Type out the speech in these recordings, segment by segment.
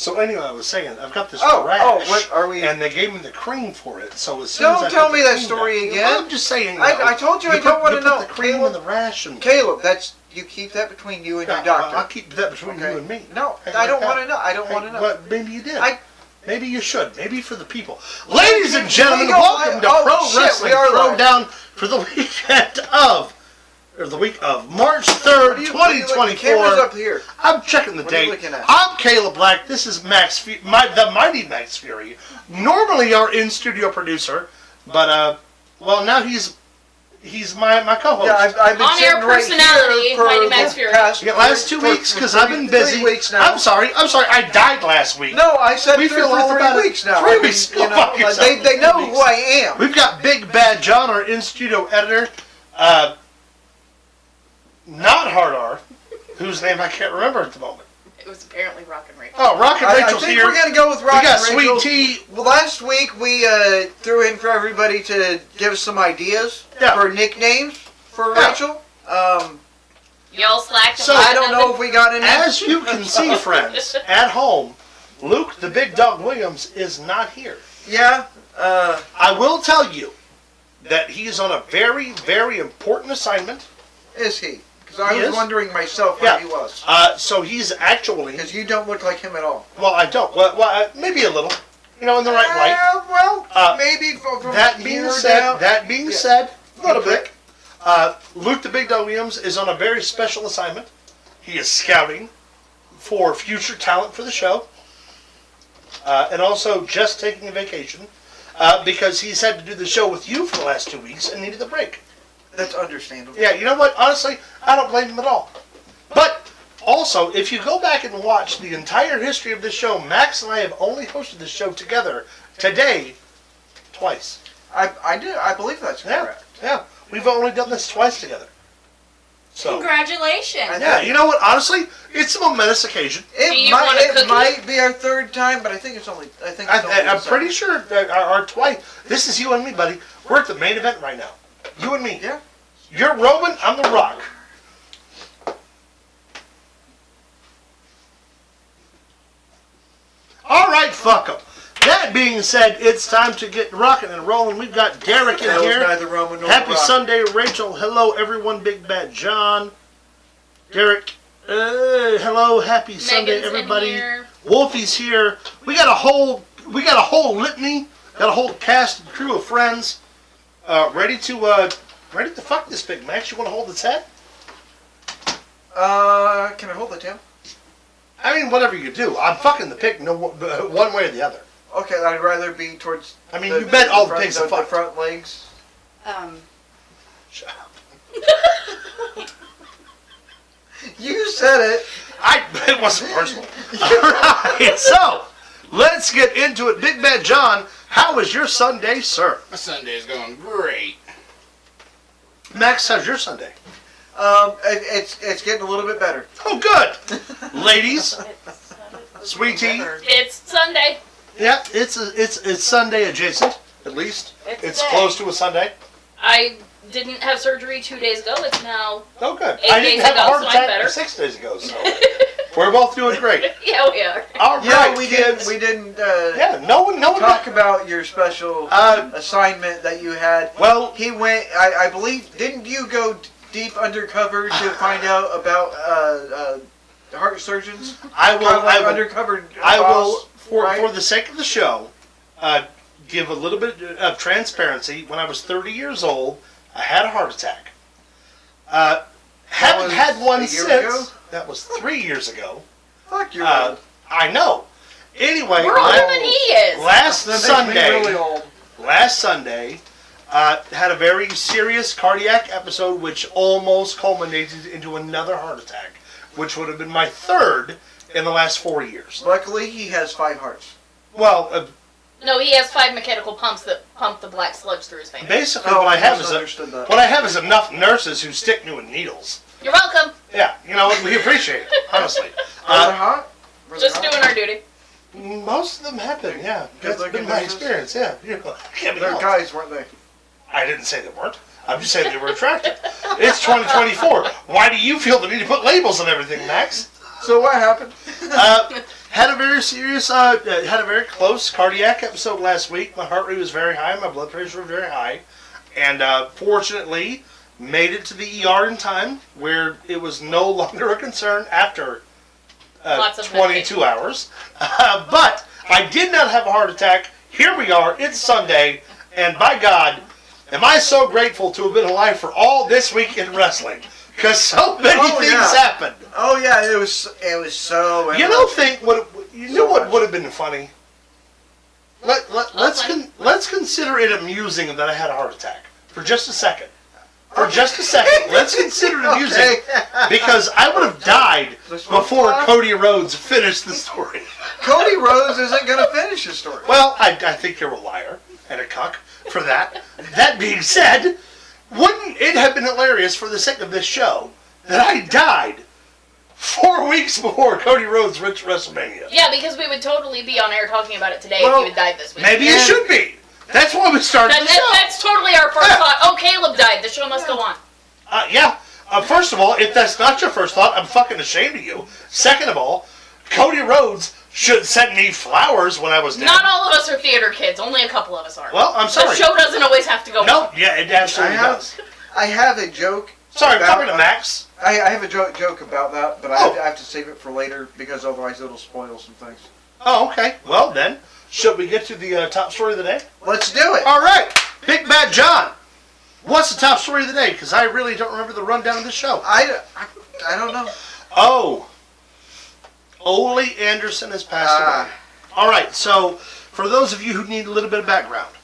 So anyway, I was saying, I've got this rash. Oh, what are we? And they gave me the cream for it. So as soon as Don't tell me that story again. I'm just saying. I told you I don't want to know. The cream Caleb, and the rash. And Caleb, you keep that between you and your doctor. I'll keep that between you and me. No, I don't want to know. I don't want to know. But maybe you did. Maybe you should. Maybe for the people. Ladies and gentlemen, welcome to Pro Wrestling Throwdown for the week of March 3rd, 2024. Camera's up here. I'm checking the date. I'm Caleb Black. This is Max, the mighty Max Fury. Normally our in-studio producer, but well now he's my co-host. Yeah, I've been on-air personality, mighty Max Fury. Last 2 weeks because I've been busy. 3 weeks now. I'm sorry. I died last week. No, I said we feel all for about 3 weeks now. 3 weeks. They know who I am. We've got Big Bad John, our in-studio editor. Not Hard R, whose name I can't remember at the moment. It was apparently Rock and Rachel. Oh, Rock and Rachel's here. I think here. we're going to go with Rock and Rachel. We got Sweet Tea. Well, last week we threw in for everybody to give us some ideas for nicknames for Rachel. Y'all slacked. So I don't know if we got any. As you can see, friends, at home, Luke the Big Dog Williams is not here. Yeah. I will tell you that he is on a very, very important assignment. Is he? Because I was wondering myself where he was. So he's actually... Because you don't look like him at all. Well, I don't. Well, maybe a little. In the right light. Well, maybe from that being said, a little bit. Luke the Big Dog Williams is on a very special assignment. He is scouting for future talent for the show. And also just taking a vacation. Because he's had to do the show with you for the last 2 weeks and needed a break. That's understandable. Yeah, you know what? Honestly, I don't blame him at all. But also, if you go back and watch the entire history of this show, Max and I have only hosted this show together today twice. I do. I believe that's correct. Yeah. We've only done this twice together. So, congratulations. Yeah, you know what? Honestly, it's a momentous occasion. It might be our third time, but I think it's only. I'm pretty sure that our twice. This is you and me, buddy. We're at the main event right now. You and me. Yeah. You're Roman, I'm the Rock. All right, fuck 'em. That being said, it's time to get rocking and rolling. We've got Derek in here. Neither Roman nor Happy Rock. Sunday, Rachel. Hello, everyone. Big Bad John. Derek. Hello. Happy Sunday, everybody. Wolfie's here. We got a whole litany. Got a whole cast and crew of friends. Ready to fuck this pig, Max. You want to hold its head? Can I hold the tail? I mean, whatever you do. I'm fucking the pig one way or the other. Okay, I'd rather be towards... I mean, you bet all the pigs are fucked. The front legs. Shut up. You said it. It wasn't personal. All right, so, let's get into it. Big Bad John, how was your Sunday, sir? My Sunday's going great. Max, how's your Sunday? It's getting a little bit better. Oh, good. Ladies, Sweet Tea. It's Sunday. Yeah, it's Sunday adjacent, at least. It's close to a Sunday. I didn't have surgery 2 days ago. It's now good. 8 I days didn't have ago, a heart so I'm attack better. 6 days ago, so we're both doing great. Yeah, we are. All right, Yeah, we kids. didn't. No one. Talk about your special assignment that you had. Well, he went. I believe. Didn't you go deep undercover to find out about heart surgeons? I will. Undercover. I will. Boss, For the sake of the show, give a little bit of transparency. When I was 30 years old, I had a heart attack. Haven't had one since. Ago? That was 3 years ago. Fuck you. I know. Anyway, we're older than he is. Last Sunday, really old. Had a very serious cardiac episode, which almost culminated into another heart attack, which would have been my third in the last 4 years. Luckily, he has 5 hearts. Well, no, he has 5 mechanical pumps that pump the black sludge through his veins. Basically, what I have is enough nurses who stick new in needles. You're welcome. Yeah, you know what? We appreciate it, honestly. Are they hot? Just doing our duty. Most of them have been, yeah. That's been my experience, yeah. They're guys, weren't they? I didn't say they weren't. I'm just saying they were attractive. It's 2024. Why do you feel the need to put labels on everything, Max? So what happened? Had a very serious, had a very close cardiac episode last week. My heart rate was very high. My blood pressure was very high. And fortunately, made it to the ER in time, where it was no longer a concern after 22 hours. But I did not have a heart attack. Here we are. It's Sunday. And by God, am I so grateful to have been alive for all this week in wrestling. Because so many things happened. Oh yeah, it was so. You know what would have been funny? Let's consider it amusing that I had a heart attack for just a second. For just a second, let's consider it amusing because I would have died before Cody Rhodes finished the story. Cody Rhodes isn't going to finish the story. Well, I think you're a liar and a cuck for that. That being said, wouldn't it have been hilarious for the sake of this show that I died 4 weeks before Cody Rhodes reached WrestleMania? Yeah, because we would totally be on air talking about it today if you had died this week. Maybe it should be. That's why we started the show. That's totally our first thought. Oh, Caleb died. The show must go on. Yeah. First of all, if that's not your first thought, I'm fucking ashamed of you. Second of all, Cody Rhodes should send me flowers when I was dead. Not all of us are theater kids. Only a couple of us are. Well, I'm sorry. The show doesn't always have to go on. No, yeah, it absolutely does. I have a joke. Sorry, I'm talking to Max. I have a joke about that, but I have to save it for later because otherwise it'll spoil some things. Oh, okay. Well, then, should we get to the top story of the day? Let's do it. All right. Big Bad John. What's the top story of the day? Because I really don't remember the rundown of the show. I don't know. Oh. Ole Anderson has passed away. All right. So, for those of you who need a little bit of background,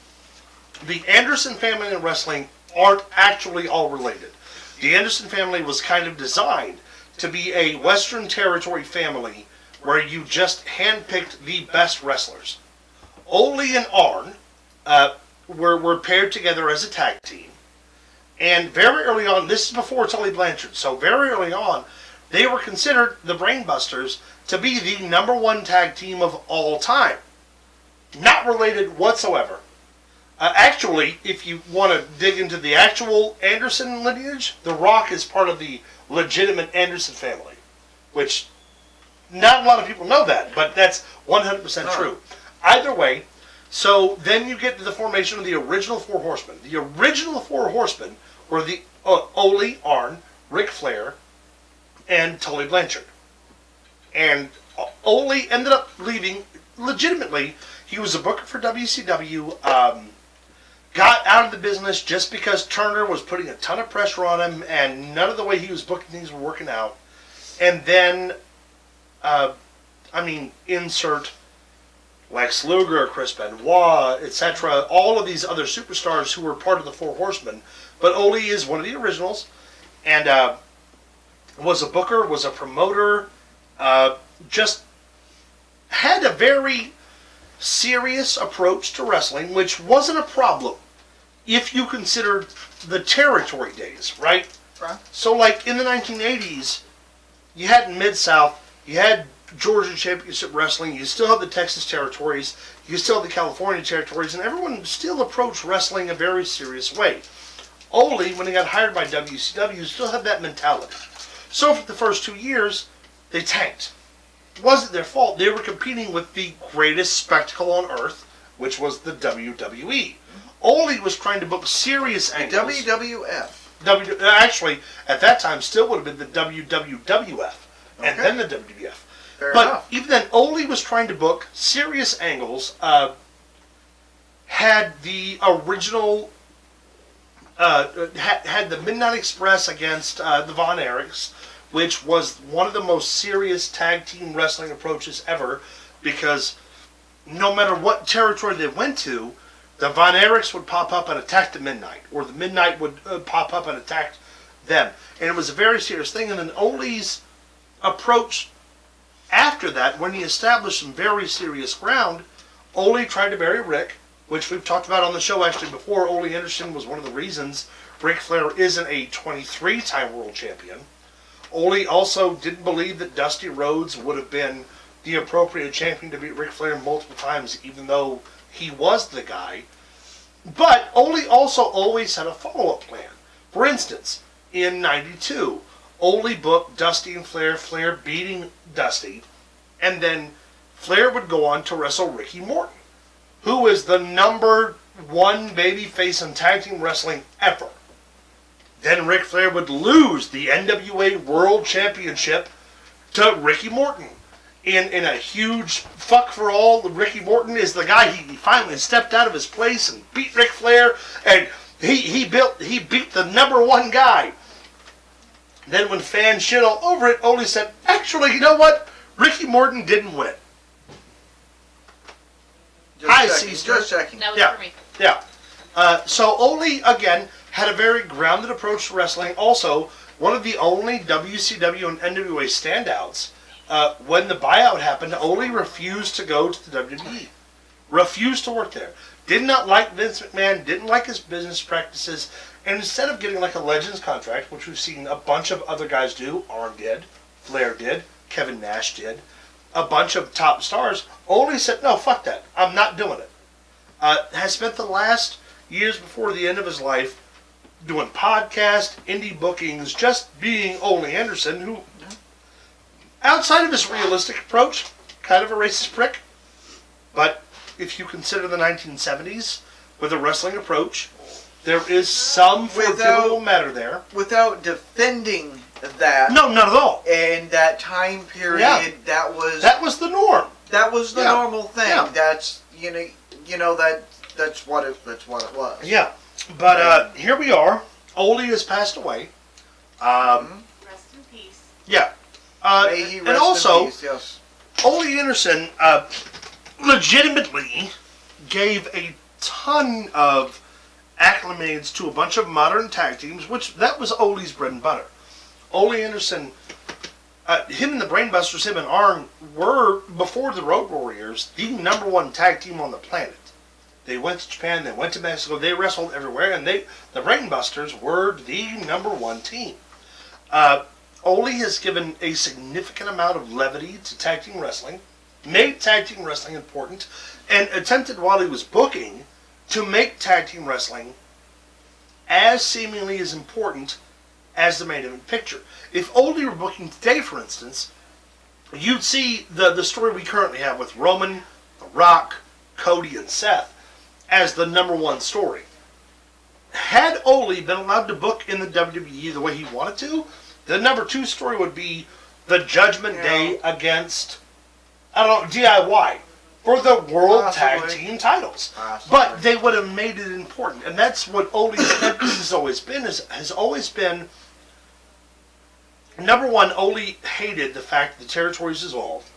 the Anderson family in wrestling aren't actually all related. The Anderson family was kind of designed to be a Western Territory family where you just handpicked the best wrestlers. Ole and Arn were paired together as a tag team. And very early on, this is before Tully Blanchard, so very early on, they were considered the Brainbusters to be the #1 tag team of all time. Not related whatsoever. Actually, if you want to dig into the actual Anderson lineage, The Rock is part of the legitimate Anderson family, which not a lot of people know that, but that's 100% true. Either way, so then you get to the formation of the original Four Horsemen. The original Four Horsemen were the Ole, Arn, Ric Flair, and Tully Blanchard. And Ole ended up leaving legitimately. He was a booker for WCW. Got out of the business just because Turner was putting a ton of pressure on him, and none of the way he was booking things were working out. And then, insert Lex Luger, Chris Benoit, etc., all of these other superstars who were part of the Four Horsemen. But Ole is one of the originals, and was a booker, was a promoter, just had a very serious approach to wrestling, which wasn't a problem if you considered the territory days, right? Right. So, like, in the 1980s, you had Mid-South, you had Georgia Championship Wrestling, you still have the Texas territories, you still have the California territories, and everyone still approached wrestling a very serious way. Ole, when he got hired by WCW, still had that mentality. So for the first 2 years, they tanked. It wasn't their fault. They were competing with the greatest spectacle on earth, which was the WWE. Ole was trying to book serious angles. WWF. Actually, at that time, still would have been the WWWF, and then the WWF. Fair but enough. even then, Ole was trying to book serious angles. Had the original, had the Midnight Express against the Von Erichs, which was one of the most serious tag team wrestling approaches ever, because no matter what territory they went to, the Von Erichs would pop up and attack the Midnight, or the Midnight would pop up and attack them. And it was a very serious thing. And then Ole's approach after that, when he established some very serious ground, Ole tried to bury Rick, which we've talked about on the show actually before. Ole Anderson was one of the reasons Ric Flair isn't a 23-time world champion. Ole also didn't believe that Dusty Rhodes would have been the appropriate champion to beat Ric Flair multiple times, even though he was the guy. But Ole also always had a follow-up plan. For instance, in '92, Ole booked Dusty and Flair, Flair beating Dusty, and then Flair would go on to wrestle Ricky Morton, who is the number one babyface in tag team wrestling ever. Then Ric Flair would lose the NWA World Championship to Ricky Morton. In a huge fuck for all, Ricky Morton is the guy. He finally stepped out of his place and beat Ric Flair, and he beat the number one guy. Then when fans shit all over it, Ole said, actually, you know what? Ricky Morton didn't win. Just checking. That was for me. Yeah. So Ole, again, had a very grounded approach to wrestling. Also, one of the only WCW and NWA standouts. When the buyout happened, Ole refused to go to the WWE. Refused to work there. Did not like Vince McMahon, didn't like his business practices, and instead of getting like a Legends contract, which we've seen a bunch of other guys do, Arn did, Flair did, Kevin Nash did, a bunch of top stars, Ole said, no, fuck that. I'm not doing it. Has spent the last years before the end of his life doing podcasts, indie bookings, just being Ole Anderson, who, outside of his realistic approach, kind of a racist prick. But if you consider the 1970s with a wrestling approach, there is some forgivable matter there. Without defending that. No, not at all. And that time period, Yeah. that was the norm. That was the normal thing. Yeah. That's that's what it was. Yeah, but here we are. Ole has passed away. Rest in peace. Yeah. May he and rest also, in peace, yes. Ole Anderson legitimately gave a ton of acclimates to a bunch of modern tag teams, which that was Ole's bread and butter. Ole Anderson, him and the Brainbusters, him and Arn, were, before the Road Warriors, the number one tag team on the planet. They went to Japan, they went to Mexico, they wrestled everywhere, and the Brainbusters were the number one team. Ole has given a significant amount of levity to tag team wrestling, made tag team wrestling important, and attempted while he was booking to make tag team wrestling as seemingly as important as the main event picture. If Ole were booking today, for instance, you'd see the story we currently have with Roman, The Rock, Cody, and Seth as the number one story. Had Ole been allowed to book in the WWE the way he wanted to, the number two story would be the Judgment Day against, I don't know, DIY for the World Tag Team titles. But they would have made it important. And that's what Ole's emphasis has always been, has always been, number one, Ole hated the fact that the territories dissolved.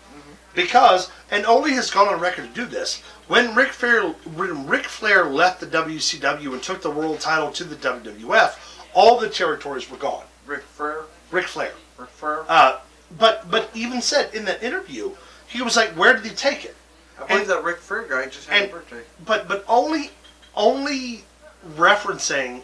Because, and Ole has gone on record to do this, when Ric Flair left the WCW and took the world title to the WWF, all the territories were gone. Ric Flair? Ric Flair. Ric Flair? But even said in that interview, he was like, where did he take it? I believe that Ric Flair guy just had a birthday. But only referencing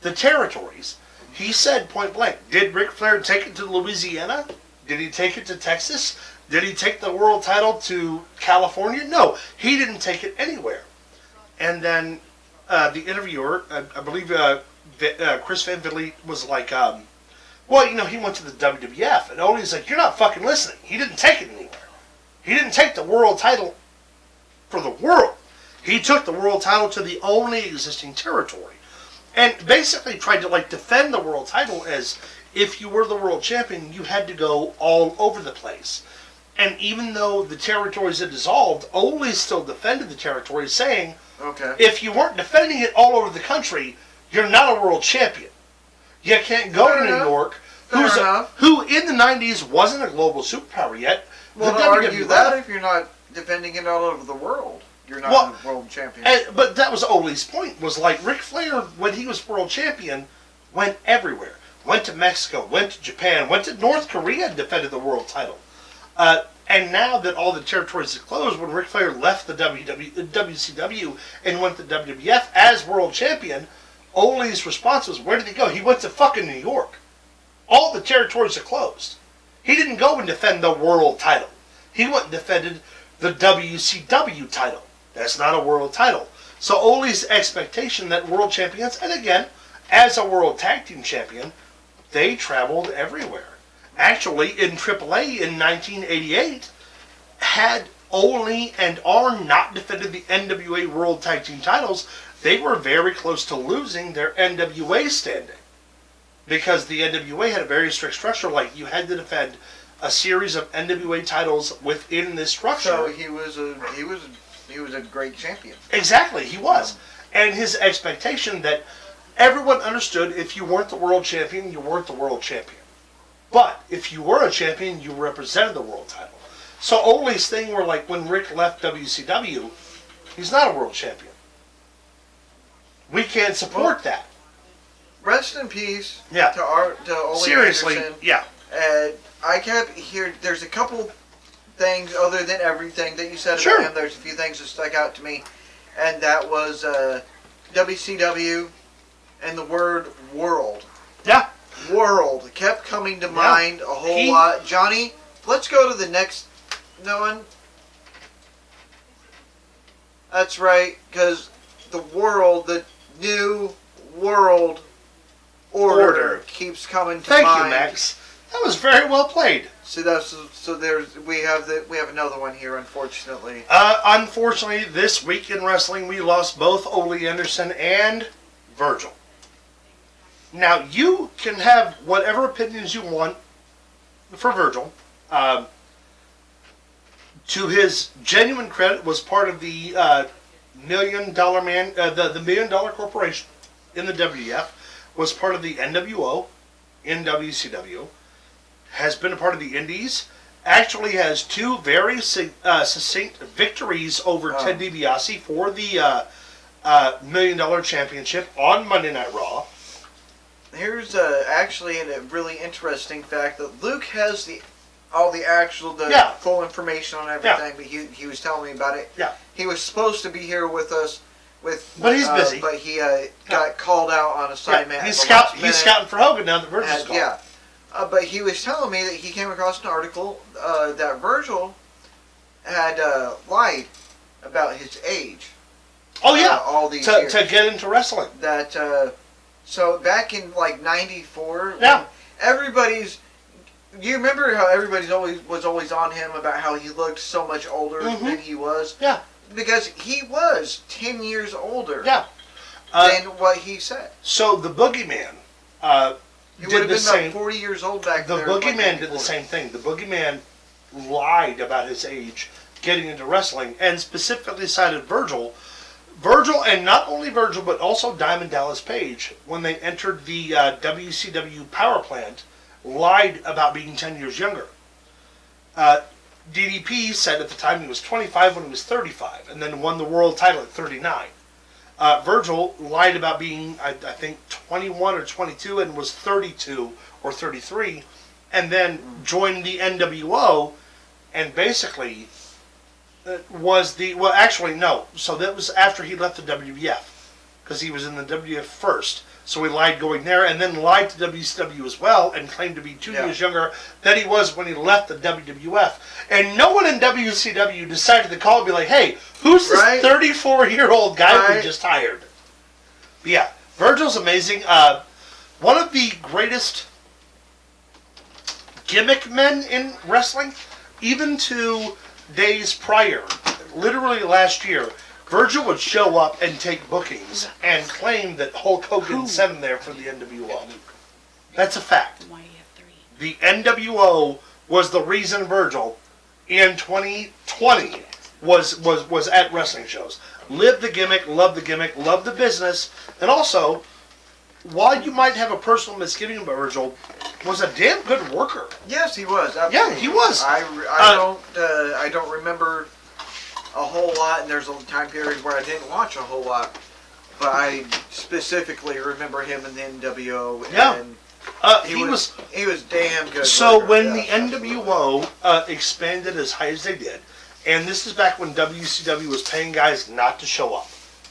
the territories. He said point blank, did Ric Flair take it to Louisiana? Did he take it to Texas? Did he take the world title to California? No, he didn't take it anywhere. And then the interviewer, I believe Chris Van Vliet, was like, well, you know, he went to the WWF. And Ole's like, you're not fucking listening. He didn't take it anywhere. He didn't take the world title for the world. He took the world title to the only existing territory. And basically tried to like defend the world title as if you were the world champion, you had to go all over the place. And even though the territories had dissolved, Ole still defended the territories, saying, okay, if you weren't defending it all over the country, you're not a world champion. You can't go to New York, who in the 90s wasn't a global superpower yet. Well, to argue that if you're not defending it all over the world, you're not a world champion. But that was Ole's point, was like Ric Flair, when he was world champion, went everywhere. Went to Mexico, went to Japan, went to North Korea and defended the world title. And now that all the territories are closed, when Ric Flair left the WCW and went to WWF as world champion, Ole's response was, where did he go? He went to fucking New York. All the territories are closed. He didn't go and defend the world title. He went and defended the WCW title. That's not a world title. So Ole's expectation that world champions, and again, as a world tag team champion, they traveled everywhere. Actually, in AAA in 1988, had only and are not defended the NWA World Tag Team titles, they were very close to losing their NWA standing. Because the NWA had a very strict structure, like you had to defend a series of NWA titles within this structure. So he was a great champion. Exactly, he was. And his expectation that everyone understood if you weren't the world champion, you weren't the world champion. But if you were a champion, you represented the world title. So Ole's thing where, like, when Rick left WCW, he's not a world champion. We can't support that. Rest in peace. Yeah. To Ole Seriously, Anderson. yeah. I kept hearing. There's a couple things other than everything that you said Sure. about him. There's a few things that stuck out to me, and that was WCW and the word world. Yeah. World kept coming to mind a whole lot. Johnny, let's go to the next one. That's right, because the world, the new world order keeps coming to mind. Thank you, Max. That was very well played. So we have another one here, unfortunately. Unfortunately, this week in wrestling, we lost both Ole Anderson and Virgil. Now, you can have whatever opinions you want for Virgil. To his genuine credit, was part of the $1 Million Man, the $1 Million Corporation in the WWF, was part of the NWO in WCW, has been a part of the Indies, actually has two very succinct victories over Ted DiBiase for the $1 Million Championship on Monday Night Raw. Here's actually a really interesting fact that Luke has the full information on everything, but he was telling me about it. Yeah. He was supposed to be here with us, but he's busy. But he got called out on assignment. Yeah, he's scouting for Hogan now that Virgil's gone. Yeah. But he was telling me that he came across an article that Virgil had lied about his age. Oh yeah, all these years. To get into wrestling. That so back in like '94, yeah, everybody's. You remember how everybody was always on him about how he looked so much older than he was? Yeah. Because he was 10 years older. Yeah. Than what he said. So the Boogeyman. He would have been about 40 years old back then. The Boogeyman did the same thing. The Boogeyman lied about his age getting into wrestling and specifically cited Virgil. Virgil, and not only Virgil, but also Diamond Dallas Page, when they entered the WCW power plant, lied about being 10 years younger. DDP said at the time he was 25 when he was 35, and then won the world title at 39. Virgil lied about being, I think, 21 or 22 and was 32 or 33, and then joined the NWO, and basically was the... Well, actually, no. So that was after he left the WWF, because he was in the WWF first. So he lied going there, and then lied to WCW as well, and claimed to be 2 years younger than he was when he left the WWF. And no one in WCW decided to call and be like, hey, who's this 34-year-old guy we just hired? But yeah, Virgil's amazing. One of the greatest gimmick men in wrestling, even to days prior, literally last year, Virgil would show up and take bookings and claim that Hulk Hogan sent him there for the NWO. That's a fact. The NWO was the reason Virgil in 2020 was at wrestling shows. Lived the gimmick, loved the business, and also, while you might have a personal misgiving about Virgil, was a damn good worker. Yes, he was. Absolutely. Yeah, he was. I don't remember a whole lot, and there's a time period where I didn't watch a whole lot, but I specifically remember him in the NWO. Yeah. And he was damn good. So when the NWO expanded as high as they did, and this is back when WCW was paying guys not to show up.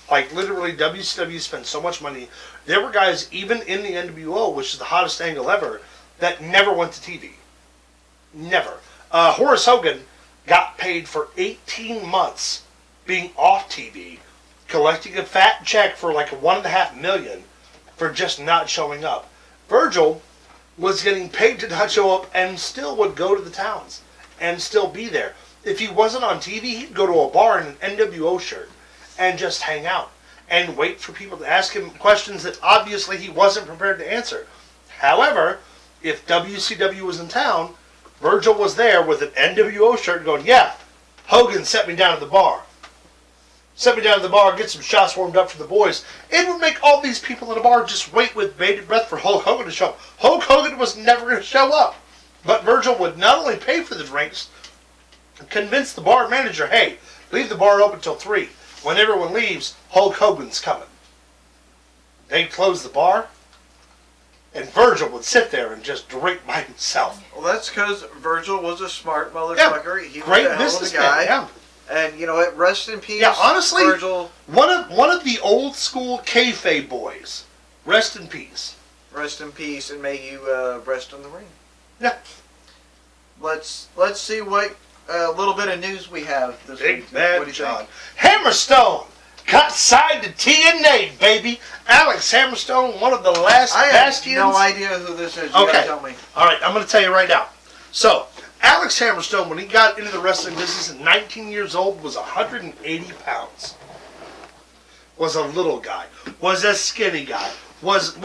Like, literally, WCW spent so much money. There were guys, even in the NWO, which is the hottest angle ever, that never went to TV. Never. Horace Hogan got paid for 18 months being off TV, collecting a fat check for like $1.5 million for just not showing up. Virgil was getting paid to not show up and still would go to the towns and still be there. if he wasn't on TV, he'd go to a bar in an NWO shirt and just hang out and wait for people to ask him questions that obviously he wasn't prepared to answer. However, if WCW was in town, Virgil was there with an NWO shirt going, yeah, Hogan set me down at the bar. Set me down at the bar, get some shots warmed up for the boys. It would make all these people in the bar just wait with bated breath for Hulk Hogan to show up. Hulk Hogan was never going to show up. But Virgil would not only pay for the drinks, convince the bar manager, hey, leave the bar open till 3. When everyone leaves, Hulk Hogan's coming. They'd close the bar, and Virgil would sit there and just drink by himself. Well, that's because Virgil was a smart motherfucker. Yeah, he was great a hell of a businessman. guy. Yeah. And you know what? Rest in peace, Yeah, honestly, Virgil. One of the old school kayfabe boys. Rest in peace. Rest in peace, and may you rest in the ring. Yeah. Let's see what little bit of news we have this Big week. Bad What do you John. think? Hammerstone got signed to TNA, baby. Alex Hammerstone, one of the last I have bastions. no idea who this is. You Okay. gotta tell me. All right, I'm going to tell you right now. So, Alex Hammerstone, when he got into the wrestling business at 19 years old, was 180 pounds. Was a little guy. Was a skinny guy. Was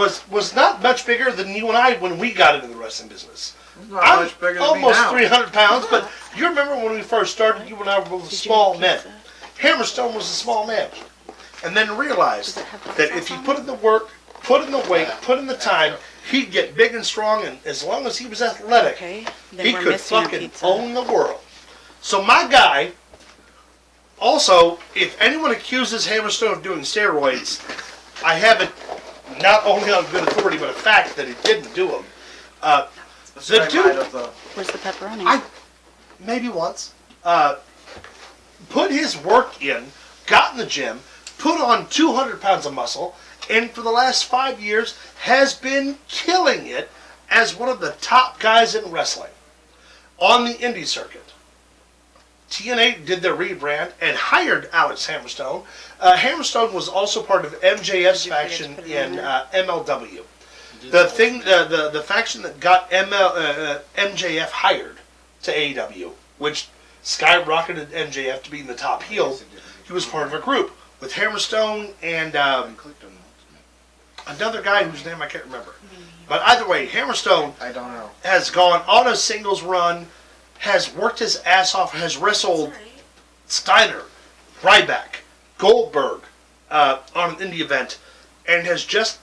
not much bigger than you and I when we got into the wrestling business. He's not I'm much bigger than me almost now. 300 pounds, but you remember when we first started, you and I were both small men. Hammerstone was a small man. And then realized that if he put in the work, put in the weight, put in the time, he'd get big and strong, and as long as he was athletic, Okay, then he we're could missing a fucking pizza. own the world. So my guy, also, if anyone accuses Hammerstone of doing steroids, I have it not only on good authority, but a fact that he didn't do them. The dude, Where's the pepperoni? maybe once, put his work in, got in the gym, put on 200 pounds of muscle, and for the last 5 years has been killing it as one of the top guys in wrestling on the indie circuit. TNA did their rebrand and hired Alex Hammerstone. Hammerstone was also part of MJF's faction in MLW. The faction that got MJF hired to AEW, which skyrocketed MJF to being the top heel. He was part of a group with Hammerstone and another guy whose name I can't remember. But either way, Hammerstone I don't know. has gone on a singles run, has worked his ass off, has wrestled Steiner, Ryback, Goldberg on an indie event, and has just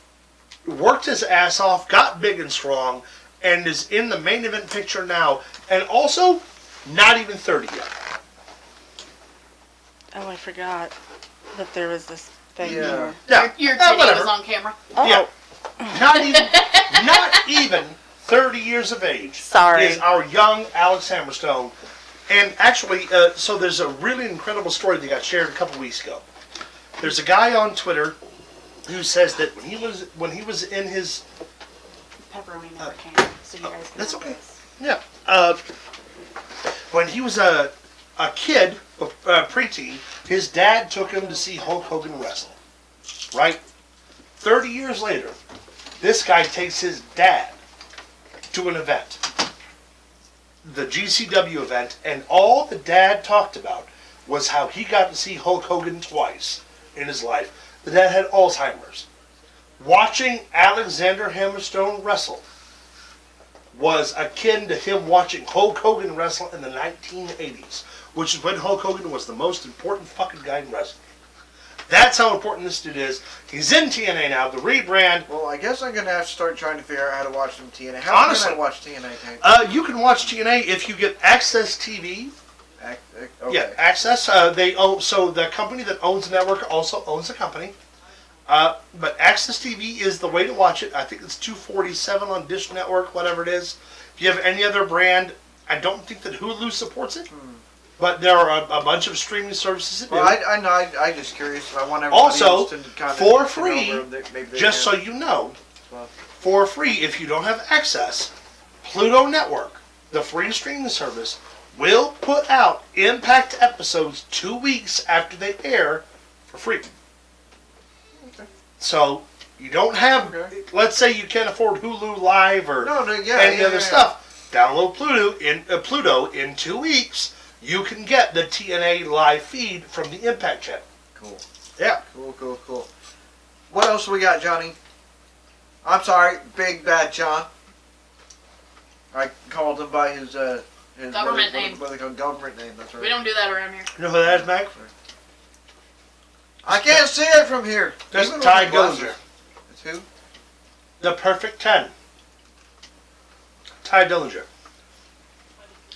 worked his ass off, got big and strong, and is in the main event picture now, and also not even 30 yet. Oh, I forgot that there was this thing Yeah. here. Yeah, Your titty whatever. was on camera. Oh, Yeah. Not even 30 years of age. Sorry. Is our young Alex Hammerstone. And actually, so there's a really incredible story that got shared a couple weeks ago. There's a guy on Twitter who says that when he was in his pepperoni never came, so you guys can that's have okay. this. When he was a kid, preteen, his dad took him to see Hulk Hogan wrestle. Right? 30 years later, this guy takes his dad to an event, the GCW event, and all the dad talked about was how he got to see Hulk Hogan twice in his life. The dad had Alzheimer's. Watching Alexander Hammerstone wrestle was akin to him watching Hulk Hogan wrestle in the 1980s, which is when Hulk Hogan was the most important fucking guy in wrestling. That's how important this dude is. He's in TNA now, the rebrand. Well, I guess I'm gonna have to start trying to figure out how to watch some TNA. How Honestly, can I watch TNA tape? You can watch TNA if you get Access TV. Okay. Yeah, Access. They own, so the company that owns the network also owns the company. But Access TV is the way to watch it. I think it's $247 on Dish Network, whatever it is. If you have any other brand, I don't think that Hulu supports it. But there are a bunch of streaming services that do. Well, I know. I just curious. I want everybody Also, else to kind of for know free, where maybe they just so can. you know, Well. for free, if you don't have access, Pluto Network, the free streaming service, will put out Impact episodes 2 weeks after they air for free. Okay. So you don't have, let's say you can't afford Hulu Live or any other stuff. Download Pluto in 2 weeks. you can get the TNA live feed from the Impact channel. Cool. Yeah. Cool. What else we got, Johnny? I'm sorry, Big Bad John. I called him by his Government name. What they call government name. That's right. We don't do that around here. You know who that is, Mac? I can't see it from here. That's Even with Ty my glasses. Dillinger. It's who? The Perfect 10. Ty Dillinger.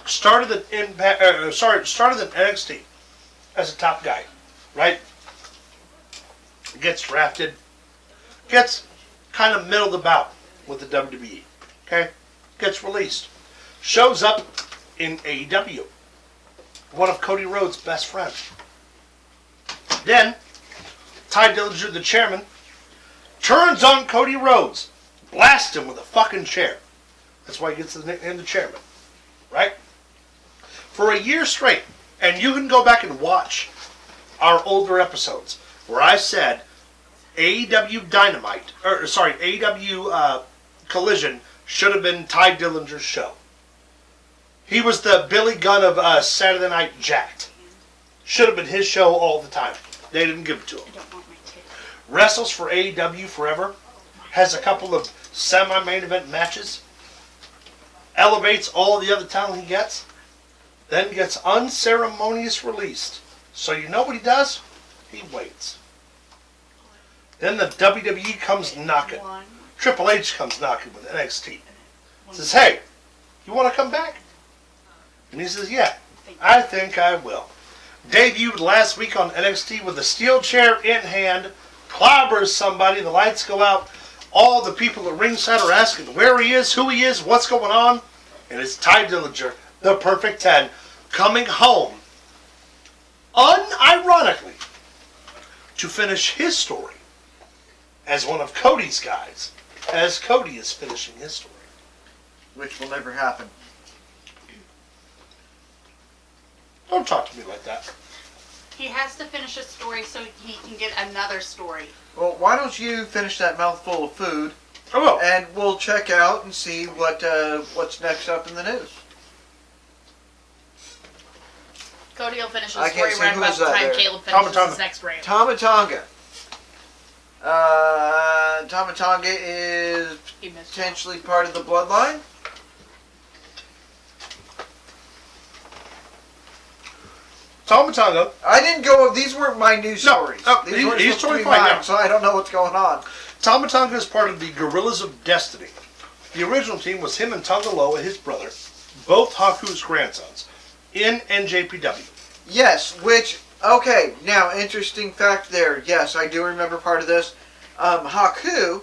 Started in NXT as a top guy, right? Gets drafted. Gets kind of middled about with the WWE. Okay? Gets released. Shows up in AEW. One of Cody Rhodes' best friends. Then, Ty Dillinger, the chairman, turns on Cody Rhodes. Blasts him with a fucking chair. That's why he gets the nickname the chairman. Right? For a year straight. And you can go back and watch our older episodes where I said AEW Collision should have been Ty Dillinger's show. He was the Billy Gunn of Saturday Night Jacked. Should have been his show all the time. They didn't give it to him. I don't want my tip. Wrestles for AEW forever. Has a couple of semi-main event matches. Elevates all the other talent he gets. Then gets unceremonious released. So you know what he does? He waits. Then the WWE comes knocking. One. Triple H comes knocking with NXT. Says, hey, you want to come back? And he says, yeah, I think I will. Debuted last week on NXT with a steel chair in hand, clobbers somebody, the lights go out, all the people at ringside are asking where he is, who he is, what's going on, and it's Ty Dillinger, the Perfect 10, coming home, unironically, to finish his story as one of Cody's guys, as Cody is finishing his story. Which will never happen. Don't talk to me like that. He has to finish a story so he can get another story. Well, why don't you finish that mouthful of food, I will. and we'll check out and see what's next up in the news. Cody will finish I his can't story see right who about is the that time there. Caleb finishes Tama his next rant. Tama Tonga. Tama Tonga is He missed potentially part of the bloodline. Tama Tonga. I didn't go. These weren't my news No, stories. no, These he's weren't supposed to totally be fine, mine, yeah. so I don't know what's going on. Tama Tonga is part of the Gorillas of Destiny. The original team was him and Tonga Loa, his brother, both Haku's grandsons, in NJPW. Yes, which, okay, now, interesting fact there. Yes, I do remember part of this. Haku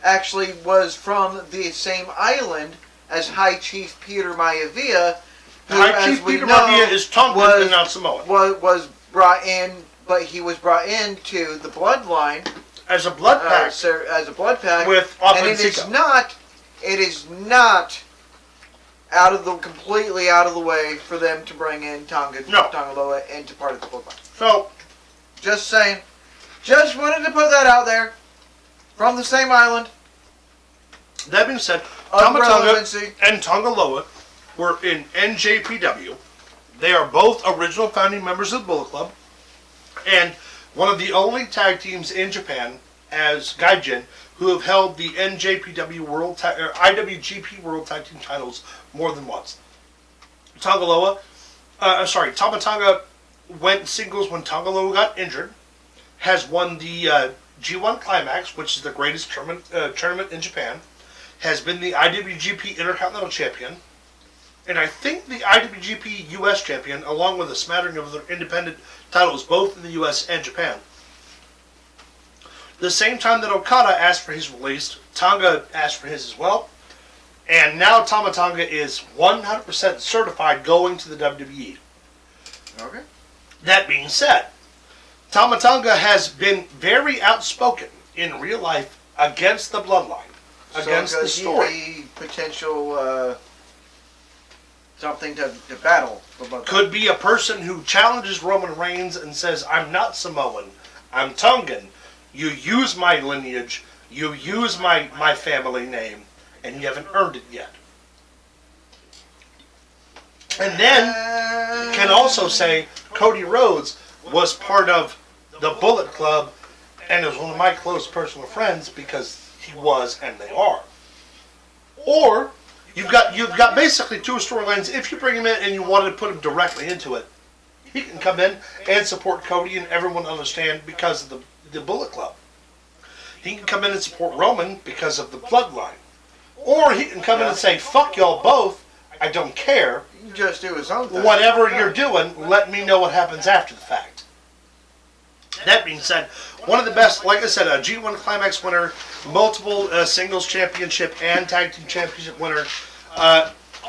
actually was from the same island as High Chief Peter Maivia, who, High Chief as we Peter know, Maivia is Tongan and not Samoan. was brought in, but he was brought into the bloodline As a blood pact as a blood pact, with and it is Authentica. not completely out of the way for them to bring in Tongaloa into part of the bloodline. So, Just saying. Just wanted to put that out there. From the same island. that being said, Of Tama Tonga relevancy. and Tonga Loa were in NJPW. They are both original founding members of the Bullet Club, and one of the only tag teams in Japan as Gaijin who have held the NJPW IWGP World Tag Team titles more than once. Tama Tonga went singles when Tonga Loa got injured, has won the G1 Climax, which is the greatest tournament in Japan, has been the IWGP Intercontinental Champion, and I think the IWGP US Champion, along with a smattering of other independent titles, both in the US and Japan. The same time that Okada asked for his release, Tonga asked for his as well, and now Tama Tonga is 100% certified going to the WWE. Okay. That being said, Tama Tonga has been very outspoken in real life against the bloodline, against so the story. He potential something to battle the bloodline. Could be a person who challenges Roman Reigns and says, I'm not Samoan, I'm Tongan. You use my lineage, you use my family name, and you haven't earned it yet. And then can also say Cody Rhodes was part of the Bullet Club and is one of my close personal friends because he was and they are. Or you've got basically two storylines. If you bring him in and you wanted to put him directly into it, he can come in and support Cody and everyone understand because of the Bullet Club. He can come in and support Roman because of the bloodline. Or he can come in and say, fuck y'all both, I don't care. He can just do his own thing. Whatever you're doing, let me know what happens after the fact. That being said, one of the best, like I said, a G1 Climax winner, multiple singles championship and tag team championship winner.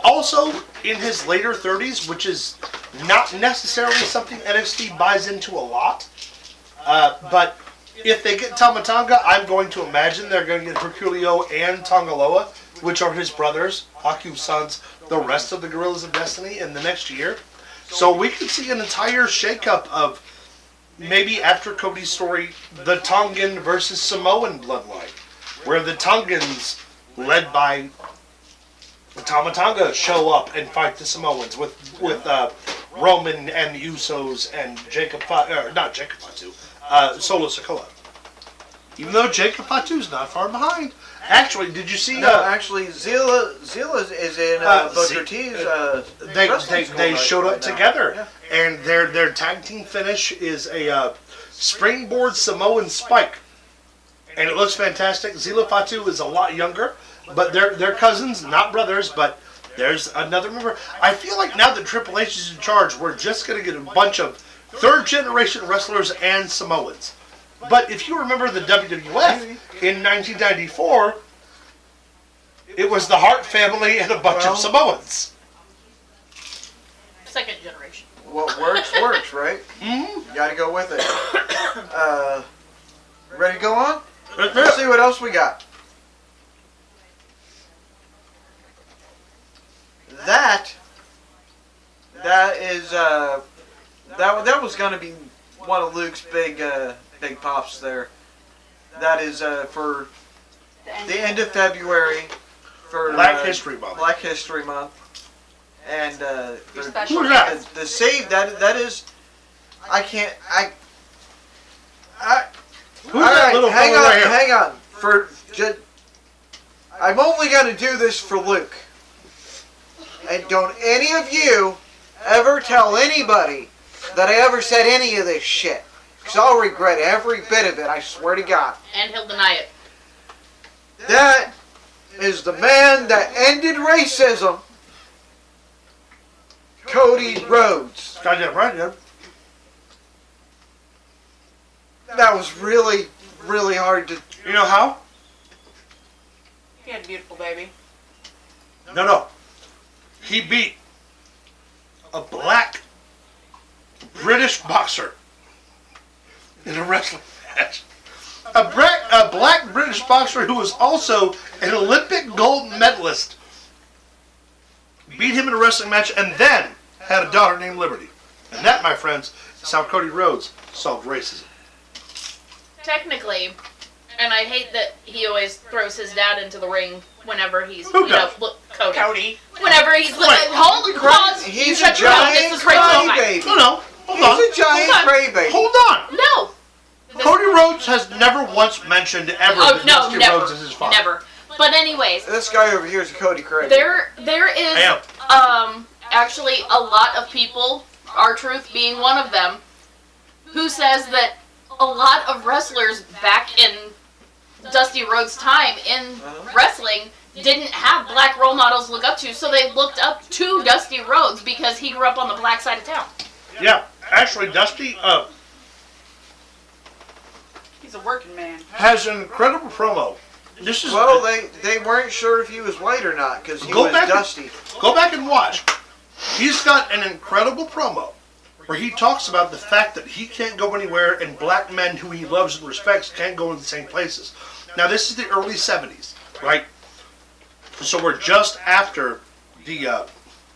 Also in his later 30s, which is not necessarily something NXT buys into a lot. But if they get Tama Tonga, I'm going to imagine they're going to get Herculeo and Tongaloa, which are his brothers, Haku's sons, the rest of the Gorillas of Destiny in the next year. So we could see an entire shakeup of maybe after Cody's story, the Tongan versus Samoan bloodline, where the Tongans, led by Tama Tonga, show up and fight the Samoans with Roman and the Usos and Solo Sikoa. Even though Jacob Fatu's not far behind. Actually, did you see? No, actually, Zilla is in Booker T's. They showed up right now. together, Yeah. and their tag team finish is a springboard Samoan spike, and it looks fantastic. Zilla Fatu is a lot younger, but they're cousins, not brothers. But there's another member. I feel like now that Triple H is in charge, we're just going to get a bunch of third-generation wrestlers and Samoans. But if you remember the WWF in 1994, it was the Hart family and a bunch of Samoans. Second generation. What works, works, right? Mm-hmm. You gotta go with it. Ready to go on? Let's see what else we got. That is that was gonna be one of Luke's big pops there. That is for the end of February for Black History Month. Black History Month, and Your special Who's that? the save that is. I can't. Who's All that right, little hang fellow on, right here? hang on. I'm only gonna do this for Luke. And don't any of you ever tell anybody that I ever said any of this shit. Because I'll regret every bit of it, I swear to God. And he'll deny it. That is the man that ended racism, Cody Rhodes. Goddamn right, dude. That was really, really hard to... You know how? He had a beautiful baby. No. He beat a black British boxer in a wrestling match. A black British boxer who was also an Olympic gold medalist beat him in a wrestling match and then had a daughter named Liberty. And that, my friends, is how Cody Rhodes solved racism. Technically, and I hate that he always throws his dad into the ring whenever he's, Who does? Cody. Whenever he's, hold, He's pause, a you shut your mouth, giant this is Rachel Hine. crybaby. No, hold on. He's a giant Hold on. crybaby. Hold on. No. Cody Rhodes has never once mentioned ever that Dusty Rhodes is his father. Never. But anyways, This guy over here is a Cody crybaby. there is actually a lot of people, R-Truth being one of them, who says that a lot of wrestlers back in Dusty Rhodes' time in wrestling didn't have black role models to look up to, so they looked up to Dusty Rhodes because he grew up on the black side of town. Yeah, actually, Dusty He's a working man. has an incredible promo. This is Well, they weren't sure if he was white or not because he was dusty. Go back and watch. He's got an incredible promo where he talks about the fact that he can't go anywhere and black men who he loves and respects can't go in the same places. Now, this is the early 70s, right? So we're just after the...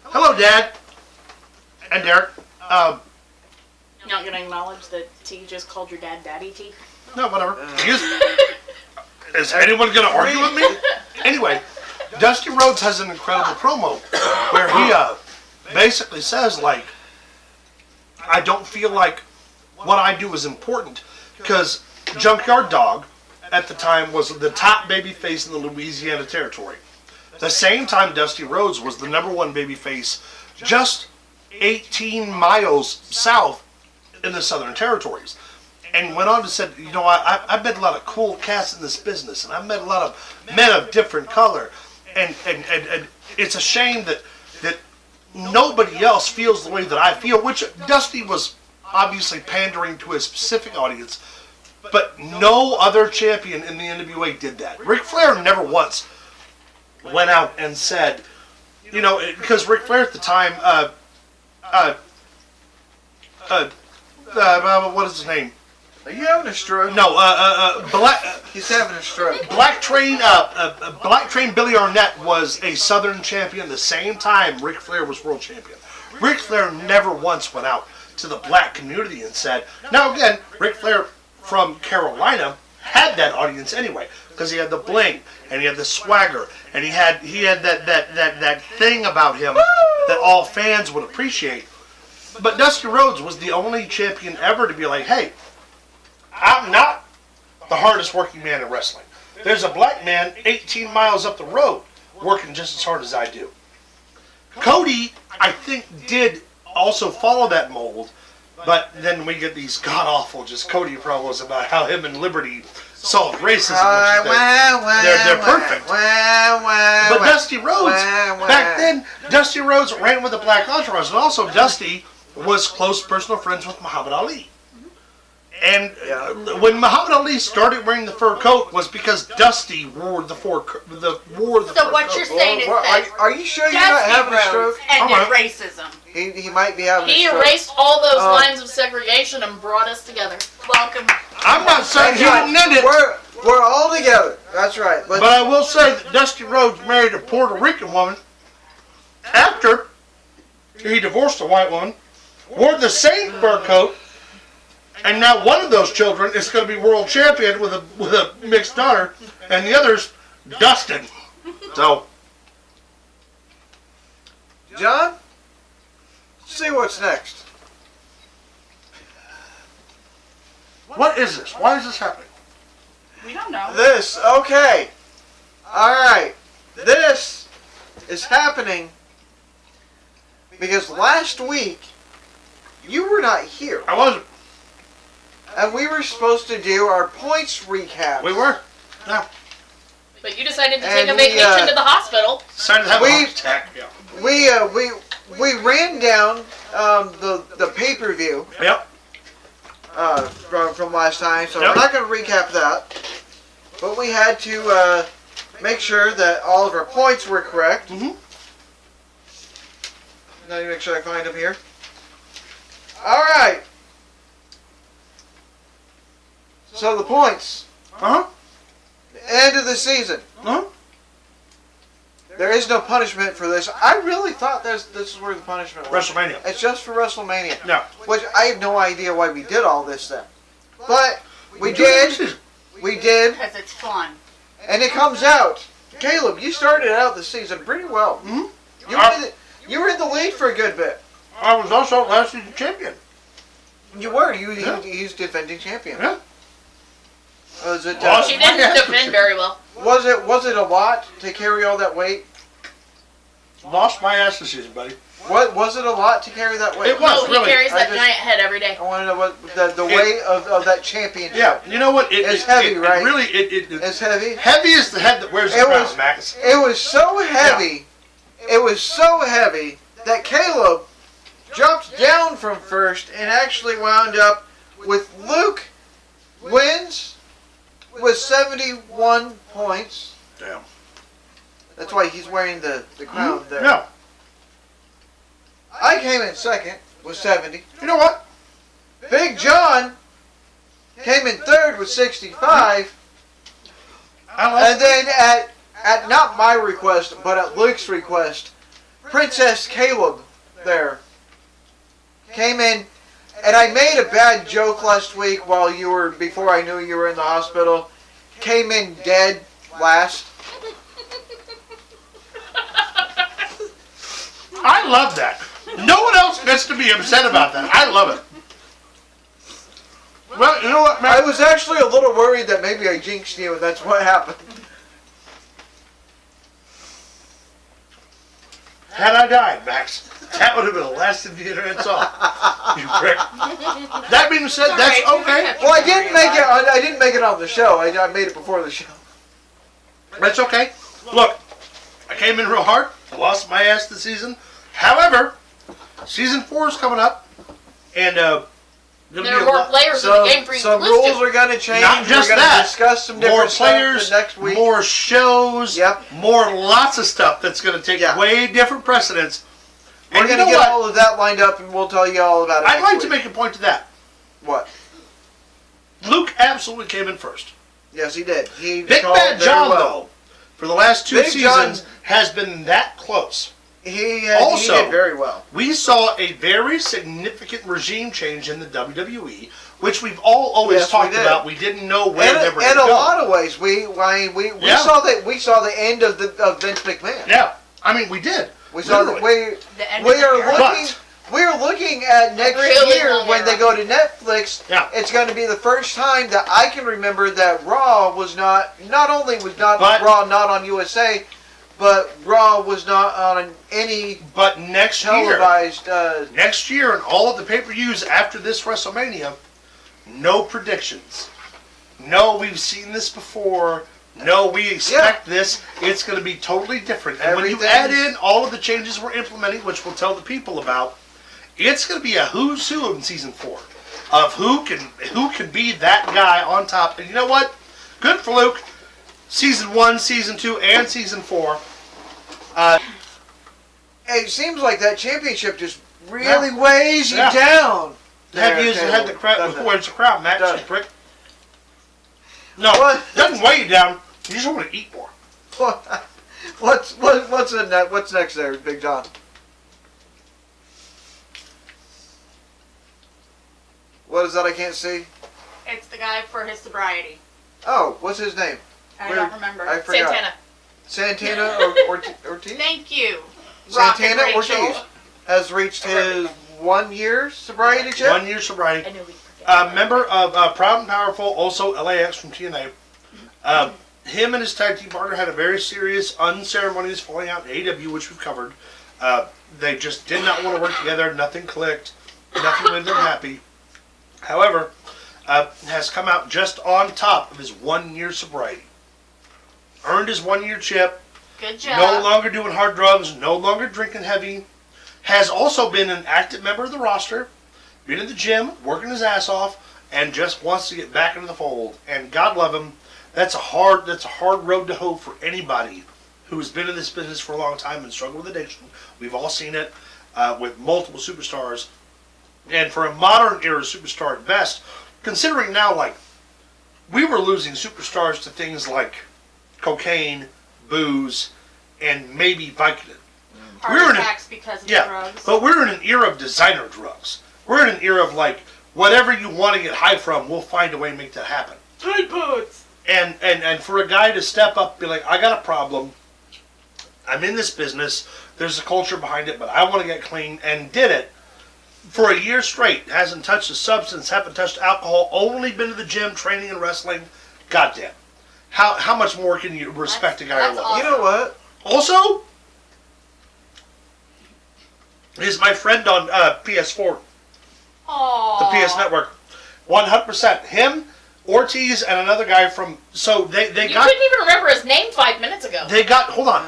hello, Dad. And Derek. You're not going to acknowledge that T just called your dad Daddy T? No, whatever. Is anyone going to argue with me? Anyway, Dusty Rhodes has an incredible promo where he basically says, like, I don't feel like what I do is important, because Junkyard Dog at the time was the top babyface in the Louisiana Territory. The same time Dusty Rhodes was the #1 babyface just 18 miles south in the Southern Territories. And went on to say, you know, I've met a lot of cool cats in this business, and I've met a lot of men of different color, and it's a shame that nobody else feels the way that I feel, which Dusty was obviously pandering to a specific audience, but no other champion in the NWA did that. Ric Flair never once went out and said, you know, because Ric Flair at the time, what is his name? Are you having a stroke? No, He's having a stroke. Black Train Billy Arnett was a Southern champion the same time Ric Flair was world champion. Ric Flair never once went out to the black community and said, now again, Ric Flair from Carolina had that audience anyway, because he had the bling and he had the swagger and he had that thing about him that all fans would appreciate. But Dusty Rhodes was the only champion ever to be like, hey, I'm not the hardest working man in wrestling. There's a black man 18 miles up the road working just as hard as I do. Cody, I think, did also follow that mold, but then we get these god-awful just Cody promos about how him and Liberty solved racism. They're perfect. But Dusty Rhodes, back then, Dusty Rhodes ran with a black entourage, and also Dusty was close personal friends with Muhammad Ali. And when Muhammad Ali started wearing the fur coat was because Dusty wore the fur coat. So what you're saying is that are you sure you're not having a stroke? ended racism. He might be having a He stroke. erased all those lines of segregation and brought us together. Welcome. I'm not saying he didn't end it, We're all together. That's right. but I will say that Dusty Rhodes married a Puerto Rican woman after he divorced a white woman, wore the same fur coat, and now one of those children is going to be world champion with a mixed daughter, and the other's Dustin. So, John, see what's next. what is this? Why is this happening? We don't know. This, okay. Alright. This is happening because last week you were not here. I wasn't. And we were supposed to do our points recap. We were. No. But you decided to And take a we, vacation to the hospital. Decided to have a heart attack. Yeah. We ran down the pay-per-view Yep. from last time, so Yep. we're not going to recap that. But we had to make sure that all of our points were correct. Mm-hmm. Let me make sure I find them here. Alright. So the points. Uh-huh. End of the season. Uh-huh. There is no punishment for this. I really thought this is where the punishment was. WrestleMania. It's just for WrestleMania. No. Which I have no idea why we did all this then. But we did. We did. Because it's fun. And it comes out. Caleb, you started out the season pretty well. Mm-hmm. You were in the lead for a good bit. I was also last season champion. You were. Yeah. He's defending champion. Yeah. Was it? Well, She didn't defend very well. Was it a lot to carry all that weight? Lost my ass this season, buddy. What was it a lot to carry that weight? It was. No, he really. carries that I just- giant head every day. I want to know what the weight of that championship. Yeah. You know what? It's heavy, right? It really, It's heavy. heavy is the head that wears the It crown, was- Max. It was so heavy. It was so heavy that Caleb jumped down from first and actually wound up with Luke wins with 71 points. Damn. That's why he's wearing the crown there. No. I came in second with 70. You know what? Big John came in third with 65. I like And then at not my request, but at Luke's request, Princess Caleb there came in, and I made a bad joke last week before I knew you were in the hospital. Came in dead last. I love that. No one else gets to be upset about that. I love it. Well, you know what, man? I was actually a little worried that maybe I jinxed you, and that's what happened. Had I died, Max, that would have been the last thing the internet saw. You prick. That being said, that's okay. Well, I didn't make it. I didn't make it on the show. I made it before the show. That's okay. Look, I came in real hard. I lost my ass this season. However, season 4 is coming up, and there are more players in the game for you to some lose rules to. are going to change. Not just We're going to that. discuss some More different players, stuff next week. more shows, Yep. more lots of stuff that's going to take way different precedence. We're And going you to know get what? all of that lined up, and we'll tell you all about it. I'd next like week. to make a point to that. What? Luke absolutely came in first. Yes, he did. He Big called Bad very John, well. though, for the last 2 Big seasons, John- has been that close. He Also- did very well. We saw a very significant regime change in the WWE, which we've all always Yes, we talked did. about. We didn't know where they were In going to a go. lot of ways, we Yeah. saw the end of Vince McMahon. Yeah, I mean, we did. We saw Literally. The end we of the are era. looking. We're looking at next Really year long when they era. go to Netflix. Yeah. It's going to be the first time that I can remember that Raw was not only was not But- Raw not on USA, but Raw was not on any But next year, televised. and all of the pay-per-views after this WrestleMania, no predictions. No, we've seen this before. No, we expect this. It's going to be totally different. And when you add in all of the changes we're implementing, which we'll tell the people about, it's going to be a who's who in season 4 of who can be that guy on top. And you know what? Good for Luke. Season 1, season 2, and season 4. It seems like that championship just really weighs you Yeah. down. Had the crowd. Doesn't it? Where's the crowd, Matt? Does. You prick. No, What? it doesn't weigh you down. You just want to eat more. What's next there, Big John? What is that I can't see? It's the guy for his sobriety. Oh, what's his name? I Where- don't remember. I forgot. Santana. Santana Ortiz? Thank you. Rock and Santana Rachel. Ortiz has reached his 1 year sobriety check. 1 year sobriety. I knew we'd forget. Member of Proud and Powerful, also LAX from TNA. Him and his tag team partner had a very serious, unceremonious falling out in AEW, which we've covered. They just did not want to work together. Nothing clicked. Nothing made them happy. However, has come out just on top of his 1 year sobriety. Earned his 1 year chip. Good job. No longer doing hard drugs. No longer drinking heavy. Has also been an active member of the roster. Been in the gym, working his ass off, and just wants to get back into the fold. And God love him. That's a hard road to hoe for anybody who has been in this business for a long time and struggled with addiction. We've all seen it with multiple superstars. And for a modern era superstar at best, considering now, like, we were losing superstars to things like cocaine, booze, and maybe Vicodin. Heart attacks because of drugs. But we're in an era of designer drugs. We're in an era of, like, whatever you want to get high from, we'll find a way to make that happen. Tide Pods. And for a guy to step up and be like, I got a problem, I'm in this business, there's a culture behind it, but I want to get clean, and did it for a year straight. Hasn't touched a substance, haven't touched alcohol, only been to the gym, training and wrestling. Goddamn. How much more can you respect a guy That's like awesome. You know what? Also, is my friend on PS4, Aww. the PS Network. 100%. Him, Ortiz, and another guy from... So they You got... couldn't even remember his name 5 minutes ago. They got... Hold on.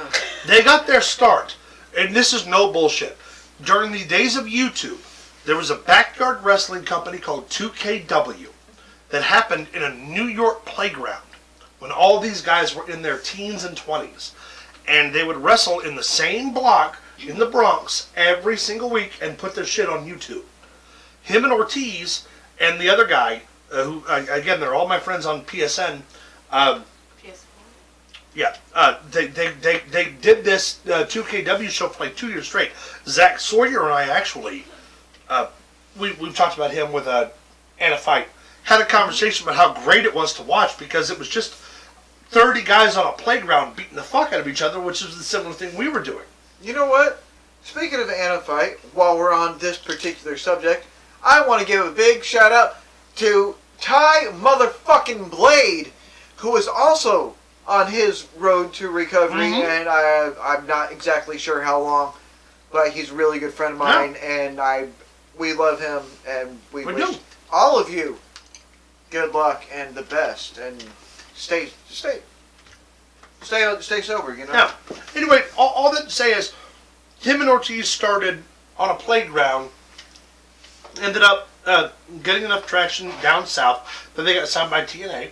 They got their start. And this is no bullshit. During the days of YouTube, there was a backyard wrestling company called 2KW that happened in a New York playground when all these guys were in their teens and 20s. And they would wrestle in the same block in the Bronx every single week and put their shit on YouTube. Him and Ortiz and the other guy, who, again, they're all my friends on PSN. PS4. Yeah, they did this 2KW show for like 2 years straight. Zach Sawyer and I actually, we've talked about him with Anna Fight. Had a conversation about how great it was to watch because it was just 30 guys on a playground beating the fuck out of each other, which is the similar thing we were doing. You know what? Speaking of Anna fight, while we're on this particular subject, I want to give a big shout out to Ty motherfucking Blade, who is also on his road to recovery, and I'm not exactly sure how long, but he's a really good friend of mine, and we love him, and we wish all of you good luck and the best, and stay sober, you know. Now, anyway, all that to say is, him and Ortiz started on a playground, ended up getting enough traction down south that they got signed by TNA,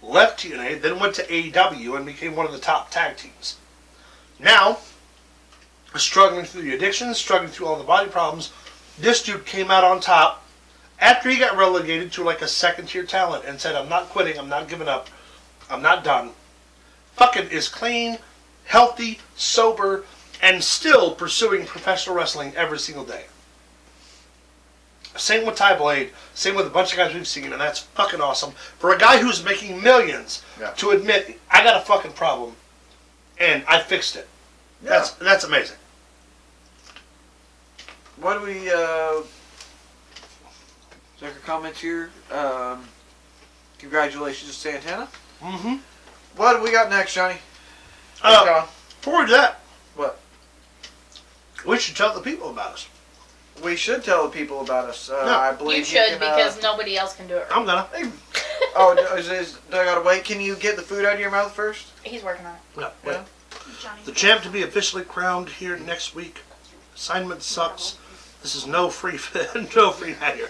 left TNA, then went to AEW and became one of the top tag teams. Now, struggling through the addictions, struggling through all the body problems, this dude came out on top after he got relegated to like a second-tier talent and said, I'm not quitting, I'm not giving up, I'm not done. Fucking is clean, healthy, sober, and still pursuing professional wrestling every single day. Same with Ty Blade, same with a bunch of guys we've seen, and that's fucking awesome. For a guy who's making millions to admit, I got a fucking problem, and I fixed it. Yeah. That's amazing. What do we, second comments here. Congratulations to Santana. Mm-hmm. What do we got next, Johnny? Before we do that, what? We should tell the people about us. We should tell the people about us. I believe you should, because nobody else can do it. I'm gonna. Oh, do I gotta wait? Can you get the food out of your mouth first? He's working on it. No, wait. Yeah. The champ to be officially crowned here next week. Assignment sucks. This is no free no free night here.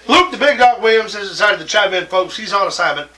Luke the Big Dog Williams has decided to chime in, folks. He's on assignment.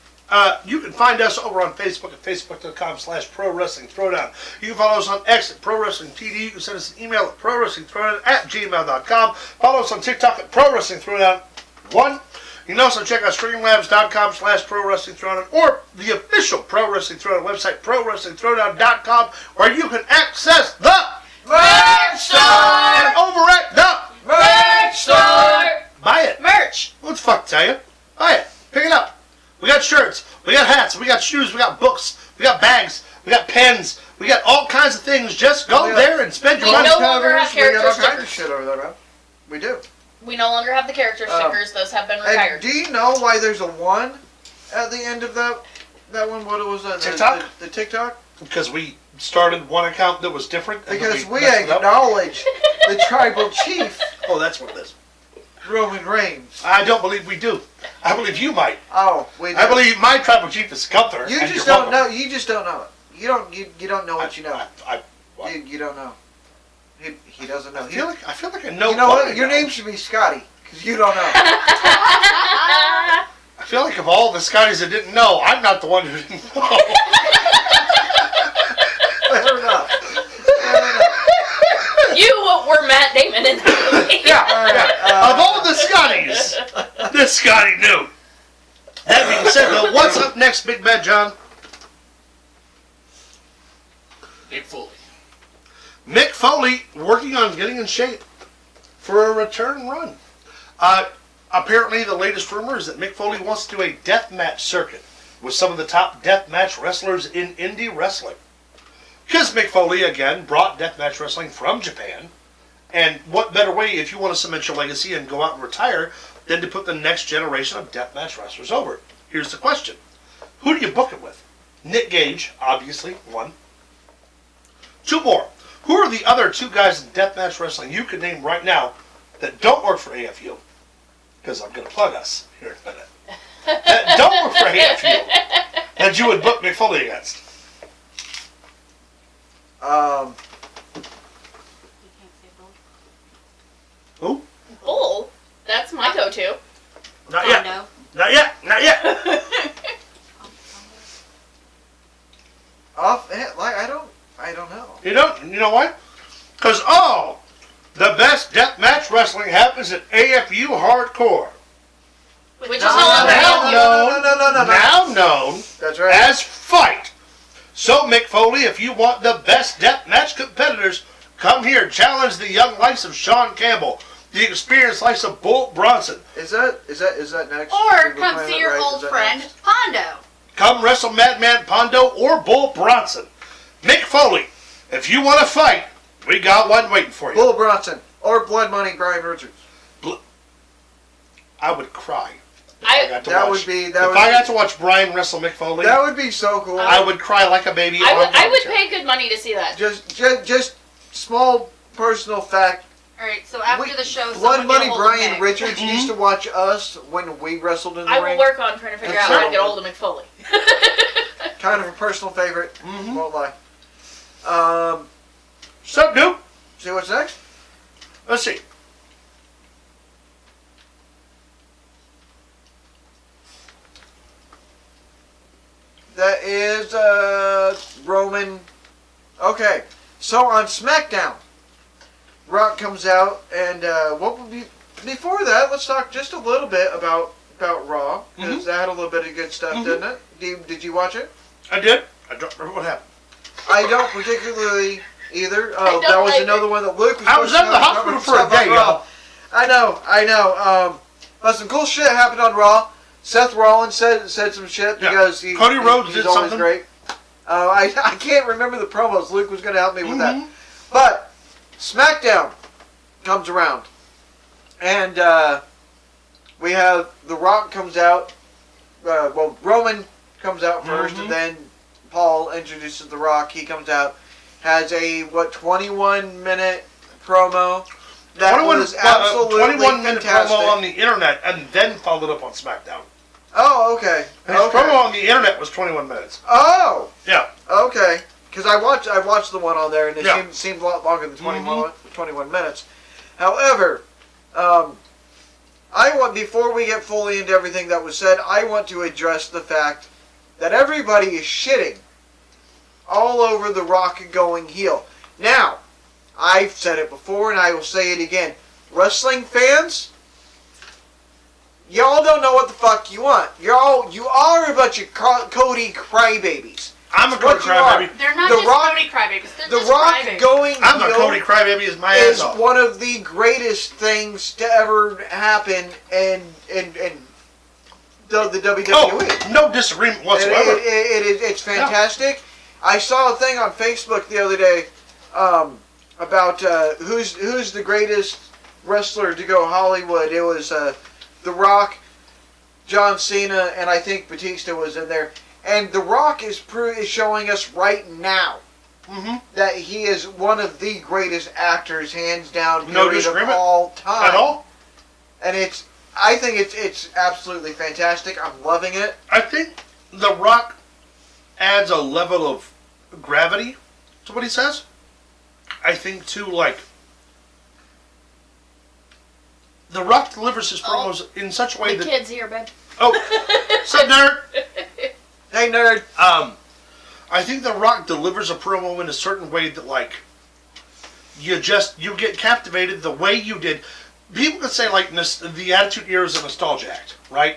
You can find us over on Facebook at facebook.com/ProWrestlingThrowdown. You can follow us on X at ProWrestlingTD. You can send us an email at ProWrestlingThrowdown@gmail.com. Follow us on TikTok at ProWrestlingThrowdown1. You can also check out StreamLabs.com/ProWrestlingThrowdown or the official Pro Wrestling Throwdown website, ProWrestlingThrowdown.com, where you can access the Merch Store! And over at the Merch Store! Buy it. Merch! What the fuck tell you? Buy it. Pick it up. We got shirts, we got hats, we got shoes, we got books, we got bags, we got pens, we got all kinds of things. Just go there and spend your money. No longer have We have character all kinds of stickers. shit over there, man. We do. We no longer have the character stickers. Those have been retired. And do you know why there's a 1 at the end of that one? What was that? TikTok? The TikTok? Because we started one account that was different. And Because we messed it up. acknowledge the tribal chief, Oh, that's what it is. Roman Reigns. I don't believe we do. I believe you might. Oh, we do. I believe my tribal chief is Gunther. You and just you're don't welcome. know. You just don't know it. You don't know what you know. You don't know. He doesn't know. I feel like I know. You know what? what? Your name should be Scotty, because you don't know. I feel like of all the Scotties that didn't know, I'm not the one who didn't know. Fair enough. You were Matt Damon in the movie. Yeah. Of all the Scotties, this Scotty knew. That being said, though, what's up next, Big Bad John? Mick Foley. Mick Foley working on getting in shape for a return run. Apparently, the latest rumor is that Mick Foley wants to do a death match circuit with some of the top death match wrestlers in indie wrestling. Because Mick Foley, again, brought deathmatch wrestling from Japan. And what better way, if you want to cement your legacy and go out and retire, than to put the next generation of deathmatch wrestlers over? Here's the question. Who do you book it with? Nick Gage, obviously, one. Two more. Who are the other two guys in deathmatch wrestling you could name right now that don't work for AFU? Because I'm going to plug us here in a minute. That don't work for AFU that you would book Mick Foley against. Who? Bull. That's my go-to. Not yet. Not yet. Not yet. I don't know. You don't. You know why? Because the best deathmatch wrestling happens at AFU Hardcore. Which is no longer Now known That's right. as Fight. So, Mick Foley, if you want the best deathmatch competitors, come here. Challenge the young life of Sean Campbell, the experienced life of Bull Bronson. Is that next? Or We're come playing see that your right? old Is that friend, next? Pondo. Come wrestle Madman Pondo or Bull Bronson. Mick Foley, if you want to fight, We got one waiting for you. Bull Bronson or Blood Money Brian Richards. I would cry. I got to That watch. would be If that would I be, got to watch Brian wrestle Mick Foley, that would be so cool. I would cry like a baby. I would pay good money to see that. Just small personal fact. Alright, so after the show, Blood someone Money get a hold of Brian Mick. Richards used to watch us when we wrestled in the I ring. will work on trying to figure out how to get a hold of McFoley. Kind of a personal favorite. Mhm. Won't lie. So, dude, See what's next? let's see. That is Roman. Okay, so on SmackDown, Rock comes out, and what would be before that? Let's talk just a little bit about Raw, because that had a little bit of good stuff, didn't it? Did you watch it? I did. I don't remember what happened. I don't particularly either. don't That was either. another one that Luke was I was supposed at to the cover hospital stuff for a on day, Raw. y'all. I know. But some cool shit happened on Raw. Seth Rollins said some shit Yeah. because Cody Rhodes he's did always something. great. I can't remember the promos. Luke was going to help me with that. Mhm. But SmackDown comes around, and we have The Rock comes out. Roman comes out first, and then Paul introduces The Rock. He comes out, has a 21-minute promo. That was absolutely 21-minute fantastic. promo on the internet, and then followed up on SmackDown. Oh, okay. His Okay. promo on the internet was 21 minutes. Oh, Yeah. okay. Because I watched the one on there, and it Yeah. seemed a lot longer than 21 minutes. However, before we get fully into everything that was said, I want to address the fact that everybody is shitting all over The Rock going heel. Now, I've said it before, and I will say it again. Wrestling fans, y'all don't know what the fuck you want. You are a bunch of Cody crybabies. I'm a What Cody you are. crybaby. They're not The just Rock- Cody crybabies. They're The just Rock crybabies. going I'm a heel Cody crybaby as my is ass off. one of the greatest things to ever happen in the WWE. Oh, no disagreement whatsoever. It's fantastic. I saw a thing on Facebook the other day about who's the greatest wrestler to go Hollywood. It was The Rock, John Cena, and I think Batista was in there. And The Rock is showing us right now that he is one of the greatest actors, hands down, No period, of disagreement all time. At all? And I think it's absolutely fantastic. I'm loving it. I think The Rock adds a level of gravity to what he says. I think, too, like, The Rock delivers his promos in such a way The that... kid's here, babe. Oh, sup, nerd? Hey, nerd. I think The Rock delivers a promo in a certain way that, like, you get captivated the way you did. People can say, like, the Attitude Era is a nostalgia act, right?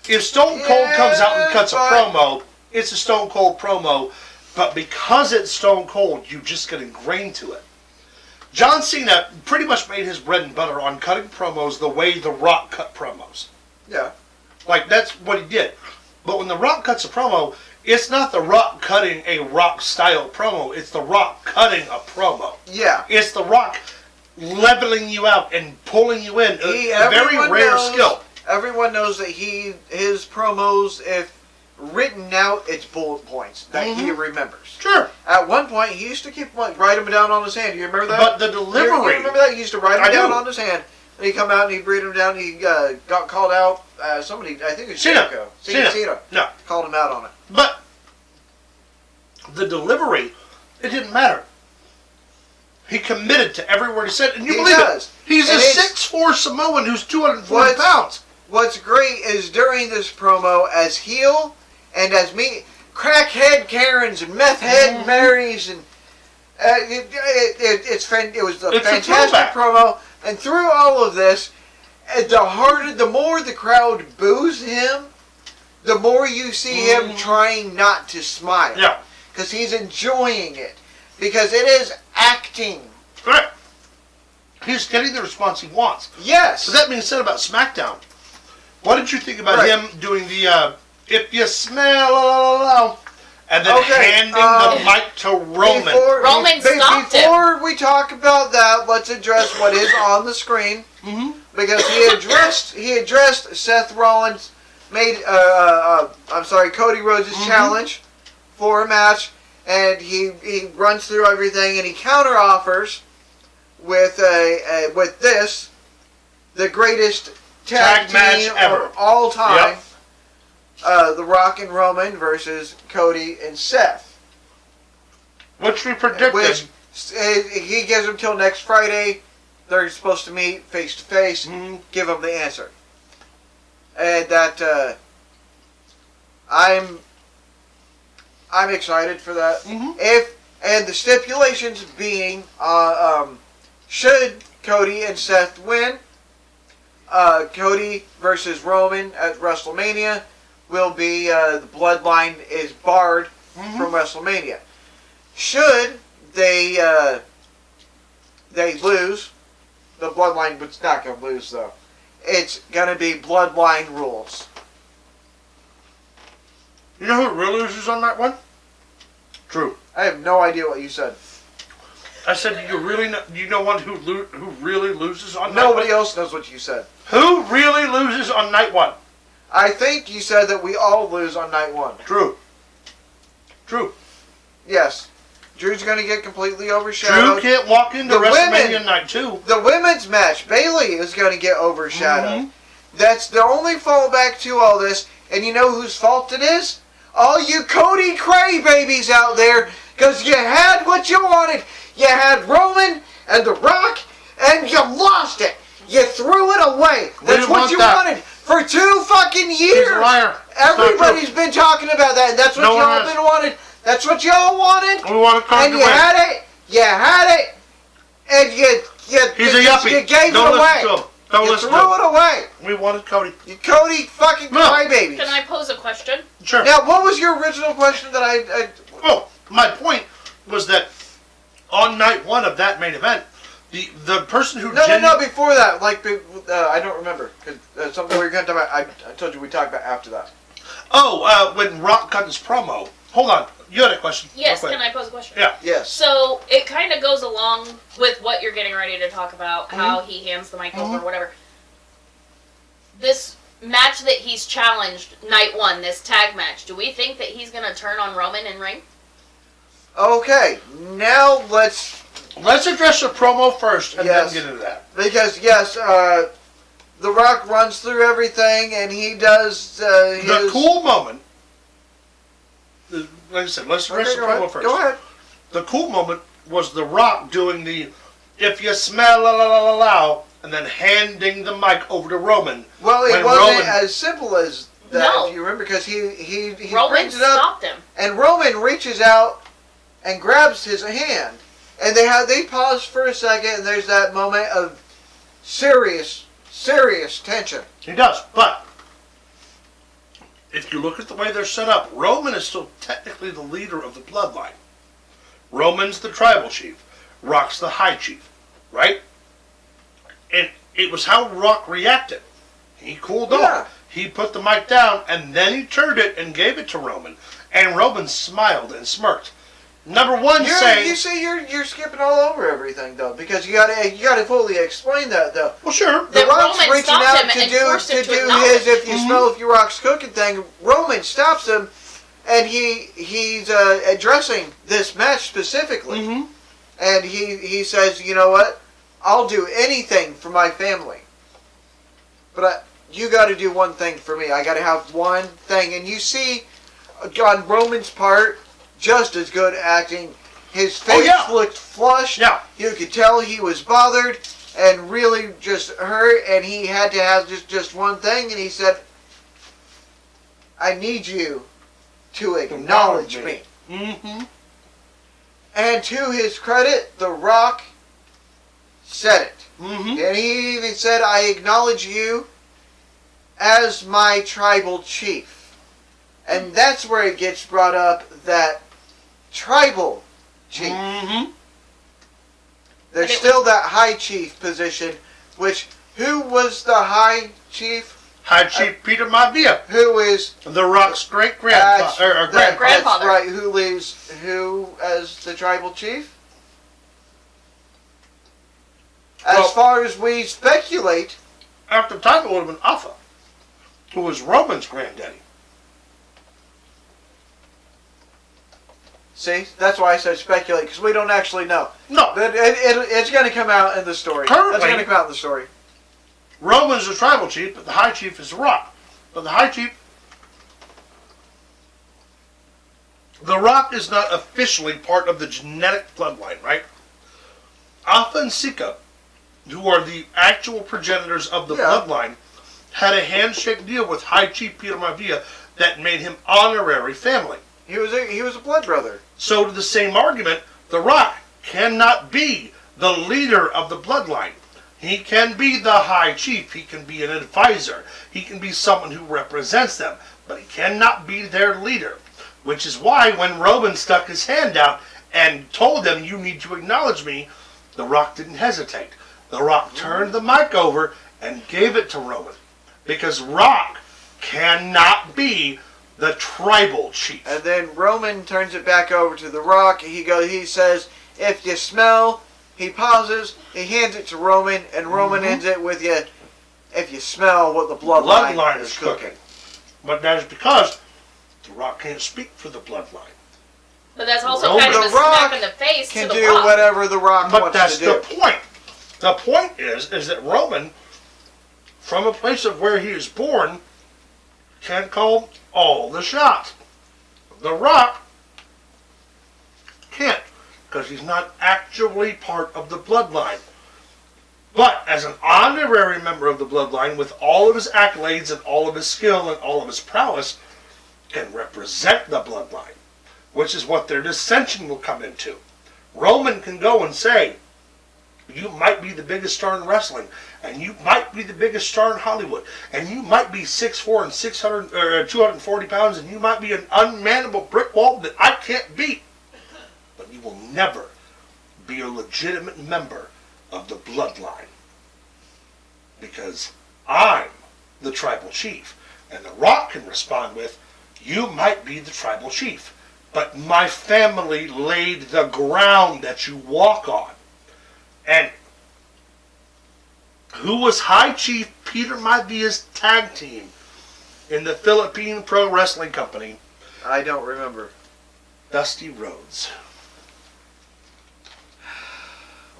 If Stone Cold comes out and cuts a promo, it's a Stone Cold promo, but because it's Stone Cold, you just get ingrained to it. John Cena pretty much made his bread and butter on cutting promos the way The Rock cut promos. Yeah. Like, that's what he did. But when The Rock cuts a promo, it's not The Rock cutting a Rock-style promo. It's The Rock cutting a promo. Yeah. It's The Rock leveling you out and pulling you in. A very rare skill. Everyone knows that his promos, if written out, it's bullet points that he remembers. Sure. At one point, he used to write them down on his hand. You remember that? But the You delivery... remember that? He used to write them I down do. on his hand. And he'd come out and he'd read them down. He got called out. Somebody, I think it was Cena. Jericho. Cena. No. Called him out on it. But the delivery, it didn't matter. He committed to every word he said, and you He believe does. it. He's And a it's- 6'4" Samoan who's 240 pounds. What's great is during this promo, as heel and as me, crackhead Karens and meth head Marys, and it was a It's a fantastic throwback. promo. And through all of this, the more the crowd boos him, the more you see him trying not to smile. Yeah. Because he's enjoying it. Because it is acting. Correct. He's getting the response he wants. Yes. So that being said about SmackDown, what did you think about Right. him doing the if you smell and then handing the mic to Roman. Roman stopped him. Before we talk about that, let's address what is on the screen. Mm-hmm. Because he addressed Seth Rollins Cody Rhodes' challenge for a match, and he runs through everything, and he counter offers with the greatest tag match team ever of all time. Yep. The Rock and Roman versus Cody and Seth. Which we predicted. Which he gives them till next Friday. They're supposed to meet face to face. Give them the answer. And that I'm excited for that. And the stipulations being should Cody and Seth win, Cody versus Roman at WrestleMania will be the bloodline is barred from WrestleMania. Should they lose, the bloodline was not going to lose though. It's going to be bloodline rules. You know who really loses on that one? Drew. I have no idea what you said. I said, do you know one who really loses on night one? Nobody else knows what you said. Who really loses on night one? I think you said that we all lose on night one. Drew. Yes. Drew's going to get completely overshadowed. Drew can't walk into WrestleMania night 2. The women's match, Bayley is going to get overshadowed. That's the only fallback to all this. And you know whose fault it is? All you Cody crybabies out there, because you had what you wanted. You had Roman and The Rock, and you lost it. You threw it away. That's what you wanted for 2 fucking years. He's a liar. Everybody's been talking about that, and that's what y'all been wanted. That's what y'all wanted. We wanted Cody and to you win. had it. You had it, and He's a yuppie. You gave Don't it away. listen to him. Don't you listen threw to him. it away. We wanted Cody. You Cody fucking crybabies. Can I pose a question? Sure. Now, what was your original question that I Oh, my point was that on night 1 of that main event, the person who No, before that, I don't remember, because something we were going to talk about, I told you we talked about after that. Oh, when Rock cut his promo. Hold on, you had a question. Yes, can I pose a question? Yeah. Yes. So, it kind of goes along with what you're getting ready to talk about, how he hands the mic over, whatever. This match that he's challenged, night 1, this tag match, do we think that he's going to turn on Roman in ring? Okay, now let's address the promo first and Yes. then get into that. Because, yes, The Rock runs through everything, and he does The cool moment, like I said, let's address the promo first. Go ahead. The cool moment was The Rock doing the "if you smell la la la la la," and then handing the mic over to Roman. Well, it when wasn't as simple as that, No. if you remember, because he Roman brings it up, stopped him. and Roman reaches out and grabs his hand, and they pause for a second, and there's that moment of serious tension. He does, but if you look at the way they're set up, Roman is still technically the leader of the bloodline. Roman's the tribal chief. Rock's the high chief, right? And it was how Rock reacted. He cooled off. He put the mic down, and then he turned it and gave it to Roman. And Roman smiled and smirked. Number one, You see, you're skipping all over everything though, because you gotta fully explain that though. Well, sure. The Rock's Roman reaching stopped out him to and do forced him to his acknowledge. "if you smell if your Rock's cooking" thing. Roman stops him, and he's addressing this match specifically, and he says, "You know what? I'll do anything for my family, but you got to do one thing for me. I got to have one thing." And you see, on Roman's part, just as good acting. His face looked flushed. Yeah. You could tell he was bothered and really just hurt, and he had to have just one thing, and he said, "I need you to acknowledge me." And to his credit, The Rock said it. And he even said, "I acknowledge you as my tribal chief." And that's where it gets brought up that tribal chief. There's still that high chief position, which, who was the high chief? High Chief Peter Maivia, who is The Rock's great-grandfather. That's right. Who leaves who as the tribal chief? As far as we speculate, At the time, it would have been Alpha, who was Roman's granddaddy. see, that's why I said speculate, because we don't actually know. No, But it's going to come out in the story. Currently- It's going to come out in the story. Roman's the tribal chief, but the High Chief is The Rock. But the High Chief, The Rock is not officially part of the genetic bloodline, right? Alpha and Sika, who are the actual progenitors of the bloodline, had a handshake deal with High Chief Peter Maivia that made him honorary family. He was a blood brother. So to the same argument, The Rock cannot be the leader of the bloodline. He can be the High Chief. He can be an advisor. He can be someone who represents them. But he cannot be their leader. Which is why when Roman stuck his hand out and told them, you need to acknowledge me, The Rock didn't hesitate. The Rock turned the mic over and gave it to Roman. Because Rock cannot be the tribal chief. And then Roman turns it back over to The Rock. He says, if you smell, he pauses, he hands it to Roman, and Roman ends it with you, if you smell what the bloodline is cooking. But that is because The Rock can't speak for the bloodline. But that's also Roman- kind of a The Rock smack in the face Can to The do Rock. whatever The Rock But wants that's to do. the point. The point is that Roman, from a place of where he is born, can call all the shots. The Rock can't, because he's not actually part of the bloodline. But as an honorary member of the bloodline, with all of his accolades and all of his skill and all of his prowess, can represent the bloodline, which is what their dissension will come into. Roman can go and say, you might be the biggest star in wrestling, and you might be the biggest star in Hollywood, and you might be 6'4" and 240 pounds, and you might be an unmanageable brick wall that I can't beat. But you will never be a legitimate member of the bloodline. Because I'm the tribal chief. And The Rock can respond with, you might be the tribal chief, but my family laid the ground that you walk on. And who was High Chief Peter Maivia's tag team in the Philippine Pro Wrestling Company? I don't remember. Dusty Rhodes.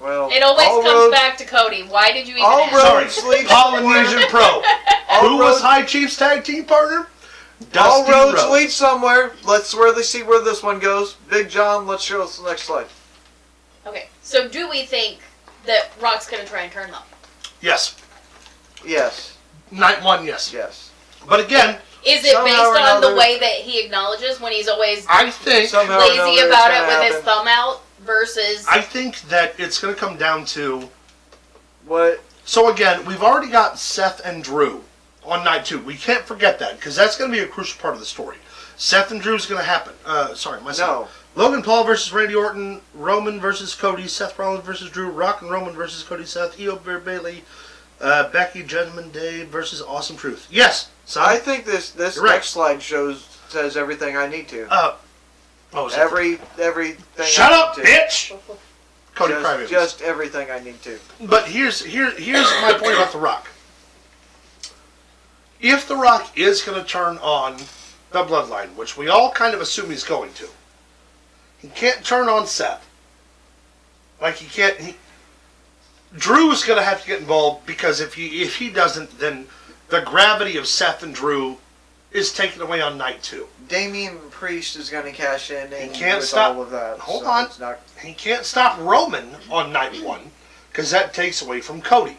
Well, it always comes back to Cody. Why did you even ask? Sorry, Polynesian Pro. Who was High Chief's tag team partner? All roads lead somewhere. Let's really see where this one goes. Big John, let's show us the next slide. Okay, so do we think that Rock's going to try and turn them? Yes. Yes. Night one, yes. Yes. But again, is it based on the way that he acknowledges when he's always I think lazy about it with his thumb out versus... I think that it's going to come down to... What? So again, we've already got Seth and Drew on night 2. We can't forget that, because that's going to be a crucial part of the story. Seth and Drew is going to happen. No. Logan Paul versus Randy Orton, Roman versus Cody, Seth Rollins versus Drew, Rock and Roman versus Cody Seth, Io Bailey, Becky, Gentleman Dave versus Awesome Truth. Yes, son. I think this next slide says everything I need to. Everything. Shut I up, need to. bitch. Cody Crybaby. Just everything I need to. But here's my point about The Rock. If The Rock is going to turn on the bloodline, which we all kind of assume he's going to, he can't turn on Seth. Like he can't. Drew's going to have to get involved, because if he doesn't, then the gravity of Seth and Drew is taken away on night 2. Damian Priest is going to cash in. He and can't with stop. all of that. Hold so on. it's not- He can't stop Roman on night 1, because that takes away from Cody.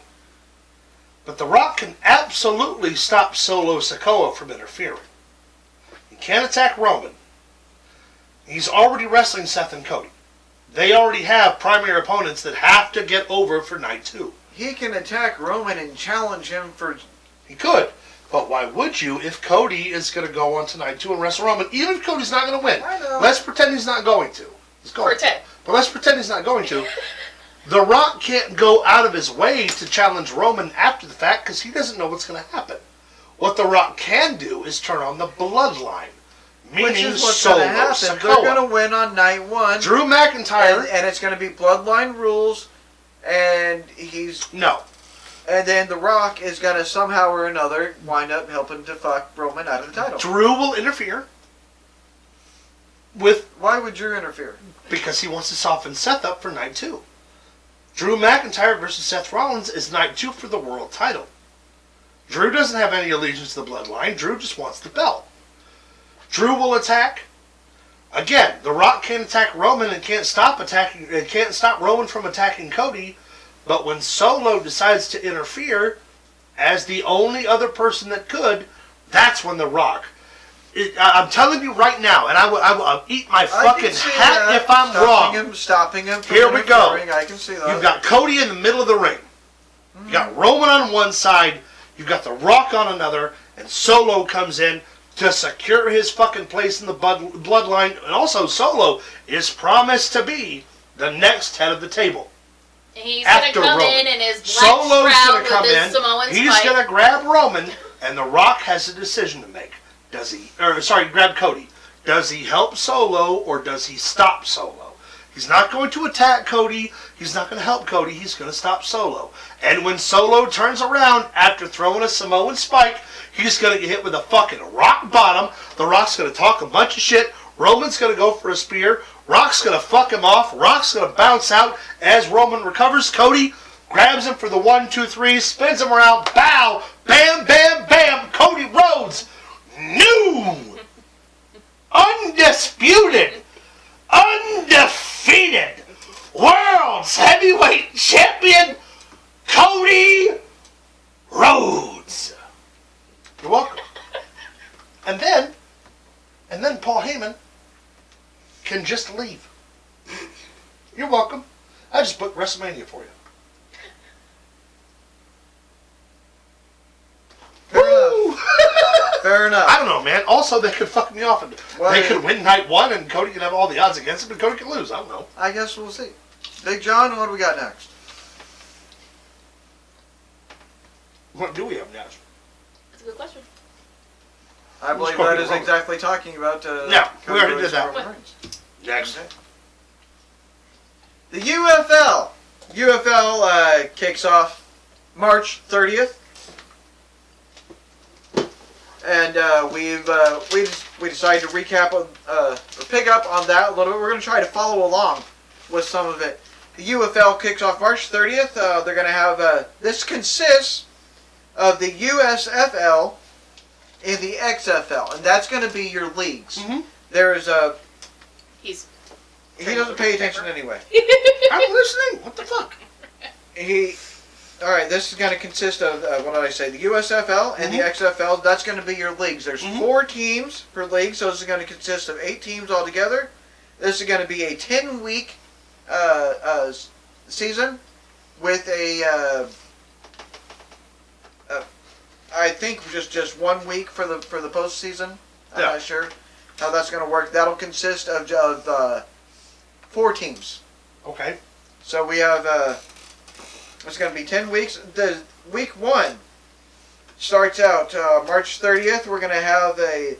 But The Rock can absolutely stop Solo Sikoa from interfering. He can't attack Roman. He's already wrestling Seth and Cody. They already have primary opponents that have to get over for night 2. He can attack Roman and challenge him for... He could. But why would you if Cody is going to go on to night 2 and wrestle Roman? Even if Cody's not going to win. I know. Let's pretend he's not going to. He's going to. But let's pretend he's not going to. The Rock can't go out of his way to challenge Roman after the fact, because he doesn't know what's going to happen. What The Rock can do is turn on the bloodline. Meaning Which is what's Solo going to happen. Sikoa. They're going to win on night one. Drew McIntyre. And it's going to be bloodline rules. And No. And then The Rock is going to somehow or another wind up helping to fuck Roman out of the title. Drew will interfere. Why would Drew interfere? Because he wants to soften Seth up for night 2. Drew McIntyre versus Seth Rollins is night 2 for the world title. Drew doesn't have any allegiance to the bloodline. Drew just wants the belt. Drew will attack. Again, The Rock can't attack Roman and can't stop Roman from attacking Cody. But when Solo decides to interfere as the only other person that could, that's when The Rock. I'm telling you right now, and I will eat my fucking hat if I'm wrong. Stopping him. Here we go. I can see that. You've got Cody in the middle of the ring. You've got Roman on one side. You've got The Rock on another. And Solo comes in to secure his fucking place in the bloodline. And also, Solo is promised to be the next head of the table. He's going to come in his black Solo's shroud come with his in. Samoan He's spike. going to grab Roman, and The Rock has a decision to make. Grab Cody. Does he help Solo, or does he stop Solo? He's not going to attack Cody. He's not going to help Cody. He's going to stop Solo. And when Solo turns around after throwing a Samoan spike, he's going to get hit with a fucking rock bottom. The Rock's going to talk a bunch of shit. Roman's going to go for a spear. Rock's going to fuck him off. Rock's going to bounce out as Roman recovers. Cody grabs him for the 1, 2, 3, spins him around. Bow, bam, bam, bam. Cody Rhodes, new, undisputed, undefeated World's Heavyweight Champion, Cody Rhodes. You're welcome. And then Paul Heyman can just leave. You're welcome. I just booked WrestleMania for you. Fair enough. I don't know, man. Also, they could fuck me off. And they could win night 1, and Cody could have all the odds against him, and Cody could lose. I don't know. I guess we'll see. Big John, what do we got next? What do we have next? That's a good question. I believe that is exactly talking about. Yeah, we already did that. Next. Okay. The UFL. UFL kicks off March 30th. And we decided to recap or pick up on that a little bit. We're going to try to follow along with some of it. The UFL kicks off March 30th. They're going to have this consists of the USFL and the XFL, and that's going to be your leagues. Mm-hmm. There is a. He doesn't pay attention anyway. I'm listening. What the fuck? All right, this is going to consist of, what did I say, the USFL and the XFL. That's going to be your leagues. There's 4 teams per league, so this is going to consist of 8 teams altogether. This is going to be a 10-week season with I think just 1 week for the postseason. I'm not sure how that's going to work. That'll consist of 4 teams. Okay. So we have... It's going to be 10 weeks. The week 1 starts out March 30th. We're going to have the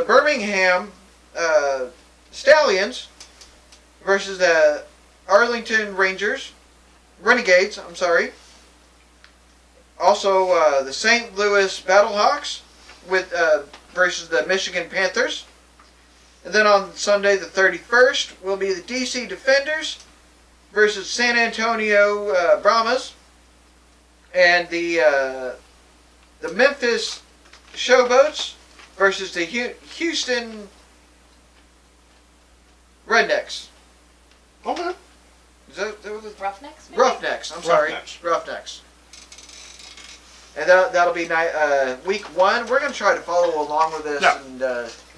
Birmingham Stallions versus the Arlington Renegades. I'm sorry. Also, the St. Louis Battlehawks versus the Michigan Panthers. And then on Sunday the 31st will be the DC Defenders versus San Antonio Brahmas, and the Memphis Showboats versus the Houston Rednecks. Okay. Is that was it? Roughnecks? Maybe? Roughnecks. I'm sorry. Roughnecks. And that'll be week 1. We're going to try to follow along with this. Yeah. And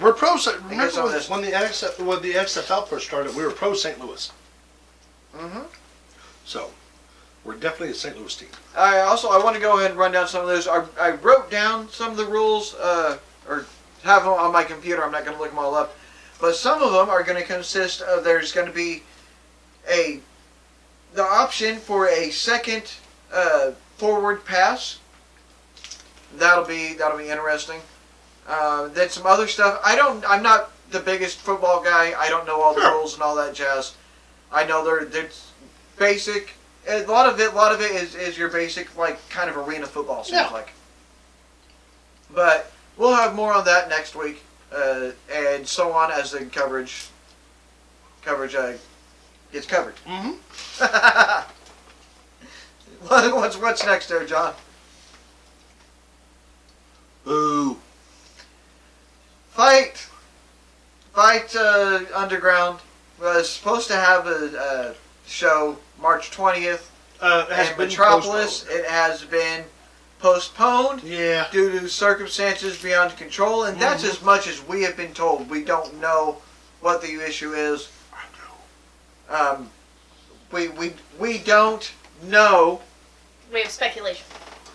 We're pro. Remember when the XFL first started, we were pro St. Louis. Mm-hmm. So, we're definitely a St. Louis team. I want to go ahead and run down some of those. I wrote down some of the rules, or have them on my computer. I'm not going to look them all up. But some of them are going to consist of, there's going to be the option for a second forward pass. That'll be interesting. Then some other stuff. I'm not the biggest football guy. I don't know all the rules and all that jazz. I know there's basic. A lot of it is your basic like kind of arena football seems like. But we'll have more on that next week, and so on as the coverage gets covered. Mm-hmm. What's next there, John? Boo. Fight Underground was supposed to have a show March 20th Has in been Metropolis. postponed. It has been postponed Yeah. due to circumstances beyond control, and that's as much as we have been told. We don't know what the issue is. I know. We don't know We have speculation.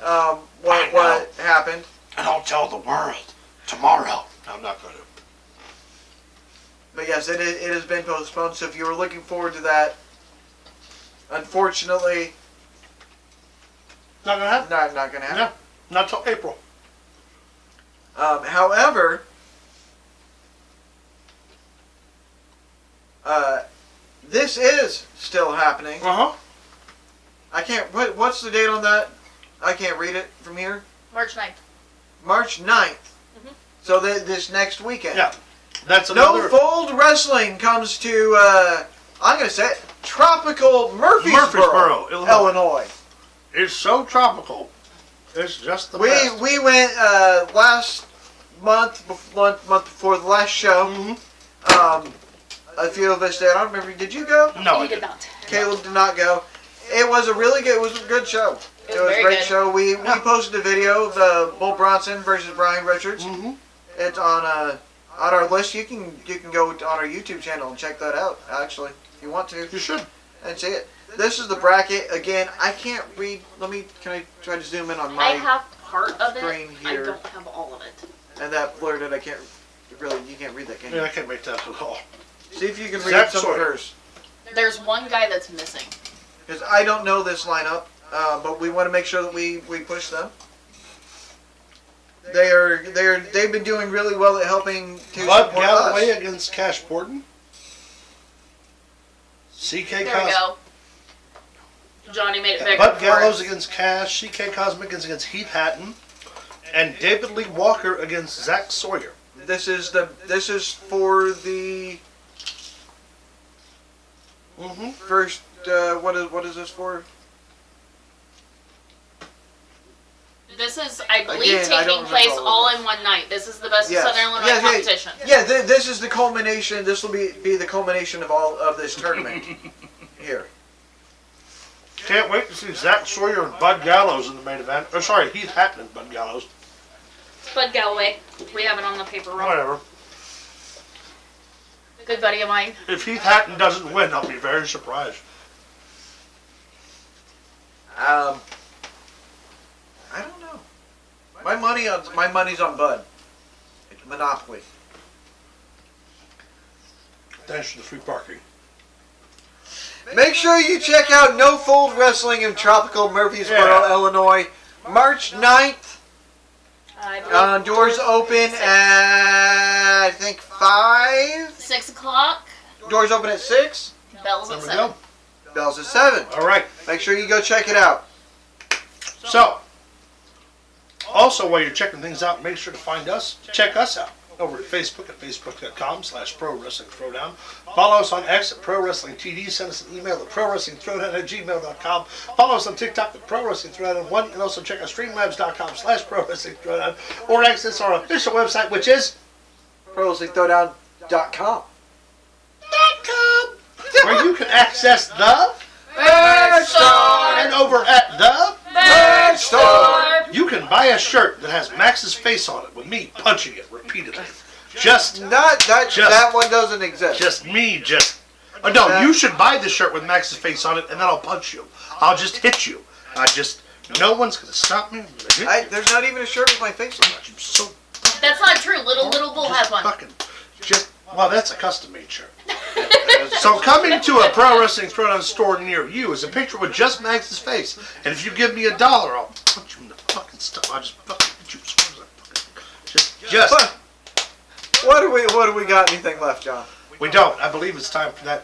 what happened. And I'll tell the world tomorrow. I'm not going to. But yes, it has been postponed. So if you were looking forward to that, unfortunately, Not going to happen. not going to happen. No. Not till April. However, this is still happening. Uh-huh. I can't. What's the date on that? I can't read it from here. March 9th. March 9th. So this next weekend. Yeah. That's No another... Fold Wrestling comes to, I'm going to say it, tropical Murfreesboro, Illinois. It's so tropical. It's just the best. We went last month before the last show. Mm-hmm. A few of us did. I don't remember. Did you go? No, I You did didn't. not. Caleb did not go. It was a really good. It was a good show. It was a very great good. show. We posted a video of Bull Bronson versus Brian Richards. Mm-hmm. It's on our list. You can go on our YouTube channel and check that out. Actually, if you want to, You should. and see it. This is the bracket again. I can't read. Can I try to zoom in on I my have part of screen it. here. I don't have all of it. and that blurted? I can't really. You can't read that, can you? Yeah, I can't make that at all. See if you can read Zach some Sawyer. of hers. There's one guy that's missing. Because I don't know this lineup, but we want to make sure that we push them. They've been doing really well at helping to Bud support Galloway us. against Cash Borden. CK There we Cosmic. go. Johnny made it back Bud and Gallows forth. against Cash. CK Cosmic is against Heath Hatton. And David Lee Walker against Zach Sawyer. This is for the Mm-hmm. first. What is this for? This is, I believe, Again, I don't taking place remember all all of in one night. This is the best Yes. of Southern Illinois Yeah, competition. Yeah, this is the culmination. This will be the culmination of all of this tournament here. Can't wait to see Zach Sawyer and Bud Gallows in the main event. Oh, sorry, Heath Hatton and Bud Gallows. Bud Galloway. We have it on the paper roll. Whatever. Good buddy of mine. If Heath Hatton doesn't win, I'll be very surprised. I don't know. My money's on Bud. It's Monopoly. Thanks for the free parking. Make sure you check out No Fold Wrestling in tropical Murfreesboro, Yeah. Illinois, March 9th. I believe Doors open at I think 5. 6 o'clock. Doors open at 6. Bells There at we 7. go. Bells at 7. All right. Make sure you go check it out. So, also while you're checking things out, make sure to check us out over at Facebook at facebook.com/ProWrestlingThrowdown. Follow us on X at ProWrestlingTD. Send us an email at ProWrestlingThrowdown@gmail.com. Follow us on TikTok at ProWrestlingThrowdown1, and also check out StreamLabs.com/ProWrestlingThrowdown, or access our official website, which is ProWrestlingThrowdown.com. where you can access the Merch store! and over at the Merch store! you can buy a shirt that has Max's face on it with me punching it repeatedly. Just That one doesn't exist. Oh, no, you should buy the shirt with Max's face on it, and then I'll punch you. I'll just hit you. No one's gonna stop me. I'm gonna hit you. There's not even a shirt with my face on it. I'm so That's not true. Little Bull has one. well, that's a custom-made shirt. So coming to a Pro Wrestling Throwdown store near you is a picture with just Max's face, and if you give me $1, I'll punch you in the fucking stomach. I'll just fucking juice. Just What do we got? Anything left, John? we don't. I believe it's time for that.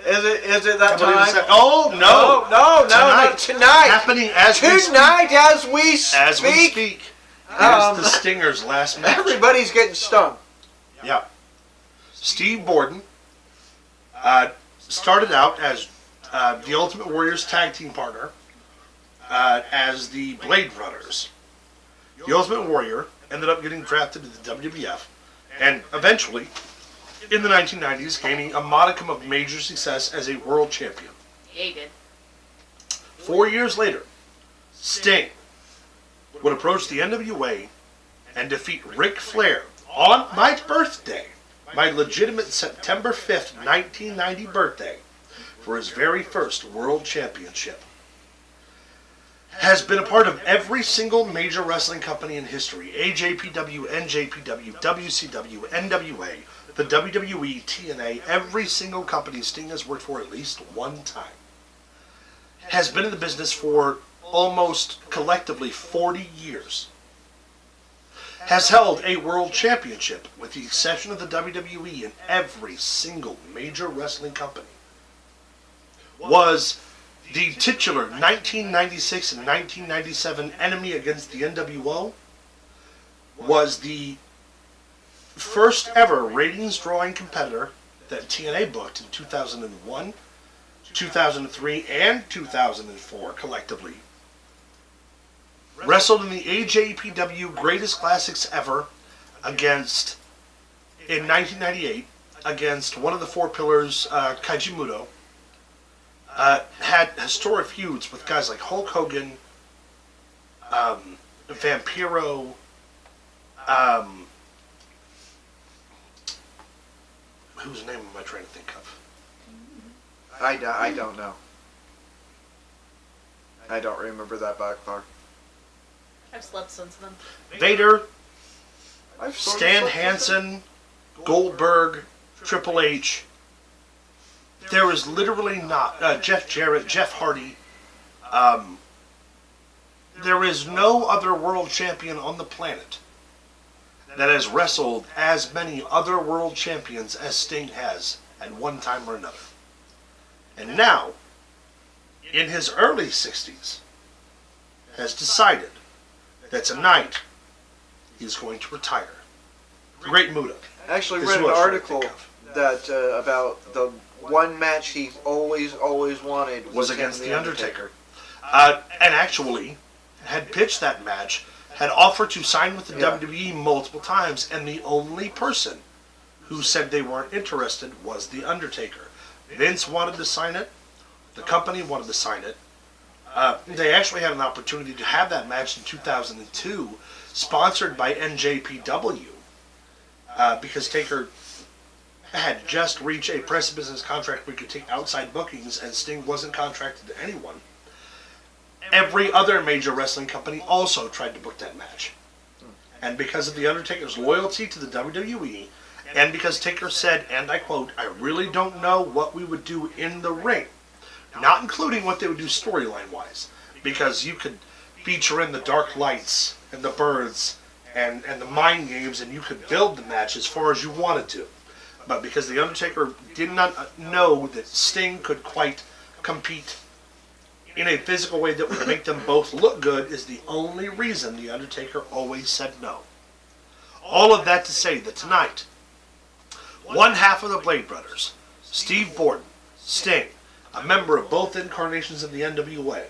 Is it that I believe it's time? that. Oh no! No, tonight. Happening as we speak. As we speak. As we speak. Here's the Stinger's last match. Everybody's getting stung. Yeah. Steve Borden started out as the Ultimate Warrior's tag team partner as the Blade Runners. The Ultimate Warrior ended up getting drafted to the WWF and eventually, in the 1990s, gaining a modicum of major success as a world champion. Yeah, he did. 4 years later, Sting would approach the NWA and defeat Ric Flair on my birthday, my legitimate September 5th, 1990 birthday, for his very first world championship. Has been a part of every single major wrestling company in history: AJPW, NJPW, WCW, NWA, the WWE, TNA, every single company Sting has worked for at least one time. Has been in the business for almost collectively 40 years. Has held a world championship, with the exception of the WWE, in every single major wrestling company. Was the titular 1996 and 1997 enemy against the NWO. Was the first ever ratings drawing competitor that TNA booked in 2001, 2003, and 2004 collectively. Wrestled in the AJPW Greatest Classics Ever against, in 1998, against one of the Four Pillars, Kaiji Muto. Had historic feuds with guys like Hulk Hogan, Vampiro, whose name am I trying to think of? I don't know. I don't remember that back far. I've slept since then. Vader, I've sort of Stan slept Hansen, Goldberg, Triple H. There is literally not Jeff Jarrett, Jeff Hardy. There is no other world champion on the planet that has wrestled as many other world champions as Sting has at one time or another. And now, in his early 60s, has decided that tonight he's going to retire. Great Muta. Actually This read is an what I'm trying to article think of. that about the one match he always wanted Was him against and The Undertaker. And actually had pitched that match, had offered to sign with the WWE multiple times, and the only person who said they weren't interested was The Undertaker. Vince wanted to sign it. The company wanted to sign it. They actually had an opportunity to have that match in 2002, sponsored by NJPW, because Taker had just reached a precipice in his contract where he could take outside bookings, and Sting wasn't contracted to anyone. Every other major wrestling company also tried to book that match. And because of The Undertaker's loyalty to the WWE, and because Taker said, and I quote, "I really don't know what we would do in the ring," not including what they would do storyline-wise, because you could feature in the dark lights and the birds and the mind games, and you could build the match as far as you wanted to. But because The Undertaker did not know that Sting could quite compete in a physical way that would make them both look good, is the only reason The Undertaker always said no. All of that to say that tonight, one half of the Blade Brothers, Steve Borden, Sting, a member of both incarnations of the NWO,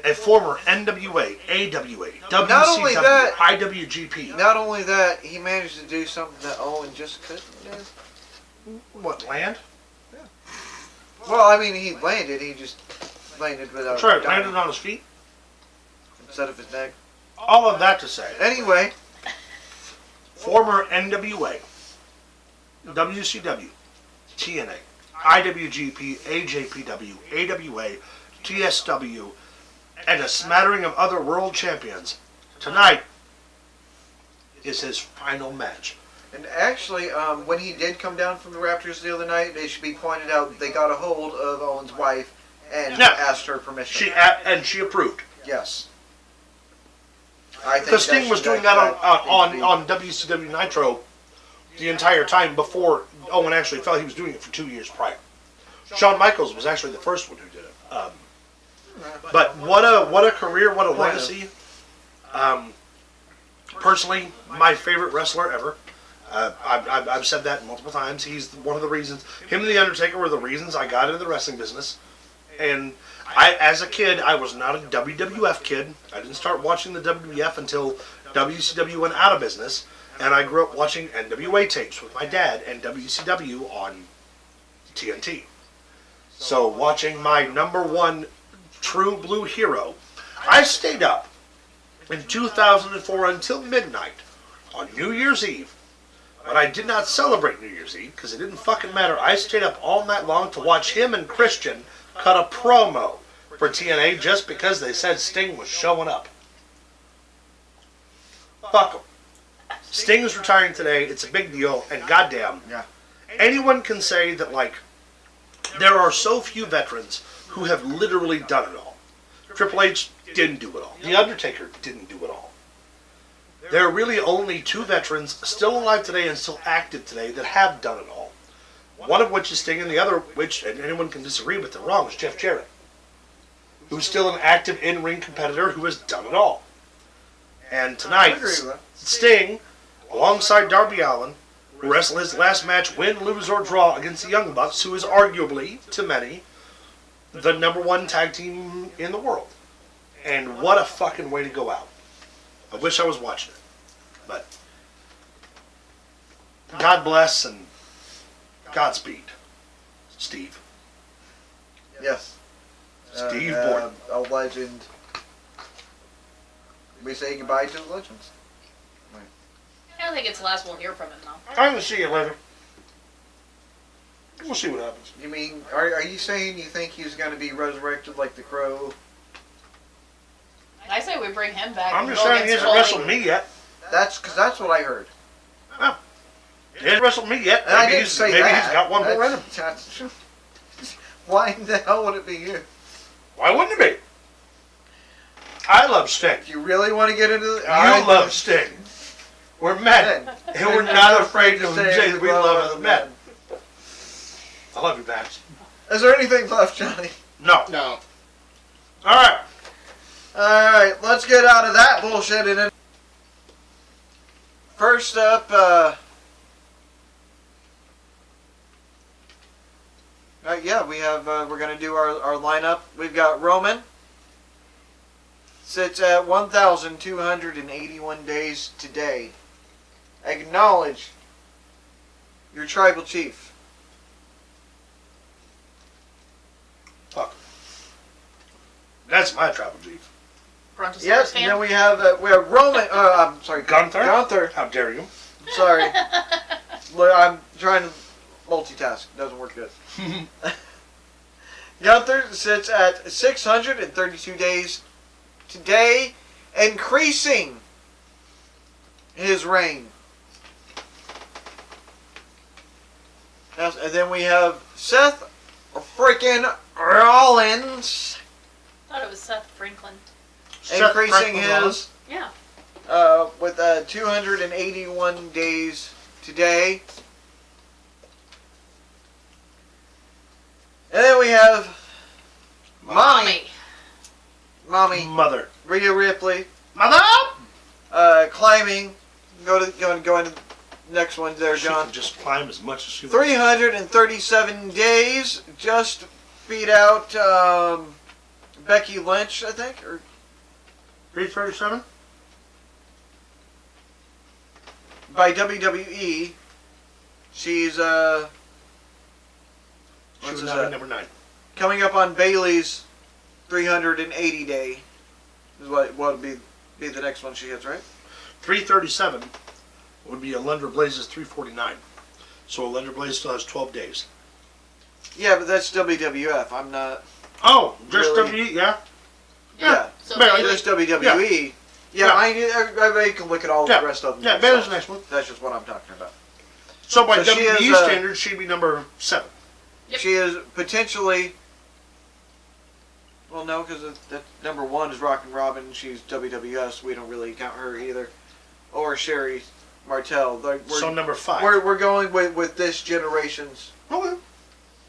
a former NWA, AWA, WCW, IWGP. Not only that, he managed to do something that Owen just couldn't do. What, land? Well, I mean, he landed. He just landed without That's right, diving landed on his feet. instead of his neck. All of that to say, Anyway, former NWA, WCW, TNA, IWGP, AJPW, AWA, TSW, and a smattering of other world champions. Tonight is his final match. and actually, when he did come down from the Raptors the other night, it should be pointed out they got a hold of Owen's wife and Yeah. asked her permission. She approved. Yes. I think Because Sting was doing that on WCW Nitro the entire time before Owen actually fell. He was doing it for 2 years prior. Shawn Michaels was actually the first one who did it. But what a career, what a legacy. Personally, my favorite wrestler ever. I've said that multiple times. He's one of the reasons. Him and The Undertaker were the reasons I got into the wrestling business. And as a kid, I was not a WWF kid. I didn't start watching the WWF until WCW went out of business. And I grew up watching NWA tapes with my dad and WCW on TNT. So watching my number one true blue hero, I stayed up in 2004 until midnight on New Year's Eve. But I did not celebrate New Year's Eve because it didn't fucking matter. I stayed up all night long to watch him and Christian cut a promo for TNA just because they said Sting was showing up. Fuck him. Sting's retiring today. It's a big deal. And goddamn, anyone can say that, like, there are so few veterans who have literally done it all. Triple H didn't do it all. The Undertaker didn't do it all. There are really only 2 veterans still alive today and still active today that have done it all. One of which is Sting, and the other, which, and anyone can disagree with, they're wrong, is Jeff Jarrett, who's still an active in-ring competitor who has done it all. And tonight, Sting, alongside Darby Allin, will wrestle his last match, win, lose, or draw against the Young Bucks, who is arguably, to many, the number 1 tag team in the world. And what a fucking way to go out. I wish I was watching it. But God bless and Godspeed, Steve. Yes. Steve Borden. A legend. We say goodbye to the legends. I don't think it's the last we'll hear from him, though. I'm going to see you later. We'll see what happens. You mean, are you saying you think he's going to be resurrected like the Crow? I say we bring him back. I'm just saying he hasn't wrestled me yet. That's what I heard. Oh. He hasn't wrestled me yet. And I didn't say maybe that. He's got one more in him. Why the hell would it be you? Why wouldn't it be? I love Sting. Do you really want to get into the... You love Sting. We're men. And we're not afraid to say that we love other men. I love you, Max. Is there anything left, Johnny? No. No. Alright. Alright, let's get out of that bullshit and then... First up, we have, we're going to do our lineup. We've got Roman. Sits at 1,281 days today. Acknowledge your tribal chief. Fuck. That's my tribal chief. Brontosaurus Yes, fan? and then we have Roman, I'm sorry, Gunther? Gunther. How dare you? Sorry. Look, I'm trying to multitask. Doesn't work good. Gunther sits at 632 days today, increasing his reign. Yes, and then we have Seth freaking Rollins I thought it was Seth Franklin. increasing his Yeah. with 281 days today. And then we have Mommy Mother. Rhea Ripley Mother! climbing. Go into next one there, She John. can just climb as much as she wants. 337 days, just beat out Becky Lynch, I think, or 337? by WWE. She's She was that? number 9. Coming up on Bayley's 380 day is what would be the next one she hits, right? 337 would be Alundra Blaze's 349. So Alundra Blaze still has 12 days. Yeah, but that's WWF. I'm not. Oh, just Really? WWE, yeah? Yeah, So Barely. Bailey- just WWE. Yeah, Yeah. I can look at all the rest of them. Yeah, Baylor's the next one. That's just what I'm talking about. So by So she WWE is, standards, she'd be number 7. Yep. She is potentially Well, no, because number one is Rockin' Robin. She's WWS. We don't really count her either. Or Sherry Martel. So number 5. We're going with this generation's. Okay.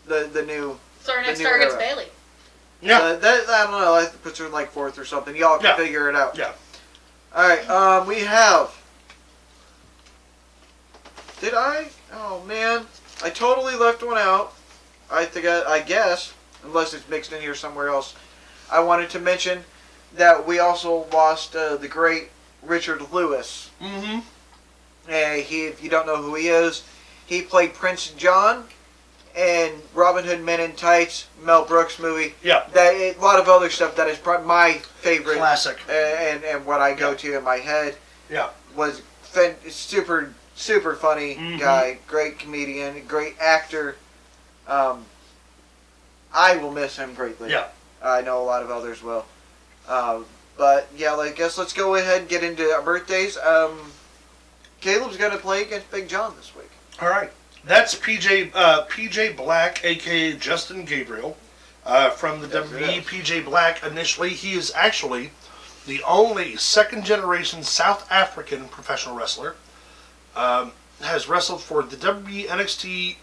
The new. So our next new target's era. Bailey. Yeah. I don't know. I puts her in like 4th or something. Y'all can figure it out. Yeah. All right. We have. Did I? Oh man, I totally left one out. I guess, unless it's mixed in here somewhere else. I wanted to mention that we also lost the great Richard Lewis. Mm-hmm. If you don't know who he is, he played Prince John in Robin Hood Men in Tights, Mel Brooks movie. Yeah. A lot of other stuff that is my favorite. Classic. And what I go to in my head. Yeah. Was super funny guy, great comedian, great actor. I will miss him greatly. Yeah. I know a lot of others will. But yeah, I guess let's go ahead and get into our birthdays. Caleb's going to play against Big John this week. All right. That's PJ Black, a.k.a. Justin Gabriel, from the WWE. PJ Black, initially, he is actually the only second-generation South African professional wrestler. Has wrestled for the WWE, NXT,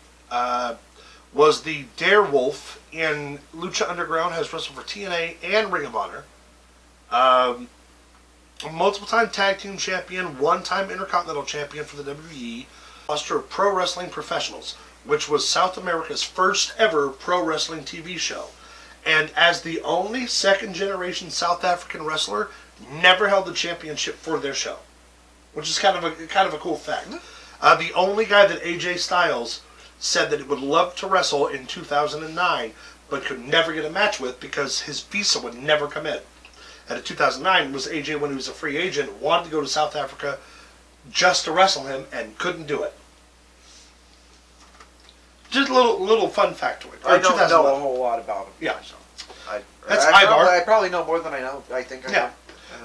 was the Darewolf in Lucha Underground, has wrestled for TNA and Ring of Honor. Multiple-time tag team champion, one-time intercontinental champion for the WWE. Roster of Pro Wrestling Professionals, which was South America's first ever pro wrestling TV show. And as the only second-generation South African wrestler, never held the championship for their show, which is kind of a cool fact. The only guy that AJ Styles said that he would love to wrestle in 2009, but could never get a match with because his visa would never come in. And in 2009 was AJ when he was a free agent, wanted to go to South Africa just to wrestle him and couldn't do it. Just a little fun factoid. I don't know a whole lot about him. Yeah. So That's Ivar. I probably know more than I know. I think I Yeah. know.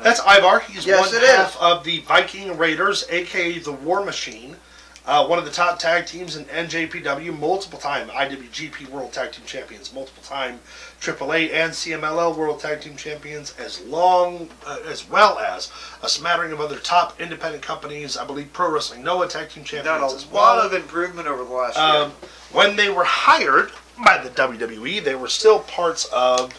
That's Ivar. He's Yes, one it half is. of the Viking Raiders, a.k.a. the War Machine. One of the top tag teams in NJPW, multiple-time IWGP World Tag Team Champions, multiple-time AAA and CMLL World Tag Team Champions, as well as a smattering of other top independent companies. I believe Pro Wrestling Noah Tag Team Champions as Done a well. lot of improvement over the last year. When they were hired by the WWE, they were still parts of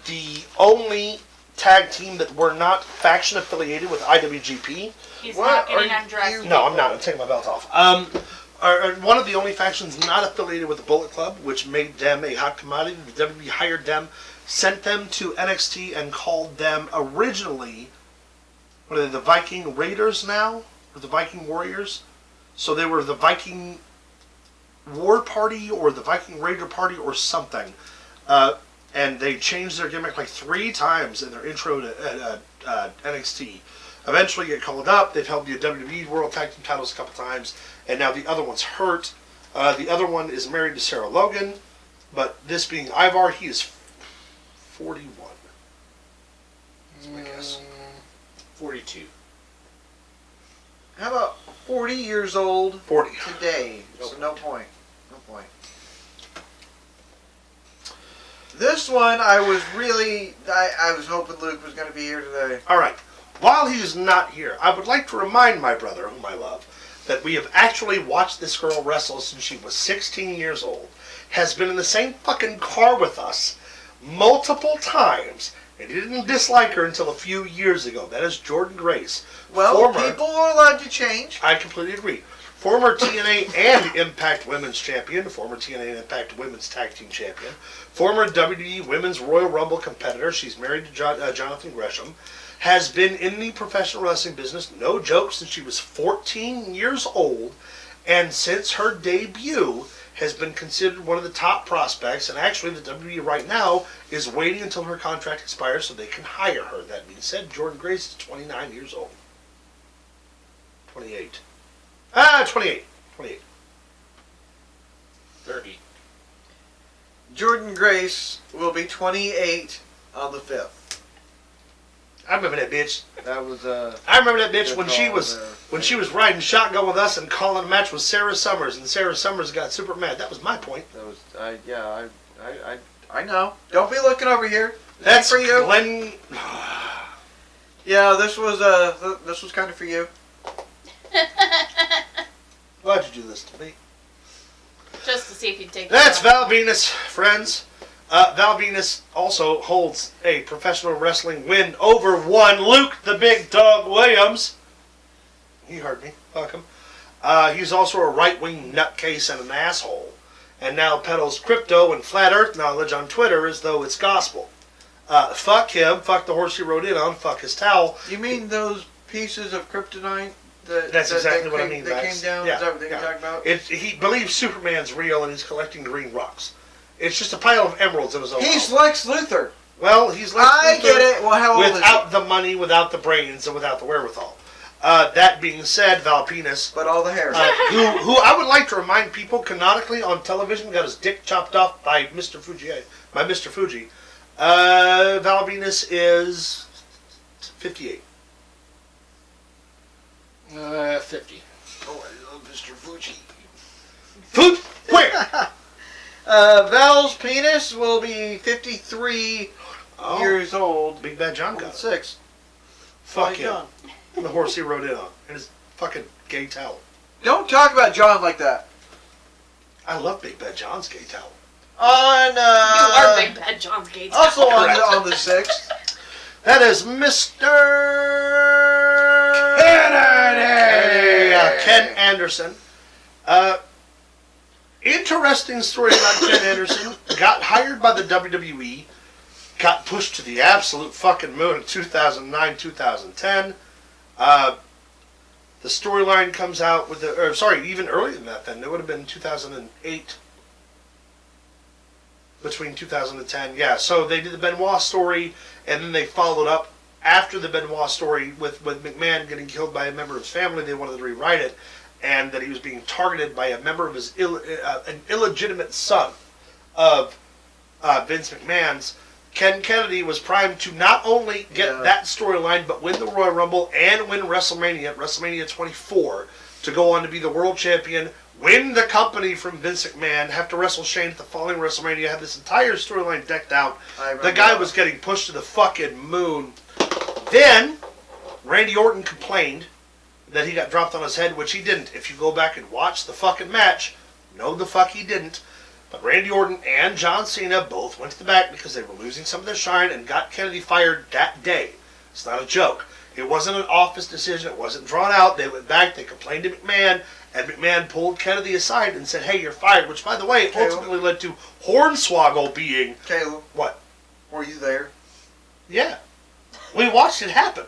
the only tag team that were not faction affiliated with IWGP. He's What not getting are undressed. you- No, I'm not. I'm taking my belt off. Are one of the only factions not affiliated with the Bullet Club, which made them a hot commodity. The WWE hired them, sent them to NXT, and called them originally, what are they, the Viking Raiders now? Or the Viking Warriors? So they were the Viking War Party or the Viking Raider Party or something. And they changed their gimmick like 3 times in their intro to NXT. Eventually get called up. They've held the WWE World Tag Team titles a couple times, and now the other one's hurt. The other one is married to Sarah Logan, but this being Ivar, he is 41. That's my guess. 42. How about 40 years old 40. today? So no point. No point. This one, I was hoping Luke was going to be here today. All right. While he is not here, I would like to remind my brother, whom I love, that we have actually watched this girl wrestle since she was 16 years old, has been in the same fucking car with us multiple times, and he didn't dislike her until a few years ago. That is Jordan Grace. Well, people are allowed to change. I completely agree. Former TNA and Impact Women's Champion, former TNA and Impact Women's Tag Team Champion, former WWE Women's Royal Rumble competitor, she's married to Jonathan Gresham, has been in the professional wrestling business, no joke, since she was 14 years old, and since her debut has been considered one of the top prospects, and actually the WWE right now is waiting until her contract expires so they can hire her. That being said, Jordan Grace is 29 years old. 28. 28. 30. Jordan Grace will be 28 on the 5th. I remember that bitch. That was I remember that bitch good when call she was riding shotgun with us and calling a match with Sarah Summers, and Sarah Summers got super mad. That was my point. That was I know. Don't be looking over here. That's for you. Glenn. Yeah, this was kind of for you. Why'd you do this to me? Just to see if you'd take That's the Val Venus, friends. Val Venus also holds a professional wrestling win over one Luke the Big Dog Williams. He heard me. Fuck him. He's also a right-wing nutcase and an asshole. And now peddles crypto and flat earth knowledge on Twitter as though it's gospel. Fuck him. Fuck the horse he rode in on. Fuck his towel. You mean those pieces of kryptonite That's exactly what I mean. That came down? Yeah, Is that what you're talking about? He believes Superman's real and he's collecting green rocks. It's just a pile of emeralds in his own He's home. Lex Luthor. Well, he's Lex I Luthor get it. Well, how old is he? without the money, without the brains, and without the wherewithal. That being said, Val Penis, But all the hair. who I would like to remind people canonically on television got his dick chopped off by Mr. Fuji. Val Venus is 58. 50. Oh, I love Mr. Fuji. Where? Val's penis will be 53 years old. Big Bad John got it. 6. Fuck him. The horse he rode in on. And his fucking gay towel. Don't talk about John like that. I love Big Bad John's gay towel. On You are Big Bad John's Gates. also Correct. on the 6th. That is Mr. Ken Anderson. Interesting story about Ken Anderson. Got hired by the WWE. Got pushed to the absolute fucking moon in 2009, 2010. The storyline comes out with even earlier than that then. It would have been 2008. Between 2010, yeah. So they did the Benoit story, and then they followed up after the Benoit story with McMahon getting killed by a member of his family. They wanted to rewrite it, and that he was being targeted by a member of his an illegitimate son of Vince McMahon's. Ken Kennedy was primed to not only get that storyline, but win the Royal Rumble and win WrestleMania 24, to go on to be the world champion, win the company from Vince McMahon, have to wrestle Shane at the following WrestleMania, have this entire storyline decked out. The guy was getting pushed to the fucking moon. Then, Randy Orton complained that he got dropped on his head, which he didn't. If you go back and watch the fucking match, no the fuck he didn't. But Randy Orton and John Cena both went to the back because they were losing some of their shine and got Kennedy fired that day. It's not a joke. It wasn't an office decision. It wasn't drawn out. They went back. They complained to McMahon. And McMahon pulled Kennedy aside and said, hey, you're fired. Which, by the way, ultimately led to Hornswoggle being... Caleb. What? Were you there? Yeah. We watched it happen.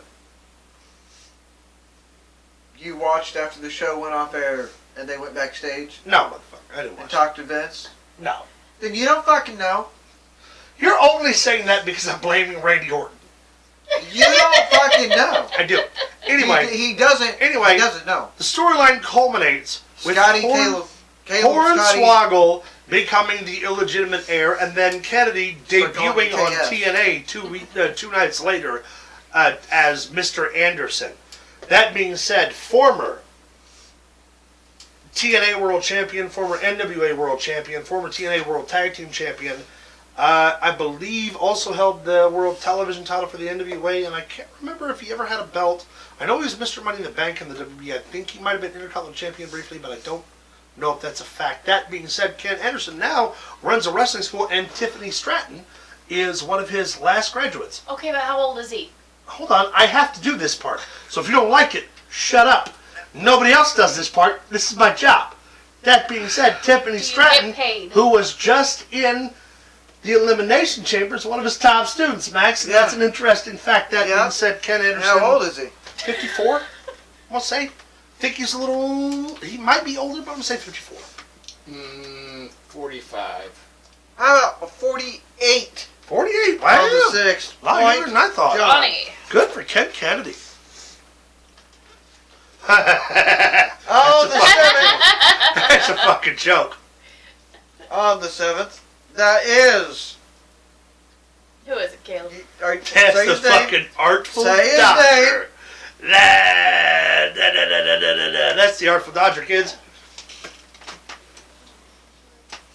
You watched after the show went off air and they went backstage? No, motherfucker. I didn't And watch talked to Vince? it. No. Then you don't fucking know. You're only saying that because I'm blaming Randy Orton. You don't fucking know. I do. Anyway. He doesn't. Anyway. He doesn't know. The storyline culminates with Caleb, Hornswoggle becoming the illegitimate heir, and then Kennedy debuting on KS. TNA two nights later as Mr. Anderson. That being said, former TNA World Champion, former NWA World Champion, former TNA World Tag Team Champion, I believe also held the World Television title for the NWA, and I can't remember if he ever had a belt. I know he was Mr. Money in the Bank in the WWE. I think he might have been Intercontinental Champion briefly, but I don't know if that's a fact. That being said, Ken Anderson now runs a wrestling school, and Tiffany Stratton is one of his last graduates. Okay, but how old is he? Hold on, I have to do this part. So if you don't like it, shut up. Nobody else does this part. This is my job. That being said, Tiffany Stratton, who was just in the Elimination Chamber, is one of his top students, Max. Yeah. That's an interesting fact. That being said, Ken Anderson. How old is he? 54? I want to say. Think he's a little... He might be older, but I'm going to say 54. 45. How about 48? 48? Wow. On the 6th. A lot younger than I thought. Johnny. Good for Ken Kennedy. On the 7th. That's a fucking joke. On the 7th. That is... Who is it, Caleb? That's say the his name. fucking Artful Say his Dodger. That's the Artful Dodger, kids.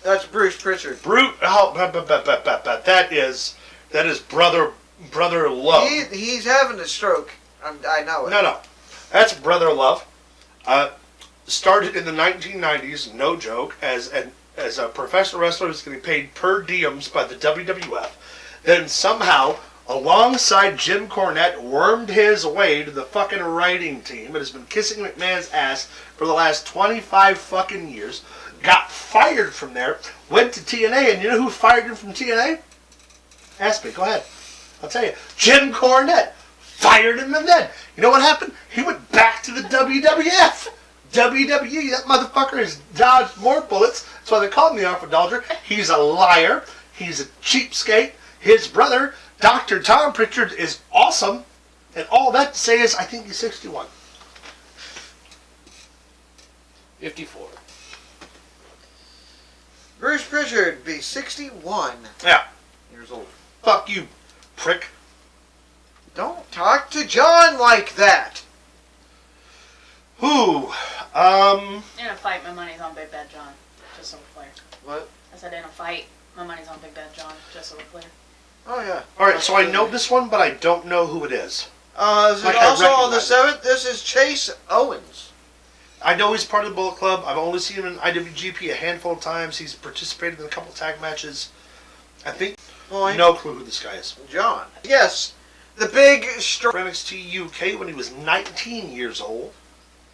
That's Bruce Pritchard. That is That is Brother Love. He's having a stroke. I know it. No. That's Brother Love. Started in the 1990s, no joke, as a professional wrestler who's getting paid per diems by the WWF. Then somehow, alongside Jim Cornette, wormed his way to the fucking writing team and has been kissing McMahon's ass for the last 25 fucking years. Got fired from there, went to TNA, and you know who fired him from TNA? Ask me, go ahead. I'll tell you. Jim Cornette fired him, and then, you know what happened? He went back to the WWF. WWE, that motherfucker has dodged more bullets. That's why they call him the Alpha Dodger. He's a liar. He's a cheapskate. His brother, Dr. Tom Pritchard, is awesome. And all that to say is, I think he's 61. 54. Bruce Pritchard be 61 Yeah. years old. Fuck you, prick. Don't talk to John like that. Who? In a fight, my money's on Big Bad John. Just so we're clear. What? I said in a fight, my money's on Big Bad John. Just so we're clear. Oh, yeah. Alright, so I know this one, but I don't know who it is. This is Like, I also on the recognize 7th. This is Chase Owens. I know he's part of the Bullet Club. I've only seen him in IWGP a handful of times. He's participated in a couple tag matches. I think Point. no clue who this guy is. John. Yes. The big For NXT UK when he was 19 years old.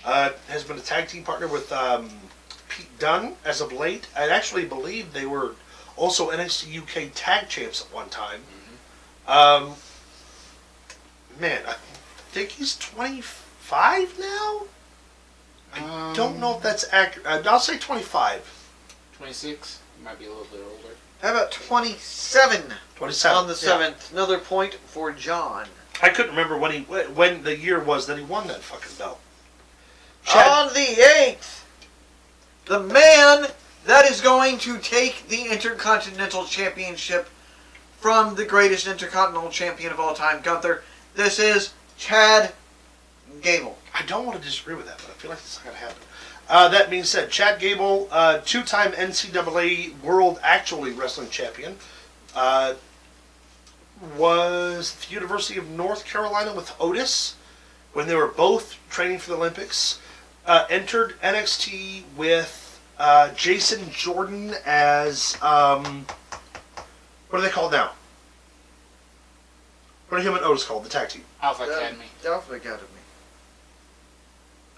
Has been a tag team partner with Pete Dunne as of late. I actually believe they were also NXT UK tag champs at one time. Man, I think he's 25 now? I don't know if that's accurate. I'll say 25. 26. Might be a little bit older. How about 27 27. on the yeah. 7th? Another point for John. I couldn't remember when the year was that he won that fucking belt. On the 8th, the man that is going to take the Intercontinental Championship from the greatest Intercontinental Champion of all time, Gunther. This is Chad Gable. I don't want to disagree with that, but I feel like it's not going to happen. That being said, Chad Gable, two-time NCAA World Actually Wrestling Champion, was at the University of North Carolina with Otis when they were both training for the Olympics. Entered NXT with Jason Jordan as, what are they called now? What are him and Otis called, the tag team? Alpha Academy. Alpha Academy.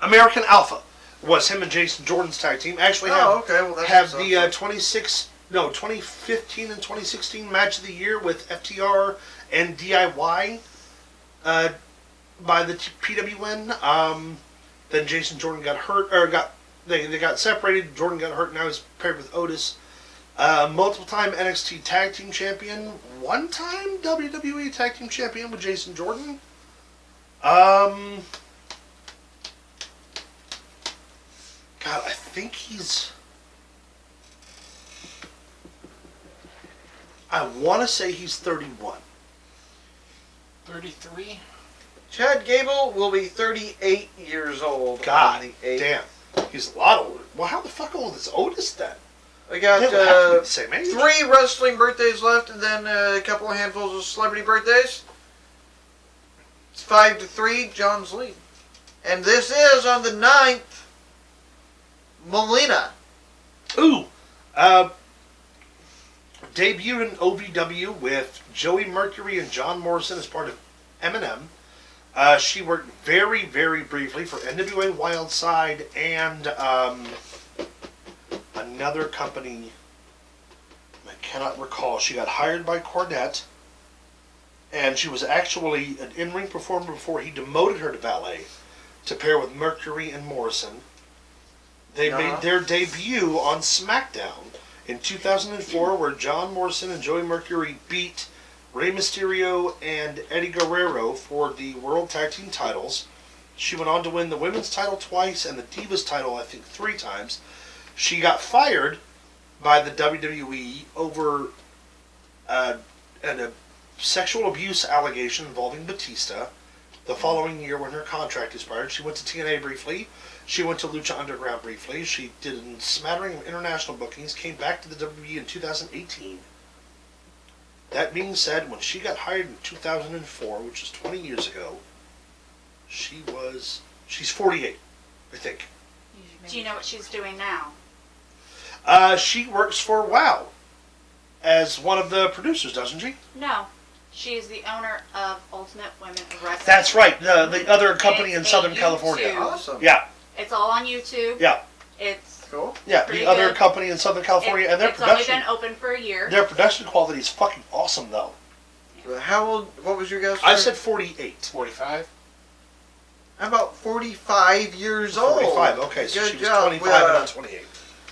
American Alpha was him and Jason Jordan's tag team. Actually have, okay. Well, that's have what's the up. 2015 and 2016 match of the year with FTR and DIY by the PWN. Then Jason Jordan got hurt, or they got separated. Jordan got hurt. Now he's paired with Otis. Multiple-time NXT Tag Team Champion. One-time WWE Tag Team Champion with Jason Jordan. God, I think he's... I want to say he's 31. 33. Chad Gable will be 38 years old. God on the 8th. damn. He's a lot older. Well, how the fuck old is Otis then? We got They would have to be the same age. 3 wrestling birthdays left, and then a couple of handfuls of celebrity birthdays. It's 5-3, John's lead. And this is on the 9th, Melina. Ooh. Debuted in OVW with Joey Mercury and John Morrison as part of M&M. She worked very, very briefly for NWA Wildside and another company I cannot recall. She got hired by Cornette, and she was actually an in-ring performer before he demoted her to valet to pair with Mercury and Morrison. They made their debut on SmackDown in 2004, where John Morrison and Joey Mercury beat Rey Mysterio and Eddie Guerrero for the World Tag Team titles. She went on to win the Women's title twice and the Divas title, I think, 3 times. She got fired by the WWE over a sexual abuse allegation involving Batista. The following year, when her contract expired, she went to TNA briefly. She went to Lucha Underground briefly. She did a smattering of international bookings, came back to the WWE in 2018. That being said, when she got hired in 2004, which is 20 years ago, she's 48, I think. Do you know what she's doing now? She works for WOW as one of the producers, doesn't she? No. She is the owner of Ultimate Women of Wrestling. That's right, the other company in It's Southern a California. YouTube. Awesome. Yeah, It's all on YouTube. yeah, It's Cool. yeah. Pretty The other good. company in Southern California, and their it's only production, been open for a year. their production quality is fucking awesome, though. How old? What was your guess? I said 48. 45. How about 45 years old? 45. Okay, so Good she was job. 25 and not 28.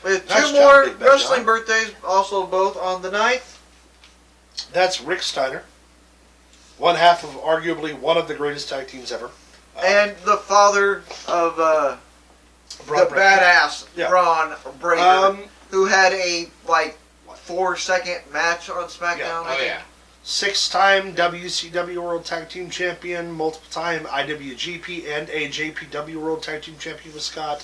We have Nice two job, more Big Bad wrestling John. birthdays, also both on the 9th. That's Rick Steiner, one half of arguably one of the greatest tag teams ever, And the father of Braun the Breaker. badass Yeah. Braun Breaker, Um, who had a 4-second match on SmackDown. Yeah. I Oh, think. yeah. 6-time WCW World Tag Team Champion, multiple-time IWGP and a JPW World Tag Team Champion with Scott,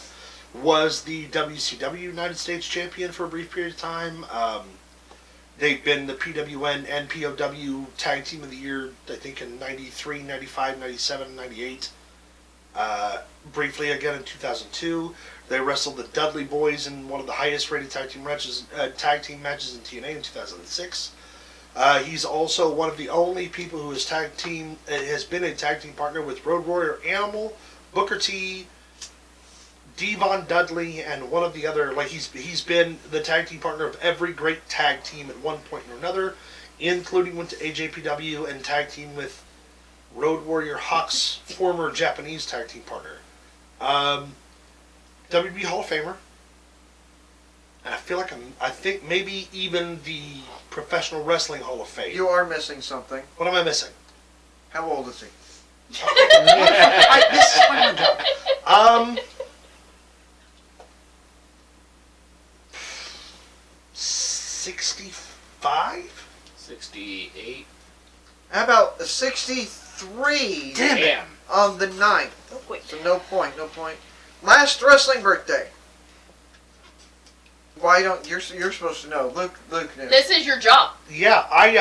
was the WCW United States Champion for a brief period of time. They've been the PWN and POW Tag Team of the Year, I think, in 93, 95, 97, 98. Briefly again in 2002. They wrestled the Dudley Boys in one of the highest-rated tag team matches in TNA in 2006. He's also one of the only people who has been a tag team partner with Road Warrior Animal, Booker T, Devon Dudley, and one of the other. He's been the tag team partner of every great tag team at one point or another, including went to AJPW and tag team with Road Warrior Hawk's former Japanese tag team partner. WB Hall of Famer. And I think maybe even the Professional Wrestling Hall of Fame. You are missing something. What am I missing? How old is he? This is my job. 65? 68. How about 63 Damn it. Damn. on the 9th? Oh, wait. So no point. Last wrestling birthday. Why don't you're supposed to know? Luke knew. This is your job. Yeah, I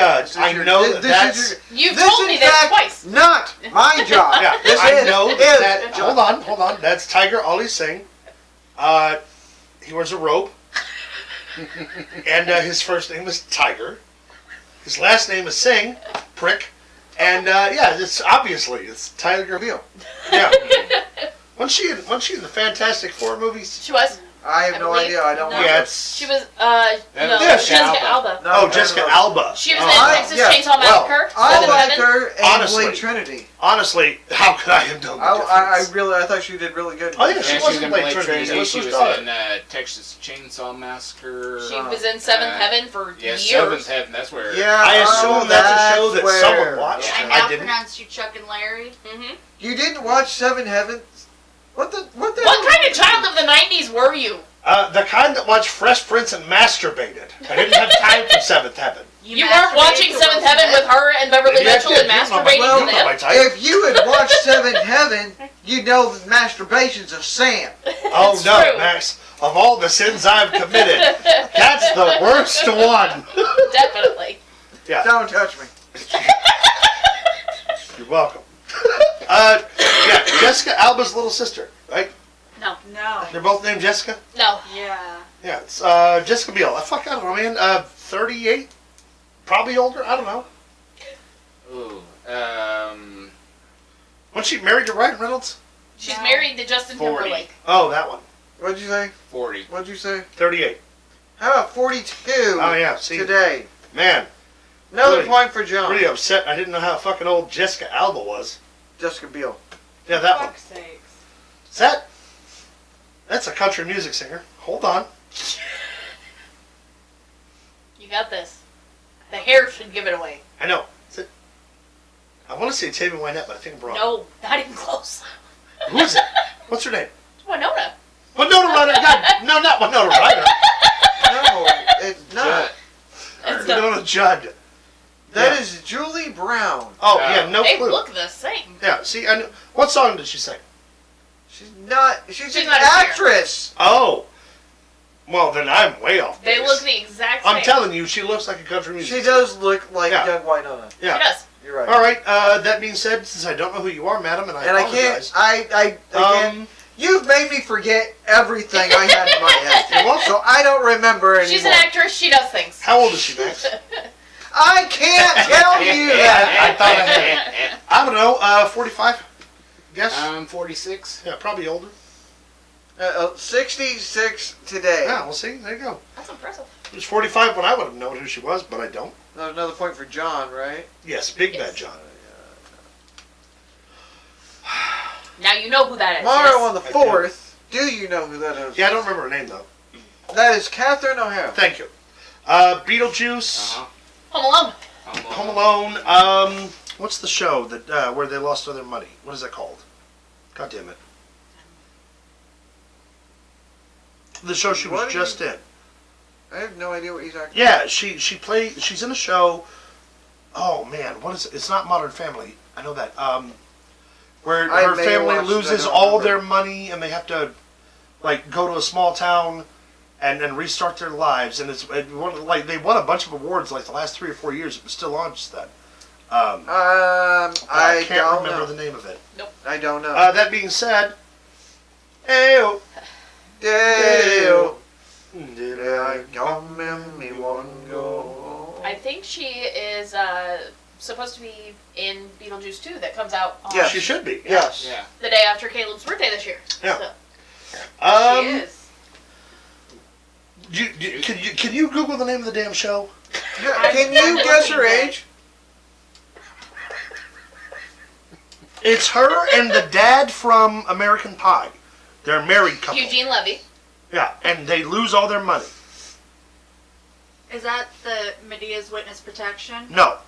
know that's. You've This told in me this fact twice. Not my job. Yeah, This I is know his that. job. Hold on. That's Tiger Ali Singh. He wears a robe, and his first name is Tiger. His last name is Singh, prick, and it's Tiger. Reveal. Yeah. Wasn't she in the Fantastic Four movies? She was. I have I no believe- idea. I don't no. watch Yeah, it. it's. She was. Yeah, Jessica Alba. Alba. No, Oh, Jessica Alba. She was Oh, in I- Texas yeah, Chainsaw Massacre. I Seven like Heaven. her and Honestly. Blade Trinity. Honestly, how could I have known the I difference? thought she did really good. Oh, yeah, she Yeah, was she was in in Blade Blade Trinity. Trinity. This She was was daughter. in Texas Chainsaw Massacre. She was in Seventh Heaven for Yeah, years. Seventh Heaven. That's where. Yeah, I assume that's a show that where- someone watched. I I now didn't. pronounce you Chuck and Larry. Mm-hmm. You didn't watch Seven Heavens? What the? What kind of child of the '90s were you? The kind that watched Fresh Prince and masturbated. I didn't have time for Seventh Heaven. You weren't masturbated watching to Seventh Will Heaven Smith? with her and Beverly Maybe I Mitchell did. and You know my- masturbating you to know them? my type. If you had watched Seven Heaven, you'd know that masturbation's a sin. Oh It's no, true. Max! Of all the sins I've committed, that's the worst one. Definitely. Yeah, Don't touch me. you're welcome. Yeah, Jessica Alba's little sister, right? No. No. They're both named Jessica. No. Yeah. Yeah, it's Jessica Biel. I don't know, man. 38, probably older. I don't know. Ooh. Wasn't she married to Ryan Reynolds? She's No. married to Justin 40. Timberlake. Oh, that one. What'd you say? 40. 38. How about 42 Oh yeah. See, today? man, Another Really? point for John. pretty upset. I didn't know how fucking old Jessica Alba was. Jessica Biel. Yeah, that one. Fuck's sakes. Is that's a country music singer. Hold on. You got this. The hair should give it away. I know. Is it? I want to say Tammy Wynette, but I think I'm wrong. No, not even close. Who is it? What's her name? Winona. Winona Ryder. God, no, not Winona Ryder. No, it's not. It's not. Winona Judd. That Yeah. is Julie Brown. Oh yeah, no They clue. look the same. Yeah. See, I knew, what song did she sing? She's not. She's an not a singer. actress. Oh, Well, then I'm way off They base. look the exact same. I'm telling you, she looks like a country music. She does look like Yeah. young Winona. Yeah. She does. You're right. All right. That being said, since I don't know who you are, madam, and I apologize. I can't. You've made me forget everything I had in my head. You're welcome. So I don't remember anymore. She's an actress. She does things. How old is she, Max? I can't tell you that. I thought I had. I don't know. 45. Guess. 46. Yeah, probably older. 66 today. Yeah, we'll see. There you go. That's impressive. She was 45 when I would have known who she was, but I don't. There's another point for John, right? Yes, Big Yes. Bad John. Now you know who that is. Tomorrow yes? on the 4th, do you know who that is? Yeah, I don't remember her name though. That is Catherine O'Hara. Thank you. Beetlejuice, Uh-huh. Home Alone. Home Alone. What's the show that where they lost all their money? What is that called? God damn it. The show she What was are just you- in. I have no idea what he's talking Yeah, she's in a show. Oh man, what is it? It's not Modern Family. I know that. Where I her may family have watched it, I loses don't all remember. their money and they have to like go to a small town and restart their lives, and they won a bunch of awards like the last 3 or 4 years. It was still on just then. I can't don't remember know. the name of it. I don't know. That being said, ayo. Dale. Did I come in me one go. I think she is supposed to be in Beetlejuice 2 that comes out on Yeah. She should be. Yes. Yeah. the day after Caleb's birthday this year. Yeah. So, she is. Can you Google the name of the damn show? Can you guess her age? It's her and the dad from American Pie. They're a married couple. Eugene Levy. Yeah, and they lose all their money. Is that the Medea's Witness Protection? No,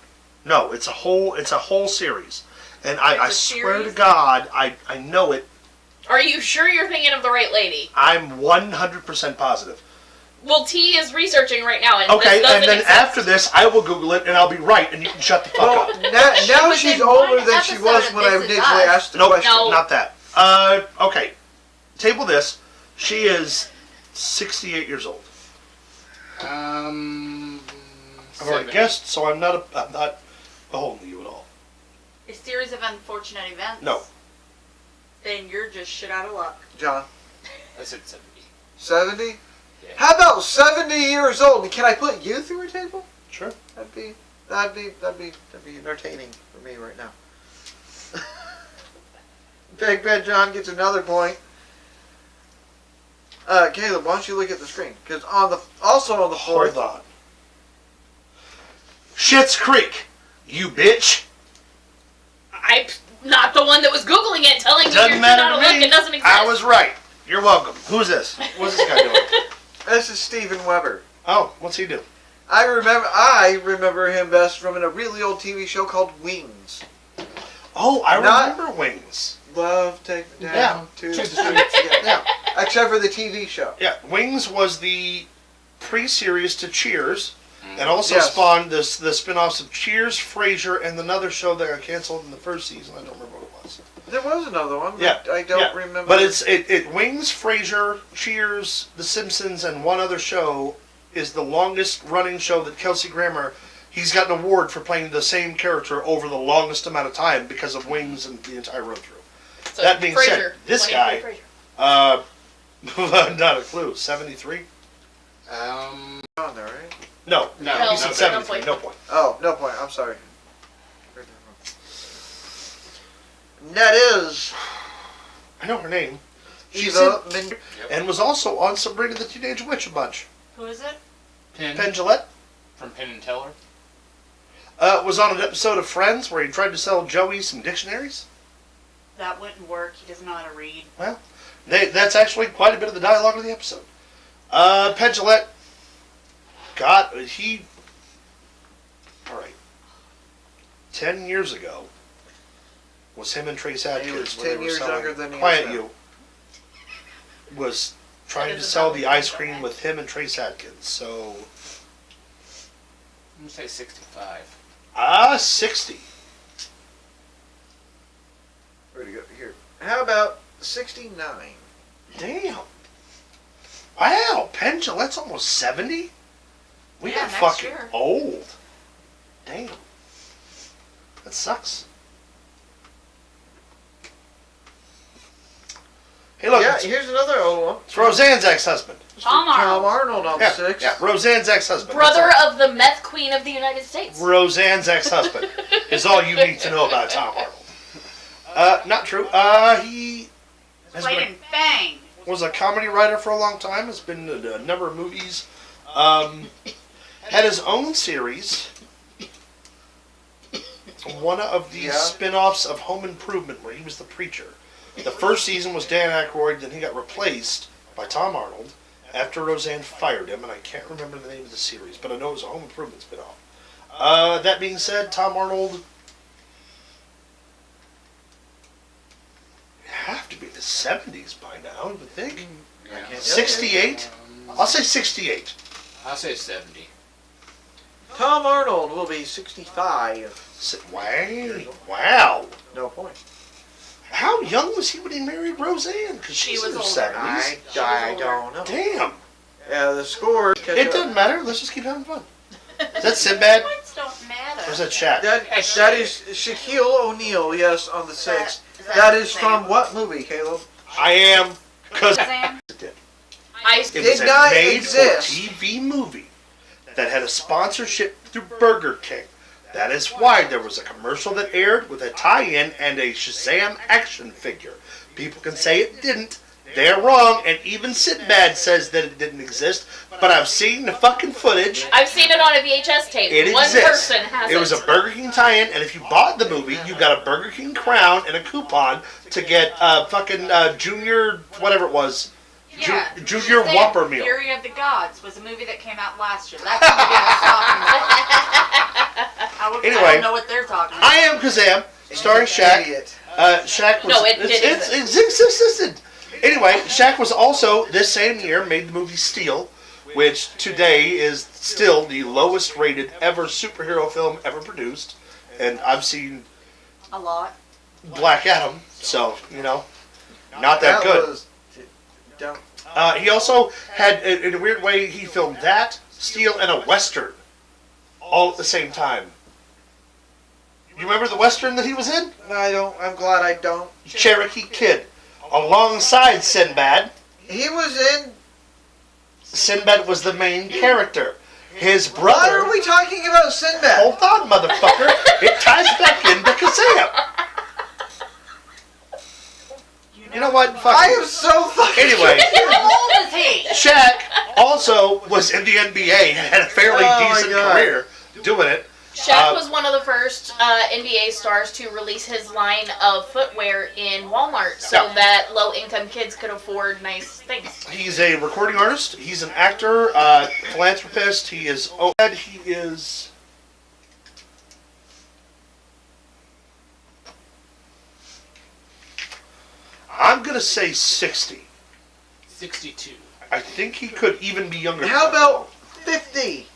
it's a whole series, and I It's a swear to series? God, I know it. Are you sure you're thinking of the right lady? I'm 100% positive. Well, T is researching right now, and Okay, this doesn't and then exist. after this, I will Google it, and I'll be right, and you can shut the fuck Well, up. now was she's in older one than she was episode when of I This Is initially Us. asked the Nope, question. No. not that. Okay, table this. She is 68 years old. I've already 70. guessed, so I'm not beholden to you at all. A series of unfortunate events? No. Then you're just shit out of luck. John, I said 70. 70? Yeah. How about 70 years old? And can I put you through a table? Sure. That'd be entertaining for me right now. Big Bad John gets another point. Caleb, why don't you look at the screen? Because also on the Hold 4th, on. Schitt's Creek, you bitch. I'm not the one that was Googling it, telling you Doesn't you're matter not a to look. me. It doesn't exist. I was right. You're welcome. Who's this? What's this guy doing? this is Steven Weber. Oh, what's he do? I remember him best from a really old TV show called Wings. Oh, I Not- remember Wings. Love, take me down Yeah. to the streets. Yeah. Yeah. Except for the TV show. Yeah, Wings was the pre-series to Cheers, and also Yes. spawned the spin-offs of Cheers, Frasier, and another show that got canceled in the first season. I don't remember what it was. There was another one. Yeah, But I don't yeah. remember. But it Wings, Frasier, Cheers, The Simpsons, and one other show is the longest running show that Kelsey Grammer. He's got an award for playing the same character over the longest amount of time because of Wings and the entire run through. So, That being said, Frasier. this When guy- he played Frasier. Not a clue. 73? Um, on there, right? No, No, he said no 73. point. No point. Oh, no point. I'm sorry. And that is I know her name. She's Eva in, Min- and was also on Sabrina the Teenage Witch a bunch. Who is it? Penn Penn Jillette from Penn and Teller. was on an episode of Friends where he tried to sell Joey some dictionaries. That wouldn't work. He doesn't know how to read. Well, that's actually quite a bit of the dialogue of the episode. Penn Jillette all right, 10 years ago was him and Trace Adkins. He was when they 10 were years selling younger than he is Quiet now. You was trying That to is sell about the the ice same cream guy. with him and Trace Adkins. So, I'm gonna say 65. 60. Where'd he go? Here. How about 69? Damn. Wow, Penn Jillette's almost 70? We Yeah, got next fucking year. old. Damn. That sucks. Hey, look, Yeah, it's, here's another old one. it's Roseanne's ex-husband. Tom Tom Arnold. Arnold on Yeah, the 6th. yeah, Roseanne's ex-husband. Brother That's all. of the meth queen of the United States. Roseanne's ex-husband is all you need to know about Tom Arnold. Not true. He has Played been in Fang. was a comedy writer for a long time. Has been in a number of movies. Had his own series. One of the spin-offs of Home Improvement, where he was the preacher. The first season was Dan Aykroyd, then he got replaced by Tom Arnold after Roseanne fired him, and I can't remember the name of the series, but I know it was a Home Improvement spin-off. That being said, Tom Arnold have to be the 70s by now, I would think. Yeah. 68? I'll say 68. I'll say 70. Tom Arnold will be 65. Wow. No point. How young was he when he married Roseanne? Because She she's in was her older. 70s. I don't know. Damn. Yeah, the score. It doesn't matter. Let's just keep having fun. Is that Sinbad? Points don't matter. Or is that Shaq? That is Shaquille O'Neal, yes, on the 6th. That is from what movie, Caleb? I am. Because Shazam? it did. I It was Did not a exist. made-for-TV movie that had a sponsorship through Burger King. That is why there was a commercial that aired with a tie-in and a Shazam action figure. People can say it didn't. They're wrong, and even Sinbad says that it didn't exist, but I've seen the fucking footage. I've seen it on a VHS tape. It One exists. person has It was a Burger King tie-in, and if you bought the movie, you got a Burger King crown and a coupon to get fucking junior, whatever it was, Yeah. junior Shazam, Whopper meal. Fury of the Gods was a movie that came out last year. That's the movie I was talking about. I Anyway, don't know what they're talking about. I Am Kazam, starring Shaq. Idiot. Shaq was. No, it did it's existed. Anyway, Shaq was also this same year made the movie Steel, which today is still the lowest rated ever superhero film ever produced, and I've seen A lot. Black Adam, so not that good. Was, don't. He also had, in a weird way, he filmed that, Steel, and a Western all at the same time. You remember the Western that he was in? I don't. I'm glad I don't. Cherokee Kid, alongside Sinbad. He was in. Sinbad was the main character. His Why brother... are we talking about Sinbad? Hold on, motherfucker. It ties back into Kazam. You know what? Fuck I you. am so fucking. Anyway, How old is he? Shaq also was in the NBA and had a fairly Oh my decent God. career doing it. Shaq was one of the first NBA stars to release his line of footwear in Walmart so Yeah. that low-income kids could afford nice things. He's a recording artist. He's an actor, philanthropist. He is... He is... I'm going to say 60. 62. I think he could even be younger. How than that. about 52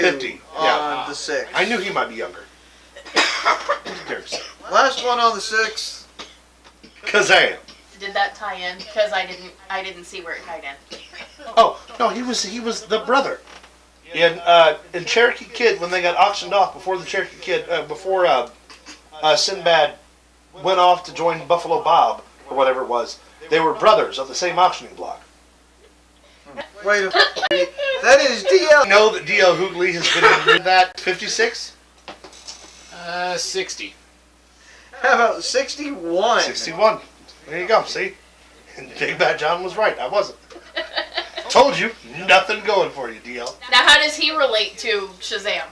50, on yeah. the 6th? I knew he might be younger. There's Last one on the 6th. Kazam. Did that tie in? Because I didn't see where it tied in. Oh no, he was the brother. In Cherokee Kid, when they got auctioned off before the Cherokee Kid, before Sinbad went off to join Buffalo Bob or whatever it was, they were brothers of the same auctioning block. Wait a minute. That is DL. I know that D.L. Hoogley has been in that 56, 60. How about 61? 61. There you go. See, and Big Bad John was right. I wasn't. Told you, nothing going for you, D.L. Now, how does he relate to Shazam?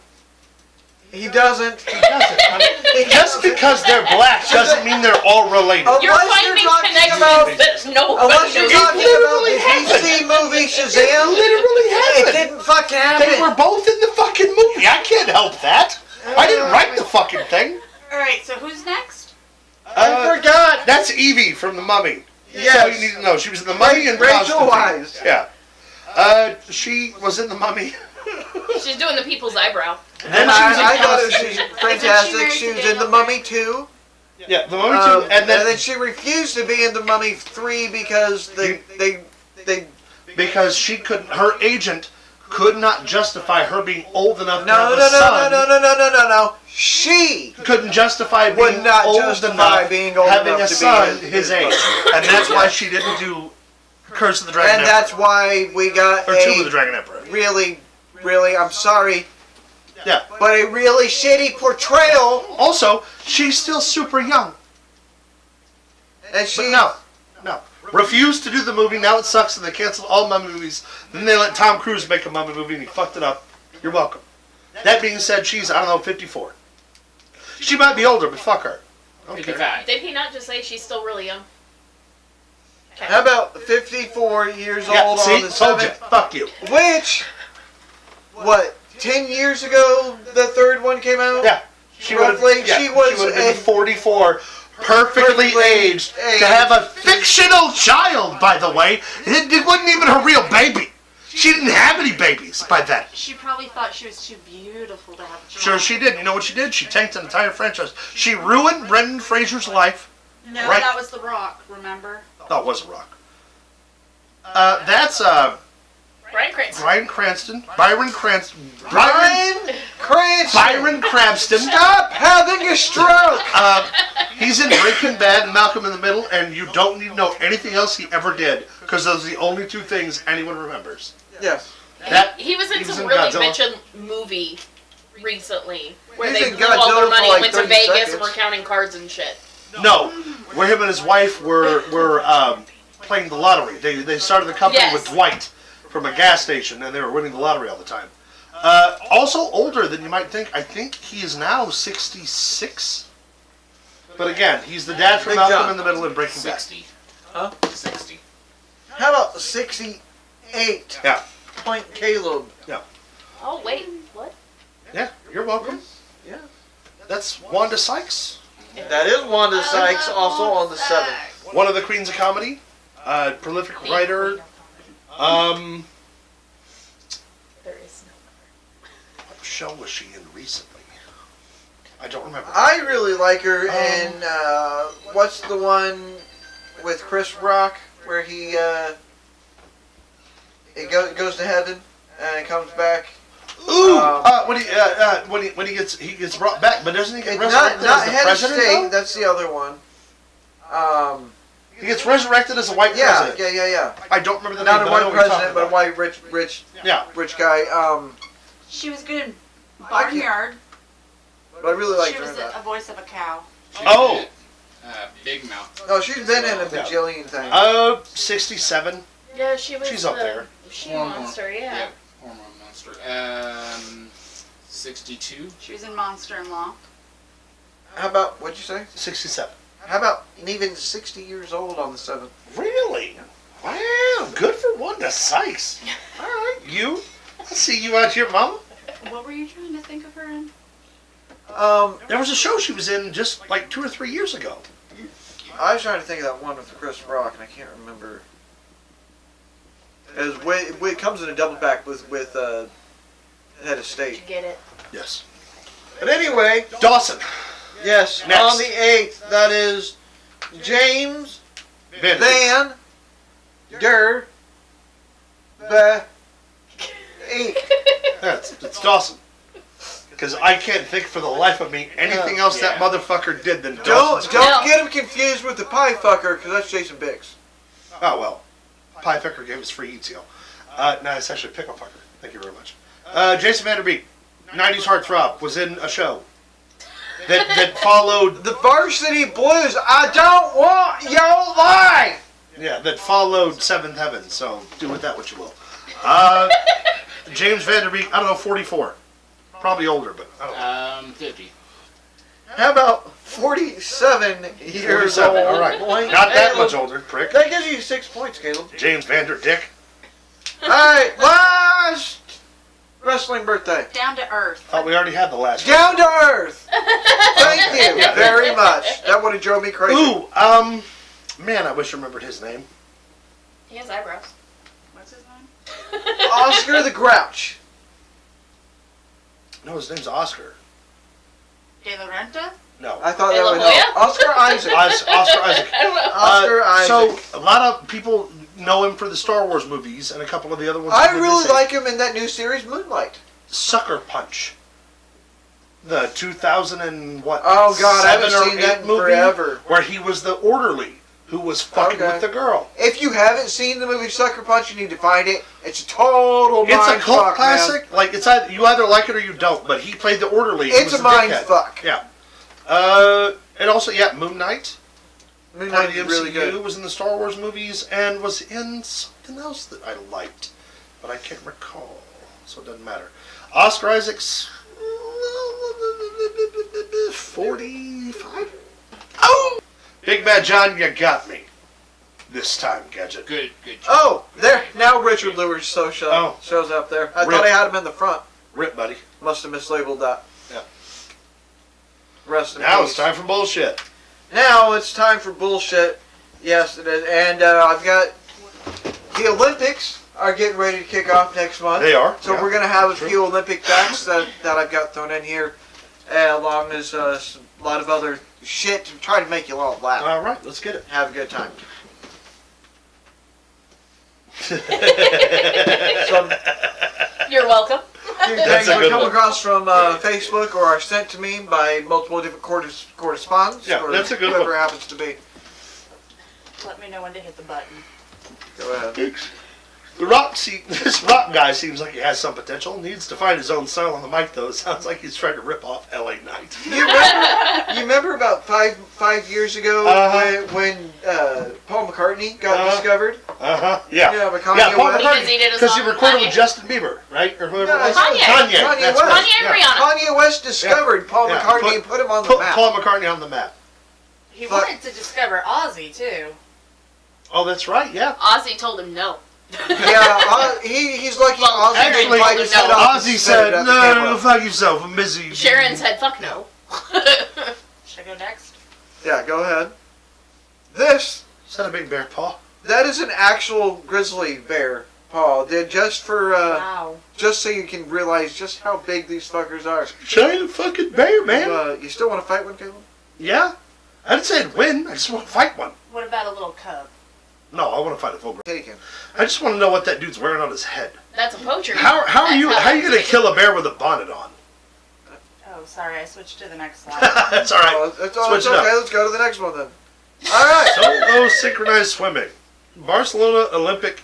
He doesn't. He doesn't. I mean, just because they're black doesn't mean they're all related. Oh, You're Unless you're finding talking connections about- that nobody Unless you're knows. talking about the DC movie It Shazam, literally it happened. didn't fucking They were happen. both in the fucking movie. I can't help that. I didn't write the fucking thing. Alright, so who's next? I forgot. That's Evie from The Mummy. Yes. That's all you need to know. She was in The Mummy and Rachel Constantine. Weisz. Yeah. She was in The Mummy. She's doing the people's eyebrow. Then she was in I thought it Constantine. was fantastic. She was in The Mummy 2. Yeah, The Mummy too. And then she refused to be in The Mummy 3 because they because her agent could not justify her being old enough to No, have no, a no, son. no. She Couldn't justify being would not old justify enough being old having enough a to son be his age, and that's why she didn't do Curse of the Dragon And Emperor. that's why we got Or Tomb of the Dragon Emperor. really, I'm sorry, Yeah. but a really shitty portrayal. Also, she's still super young. And she But no. Refused to do the movie. Now it sucks, and they canceled all mummy movies. Then they let Tom Cruise make a mummy movie, and he fucked it up. You're welcome. That being said, she's, 54. She might be older, but fuck her. Okay. 55. Did he not just say she's still really young? How about 54 years Yeah, old see? on the Told you. 7th? Fuck you. Which, 10 years ago the third one came out? Yeah. She would Roughly, have she was been a- 44, perfectly aged to have a fictional child, by the way. It wasn't even her real baby. She didn't have any babies by then. She probably thought she was too beautiful to have a child. Sure she did. You know what she did? She tanked an entire franchise. She ruined Brendan Fraser's life. No, Right. that was The Rock, remember? Oh, it was a rock. That's Bryan Cranston. Bryan Cranston. Byron Cranston. Bryan Cranston! Byron Cranston. Stop having a stroke! He's in Breaking Bad and Malcolm in the Middle, and you don't need to know anything else he ever did, because those are the only two things anyone remembers. Yes. He was in he was some in really Godzilla. bitchin' movie recently where He's they in blew all Godzilla their for money like and went to 30 Vegas seconds. and were counting cards and shit. No, where him and his wife were playing the lottery. They started the company Yes. with Dwight from a gas station, and they were winning the lottery all the time. Also older than you might think. I think he is now 66. But again, he's the dad from Big Malcolm John. in the Middle and Breaking Bad. 60. Huh? 60. How about 68? Yeah. Point Caleb. Oh, wait, what? Yeah, you're welcome. Yeah. That's Wanda Sykes, That is Wanda Sykes, also on the 7th. one of the queens of comedy, prolific writer. There is no. What show was she in recently? I don't remember. I really like her in, what's the one with Chris Rock, where he goes to heaven and comes back? Ooh, when he gets brought back, but doesn't he get resurrected Not as the head of president? state, though? that's the other one. He gets resurrected as a white Yeah, president. yeah. I don't remember the Not name. a but I know white what you're president, but a talking white rich about. rich guy. She was good in Barnyard. But I really like She her was in that. a voice of a cow. She's Oh. in, Big Mouth. No, she's been in a bajillion things. Yeah. 67. Yeah, she was. She's up there. She Hormone. monster, yeah. Yep. Hormone monster. 62. She was in Monster-in-Law. How about, what'd you say? 67. How about even 60 years old on the 7th? Really? Wow, good for Wanda Sykes. All right, you. I see you out here, Mama. What were you trying to think of her in? There was a show she was in just like 2 or 3 years ago. I was trying to think of that one with Chris Rock, and I can't remember. It comes in a double back with Head of Did State. you get it? Yes. But anyway, Dawson. yes, Next. on the 8th, that is James Van Der Beek. It's Dawson. Because I can't think for the life of me anything else that motherfucker did than Don't Dawson's Creek. No. get him confused with the pie fucker, because that's Jason Biggs. Oh, well. Pie Fucker gave us free eats, yo. No, it's actually Pickle Fucker. Thank you very much. Jason Vanderbeek, 90s Heartthrob, was in a show that followed... The Varsity Blues, I don't want your life! Yeah, that followed Seventh Heaven, so do with that what you will. James Vanderbeek, I don't know, 44. Probably older, but I don't know. 50. How about 47 years 47, old? all right. Point Not that Caleb. much older, prick. That gives you 6 points, Caleb. James Vanderdick. Alright, last wrestling birthday. Down to Earth. Thought we already had the last Down to earth! Thank you Yeah. very much. That would have drove me crazy. Ooh, man, I wish I remembered his name. He has eyebrows. What's his name? Oscar the Grouch. No, his name's Oscar. De La Renta? No. I thought De that La would Hoya? help. Oscar Isaac. Oscar Isaac. I don't know. Oscar Isaac. So, a lot of people know him for the Star Wars movies and a couple of the other ones. I he did really recently. like him in that new series, Moonlight. Sucker Punch. The 2000 and what? Oh God, I haven't 7 or seen that 8 in movie forever. where he was the orderly who was fucking Okay. with the girl. If you haven't seen the movie Sucker Punch, you need to find it. It's a total It's a mind cult fuck, classic. man. Like it's either, you either like it or you don't. But he played the orderly. He It's was a the mind dickhead. fuck. Yeah. And also, Moon Knight. Moonlight The is really MCU good. was in the Star Wars movies and was in something else that I liked, but I can't recall, so it doesn't matter. Oscar Isaac's 45. Oh, Big Bad John, you got me this time, Gadget. Good job. Oh, there now Richard Lewis shows up there. I Rip. thought I had him in the front. Rip, buddy. Must have mislabeled that. Yeah. Rest in Now peace. it's time for bullshit. Now it's time for bullshit. Yes, it is. And I've got the Olympics are getting ready to kick off next month. They are. So yeah. we're going to have a True. few Olympic facts that I've got thrown in here, along as a lot of other shit to try to make you all laugh. All right, let's get it. Have a good time. You're welcome. Few That's things a we good come one. across from Facebook or are sent to me by multiple different correspondents. Yeah, or that's a good whoever one. happens to be. Let me know when to hit the button. Go ahead. This rock guy seems like he has some potential. Needs to find his own style on the mic, though. It sounds like he's trying to rip off L.A. Knight. You remember about five years ago Uh-huh. when Paul McCartney got discovered? Yeah. Yeah, but Kanye Yeah, Paul West. Because he did a Because he song with recorded Kanye. with Justin Bieber, right? Or whoever No, it was. Kanye. Kanye That's West. right. Kanye and Yeah. Rihanna. Kanye West discovered Paul Yeah. McCartney and put him on the Put map. Paul McCartney on the map. He Fuck. wanted to discover Ozzy too. Oh, that's right. Yeah. Ozzy told him no. Yeah, he's lucky Well, Ozzy actually, didn't bite his head off and Ozzy spit said, it at the "No, camera." fuck yourself. I'm busy." Sharon said, fuck no. Should I go next? Yeah, go ahead. This, Is that a big bear paw? that is an actual grizzly bear, Paul. Did just for Wow. just so you can realize just how big these fuckers are. Giant fucking bear, man. You still want to fight one, Caleb? Yeah. I didn't say I'd win. I just want to fight one. What about a little cub? No, I want to fight a full grown. Take him. I just want to know what that dude's wearing on his head. That's a poacher. How are you That's how are you gonna kill a bear with a bonnet on? Oh, sorry, I switched to the next slide. That's all right. Oh, it's Switch it okay. up. Let's go to the next one then. All right. Solo synchronized swimming. Barcelona Olympic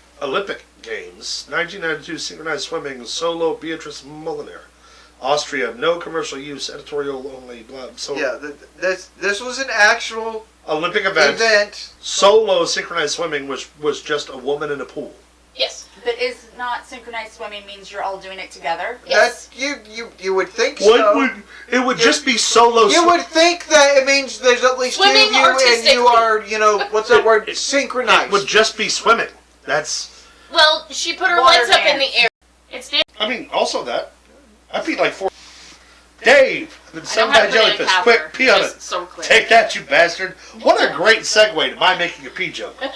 Games, 1992 synchronized swimming. Solo Beatrice Moliner. Austria, no commercial use, editorial only. Blah. So Yeah, this was an actual Olympic event. Solo synchronized swimming was just a woman in a pool. Yes. But is not synchronized swimming means you're all doing it together? Yes. You would think What so. would it would just be solo? You would think that it means there's at least two Swimming of you and you artistically. are, what's that word? Synchronized. It would just be swimming. That's. Well, she put her Water legs up in dance. the air. It's dan- I mean, also that. I peed like 4. Dave, the I don't seven have by jellyfish. banana Quick, powder, pee on just it. so clear. Take that, you bastard. What a great segue to my making a pee joke. Yeah,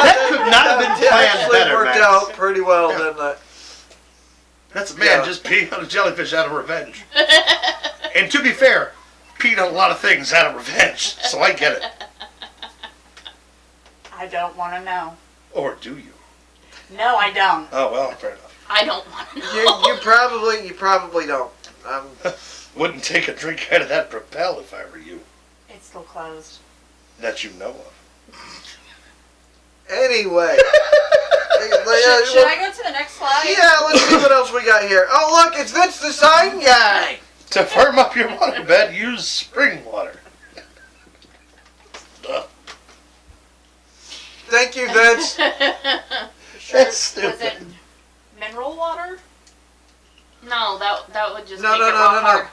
That could not have been that planned actually better, worked Max. out pretty well, Yeah. didn't it? That's a man Yeah. just peeing on a jellyfish out of revenge. And to be fair, peed on a lot of things out of revenge, so I get it. I don't want to know. Or do you? No, I don't. Oh, well, fair enough. I don't want to know. You probably don't. Wouldn't take a drink out of that Propel if I were you. It's still closed. That you know of. Anyway. Should I go to the next slide? Yeah, let's see what else we got here. Oh, look, it's Vince the Sign Guy. To firm up your waterbed, use spring water. Thank you, Vince. Sure. That's Was it stupid. mineral water? No, that would just No, make no, it no, rock no, no. hard.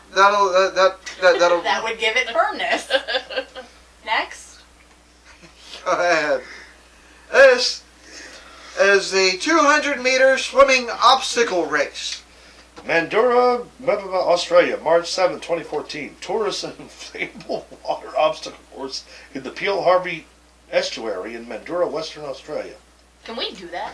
That'll. That would give it firmness. Next. Go ahead. This is the 200-meter swimming obstacle race. Mandurah, Australia, March 7, 2014. Tourist and inflatable water obstacle course in the Peel Harvey Estuary in Mandurah, Western Australia. Can we do that?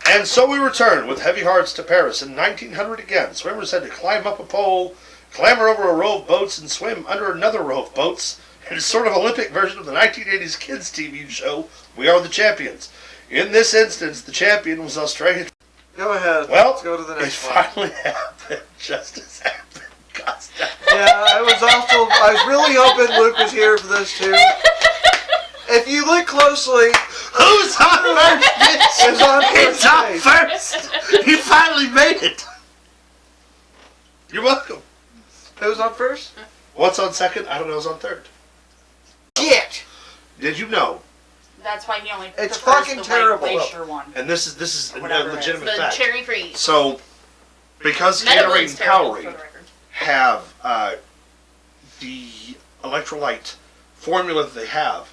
And so we return with heavy hearts to Paris in 1900 again. Swimmers had to climb up a pole, clamber over a row of boats, and swim under another row of boats. It is sort of Olympic version of the 1980s kids TV show, We Are the Champions. In this instance, the champion was Australian. Go ahead. Well, let's go to the it next one. finally happened. Justice happened. Costa. Yeah, I was really hoping Luke was here for this too. If you look closely, Who's on first? it's on It's first on base. first. He finally made it. You're welcome. Who's on first? What's on second? I don't know. Who's on third? Shit! Did you know? That's why he only It's prefers fucking the terrible. white glacier one. And this is a Whatever it is. legitimate The fact. cherry freeze. So, because Gatorade Meadowwood's and terrible, for Powerade the record. have the electrolyte formula that they have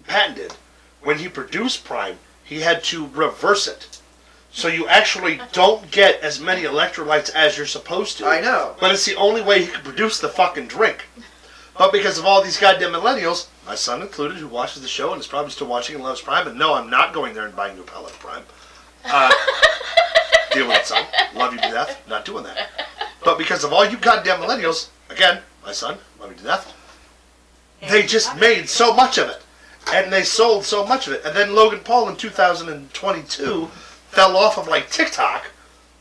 patented, when he produced Prime, he had to reverse it. So you actually don't get as many electrolytes as you're supposed to. I know. But it's the only way he could produce the fucking drink. But because of all these goddamn millennials, my son included, who watches the show and is probably still watching and loves Prime, and no, I'm not going there and buying new pellet of Prime. Deal with it, son. Love you to death. Not doing that. But because of all you goddamn millennials, again, my son, love you to death, they just made so much of it. And they sold so much of it. And then Logan Paul in 2022 fell off of like TikTok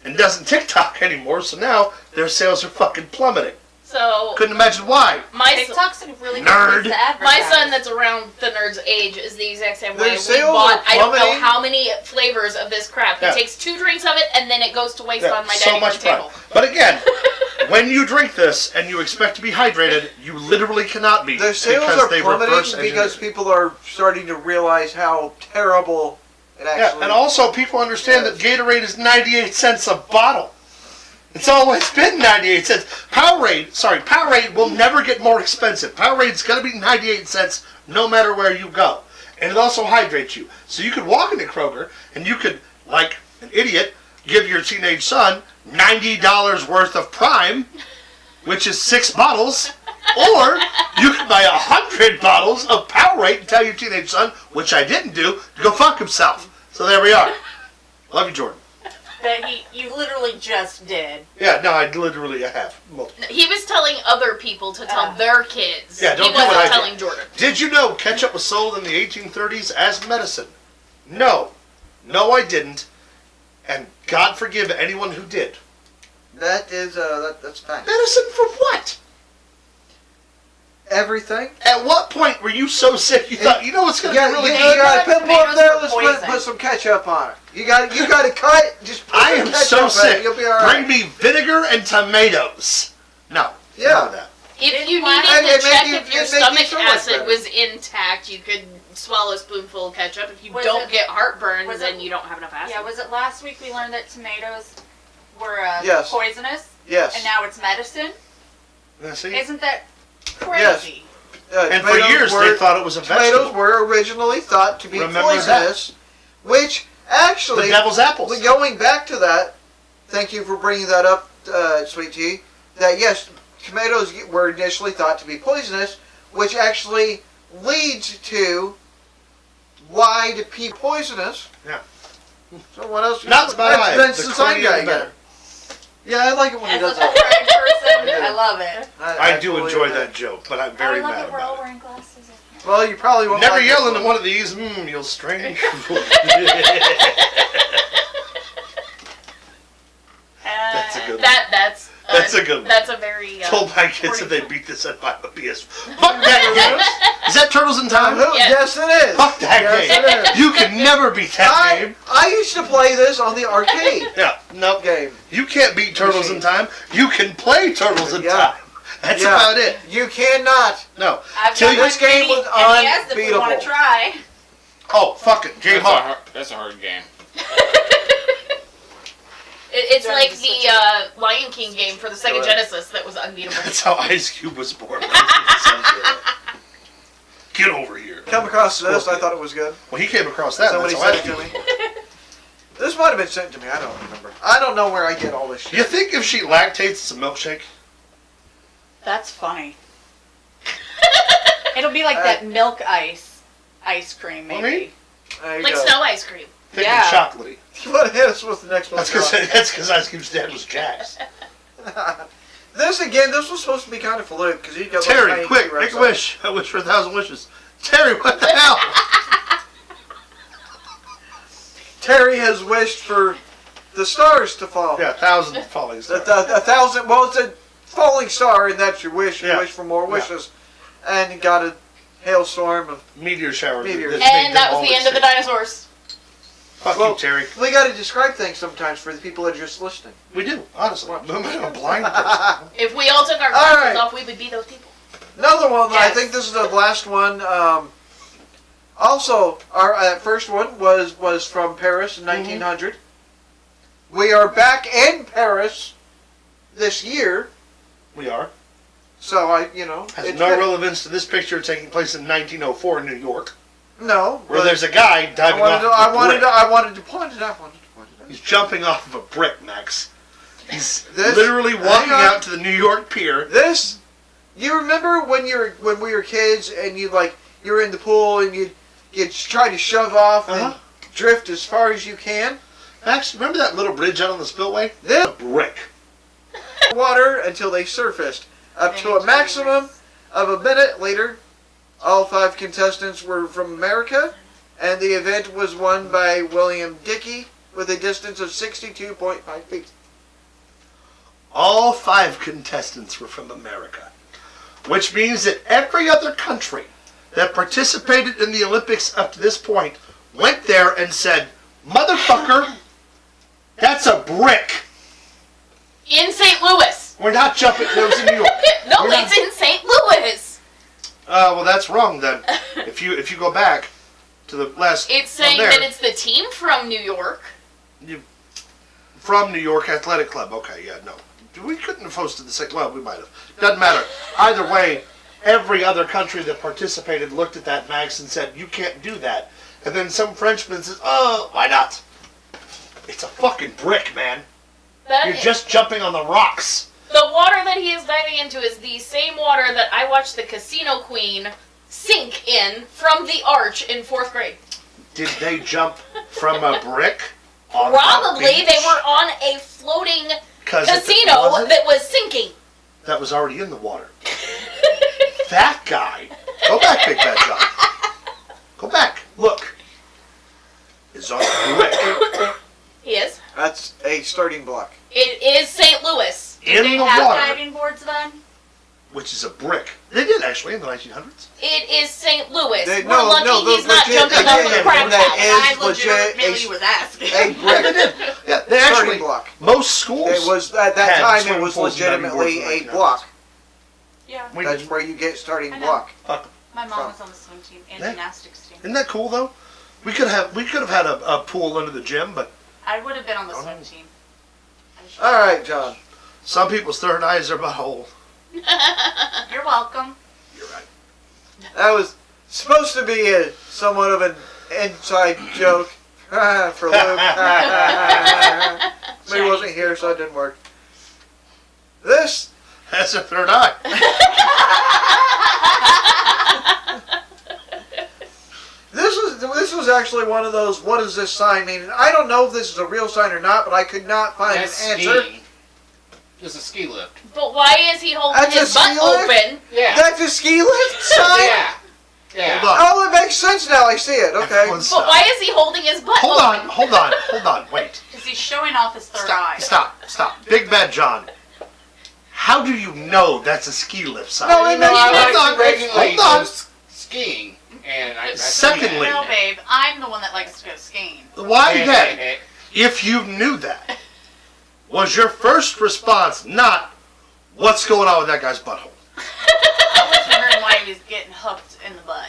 and doesn't TikTok anymore, so now their sales are fucking plummeting. So Couldn't imagine why. TikTok's a really good Nerd. place to advertise. my son that's around the nerd's age is the exact same Their way. We sales bought are I don't know plummeting. how many flavors of this crap. He Yeah. takes 2 drinks of it and then it goes to waste Yeah, on my so dining room much Prime. table. But again, when you drink this and you expect to be hydrated, you literally cannot be. Their sales because are they plummeting reverse because engineer. people are starting to realize how terrible it Yeah, actually and also people understand that Gatorade is 98 cents a bottle. It's always been 98 cents. Powerade will never get more expensive. Powerade's going to be 98 cents no matter where you go. And it also hydrates you. So you could walk into Kroger and you could, like an idiot, give your teenage son $90 worth of Prime, which is 6 bottles, or you could buy 100 bottles of Powerade and tell your teenage son, which I didn't do, to go fuck himself. So there we are. Love you, Jordan. That you literally just did. Yeah, no, I have. Multiple. He was telling other people to tell their kids. Yeah, don't he do what wasn't I did. telling Jordan. Did you know ketchup was sold in the 1830s as medicine? No. No, I didn't. And God forgive anyone who did. That is that's fact. Medicine for what? Everything. At what point were you so sick you thought, you know what's going to Yeah, be really you good? got to put more up there. Tomatoes Let's for put poison. some ketchup on it. You got to cut. Just put I some am ketchup so on it. sick. You'll be all right. Bring me vinegar and tomatoes. No. Yeah. None of that. If you Why- needed It to make check you- if your it make you stomach so much acid better. was intact, you could swallow a spoonful of ketchup. If you Was don't it- get heartburn, was then it- you don't have enough acid. Yeah, was it last week we learned that tomatoes were Yes. poisonous, Yes. and now it's medicine? Yeah, see? Isn't that crazy? And for Tomatoes years were- they thought it was a tomatoes vegetable. were originally thought to be Remember poisonous, which actually, The devil's apples. going back to that, thank you for bringing that up, Sweet Tea, that yes, tomatoes were initially thought to be poisonous, which actually leads to why do people poisonous? Yeah. So what else? Nuts by eye. That's The the sign cornier guy the better. again. Yeah, I like it when he As does a that. blind person, Yeah. I love it. I do fully enjoy agree. that joke, but I'm very I love mad it. We're all about it. wearing glasses. Well, you probably won't Never like yell this into one of these, you'll strange. That's a good one. That's a good one. That's a very Told my kids that they beat this at my PS. Fuck that game. Is that Turtles in Time? Yes, it is. Fuck that Yes, game. it is. You can never beat that game. I used to play this on the arcade Yeah, no. game. You can't beat Turtles in Time. You can play Turtles in Yeah. Time. That's Yeah. about it. You cannot. No. I've Till got you- This game was NES if we want unbeatable. to try. Oh, fuck it. Game hard. That's a hard game. It's Don't like just the switch it. Lion King game for the Go Sega ahead. Genesis that was unbeatable. That's how Ice Cube was born. Get over here. Come across this, I thought it was good. Well, he came across that. Somebody That's how sent I it to me. This might have been sent to me. I don't remember. I don't know where I get all this shit. You think if she lactates, it's a milkshake? That's funny. It'll be like that milk ice cream, Well, maybe. There you Like go. snow ice cream. Thick Yeah. and chocolatey. You want to hit us with the next one? That's because Ice Cube's dad was Jax. This again, this was supposed to be kind of for Luke because he got Terry, tiny quick, T-Rex make a on it. wish. I wish for 1,000 wishes. Terry, what the hell? Terry has wished for the stars to fall. Yeah, 1,000 falling stars. 1,000. Well, it's a falling star, and that's your wish. You Yeah. wish for more wishes, and you got a hailstorm of. Meteor shower. Meteors. And that was the end of the dinosaurs. Fuck Well, you, Terry. We got to describe things sometimes for the people that are just listening. We do, honestly. I'm a blind person. If we all took our All glasses right. off, we would be those people. Another one. I Yes. think this is the last one. Also, our first one was from Paris in 1900. We are back in Paris this year, We are. so Has it's no good. relevance to this picture taking place in 1904 in New York, No, where but there's a guy diving off I of a brick. wanted to point it out. He's jumping off of a brick, Max. He's This- literally walking hang on. out to the New York pier. This, you remember when we were kids and you were in the pool and you'd try to shove off and drift as far as you can. Max, remember that little bridge out on the spillway? This A brick. water until they surfaced up to a maximum of a minute later. All 5 contestants were from America, and the event was won by William Dickey with a distance of 62.5 feet. All 5 contestants were from America, which means that every other country that participated in the Olympics up to this point went there and said, "Motherfucker, that's a brick. In St. Louis. We're not jumping." It was in New York. No, We're not- it's in St. Louis. Well, that's wrong then. If you go back to the last, It's saying there, that it's the team from New York. from New York Athletic Club. Okay, yeah, no, we couldn't have hosted the second. Well, we might have. Doesn't matter. Either way, every other country that participated looked at that, Max, and said, "You can't do that." And then some Frenchman says, "Oh, why not?" It's a fucking brick, man. You're just jumping on the rocks. The water that he is diving into is the same water that I watched the Casino Queen sink in from the arch in 4th grade. Did they jump from a brick? On Probably the beach? they were on a floating 'Cause if it casino wasn't, that was sinking. that was already in the water. That guy. Go back, Big Bad John. Go back. Look. Is on a brick. He is. That's a starting block. It is St. Louis. In They the have water. diving boards then? Which is a brick. They did actually in the 1900s. It is St. Louis. They- We're no, lucky no, he's not legit- jumping again, over the crack that house. is I legitimately was asking. A Yeah, they brick did. Yeah, they starting actually. block. Most schools. It was at that had time. It swimming was pools and diving legitimately boards in a the block. Yeah. We That's didn't. where you get starting I know. block. My mom was on the swim team and Yeah. gymnastics team. Isn't that cool though? We could have had a pool under the gym, but I would have been on the Oh. swim team. I just- All right, John. some people's third eye is their butthole. You're welcome. You're right. That was supposed to be somewhat of an inside joke for Luke. But he wasn't here, so it didn't work. This That's a third eye. this was actually one of those. What does this sign mean? And I don't know if this is a real sign or not, but I could not find That's an answer. skiing. It's a ski lift. But why is he holding That's his a butt ski lift? open? Yeah. That's a ski lift sign. Yeah. Yeah. Hold on. Oh, it makes sense now. I see it. Okay. Everyone But stop. why is he holding his butt Hold open? on, hold on, wait. Because he's showing off his third eye. Stop. Big Bad John. How do you know that's a ski lift sign? No, I know. I Hold like on, to regulate hold on. those skiing, and I Secondly- No, babe. I'm the one that likes to go skiing. Why then, if you knew that, was your first response not, what's going on with that guy's butthole? I was wondering why he was getting hooked in the butt.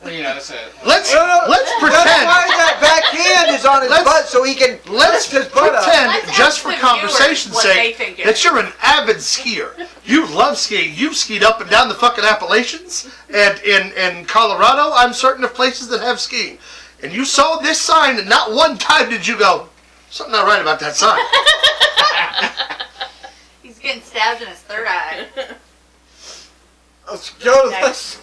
Well, you know, that's a. Let's That's pretend. why that backhand is on his Let's- butt, so he can Let's lift his butt up. pretend, Let's just ask for the conversation's viewers what they sake, think it that is. you're an avid skier. You love skiing. You've skied up and down the fucking Appalachians, and in Colorado, I'm certain of places that have skiing. And you saw this sign, and not one time did you go, something not right about that sign. He's getting stabbed in his third eye. Let's go to this.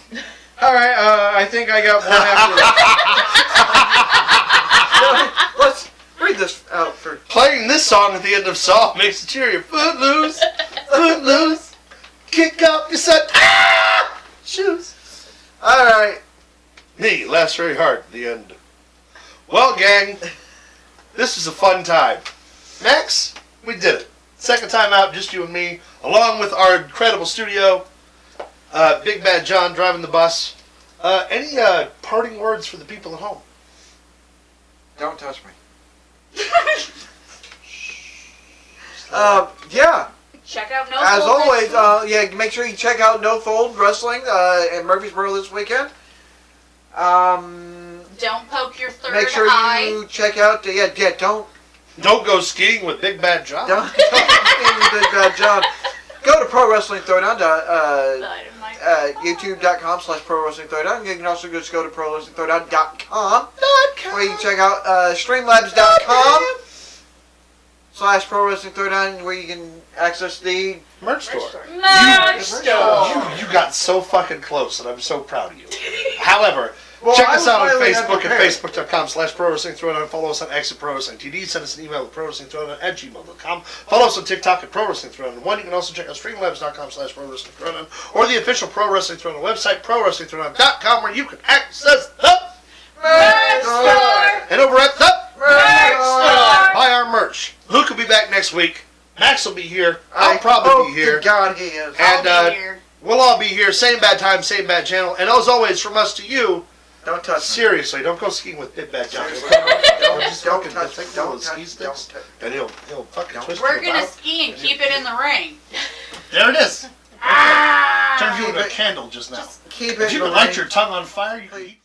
All right, I think I got one after. Let's read this out for. Playing this song at the end of Saw makes it cheerier. Footloose, footloose, kick up your son. Ah! Shoes. All right, laughs very hard at the end. Well, gang, this is a fun time. Max, we did it. Second time out, just you and me, along with our incredible studio. Big Bad John driving the bus. Any parting words for the people at home? Don't touch me. Yeah. Check out No As Fold always, next week. yeah, make sure you check out No Fold Wrestling in Murfreesboro this weekend. Don't poke your third Make sure eye. you check out. Don't go skiing with Big Bad John. Don't Big Bad John. Go to Pro Wrestling Throwdown. YouTube.com/Pro Wrestling Throwdown. You can also just go to ProWrestlingThrowdown.com where you can check out Streamlabs.com/Pro Wrestling Throwdown where you can access the Merch store. Merch store. You got so fucking close, and I'm so proud of you. However, Well, check I us was out on highly Facebook at unprepared. Facebook.com/Pro Wrestling Throwdown. Follow us on X at Pro Wrestling TD. Send us an email at ProWrestlingThrowdown@gmail.com. Follow us on TikTok at Pro Wrestling Throwdown 1. You can also check out Streamlabs.com/Pro Wrestling Throwdown or the official Pro Wrestling Throwdown website, ProWrestlingThrowdown.com, where you can access the Merch store. and over at the Merch store. buy our merch. Luke will be back next week. Max will be here. I'll I probably hope be here. to God he is. And I'll be here. we'll all be here. Same bad time, same bad channel. And as always, from us to you, Don't touch me. seriously, don't go skiing with Big Bad John. Seriously, Or just don't fucking touch me. take one of Don't those ski touch. sticks, Don't and he'll fucking Don't. twist We're you gonna about. ski and keep it in the ring. There it is. Ah! Turned you into a candle just now. Keep it. If you in would the light ring. your tongue on fire, you can eat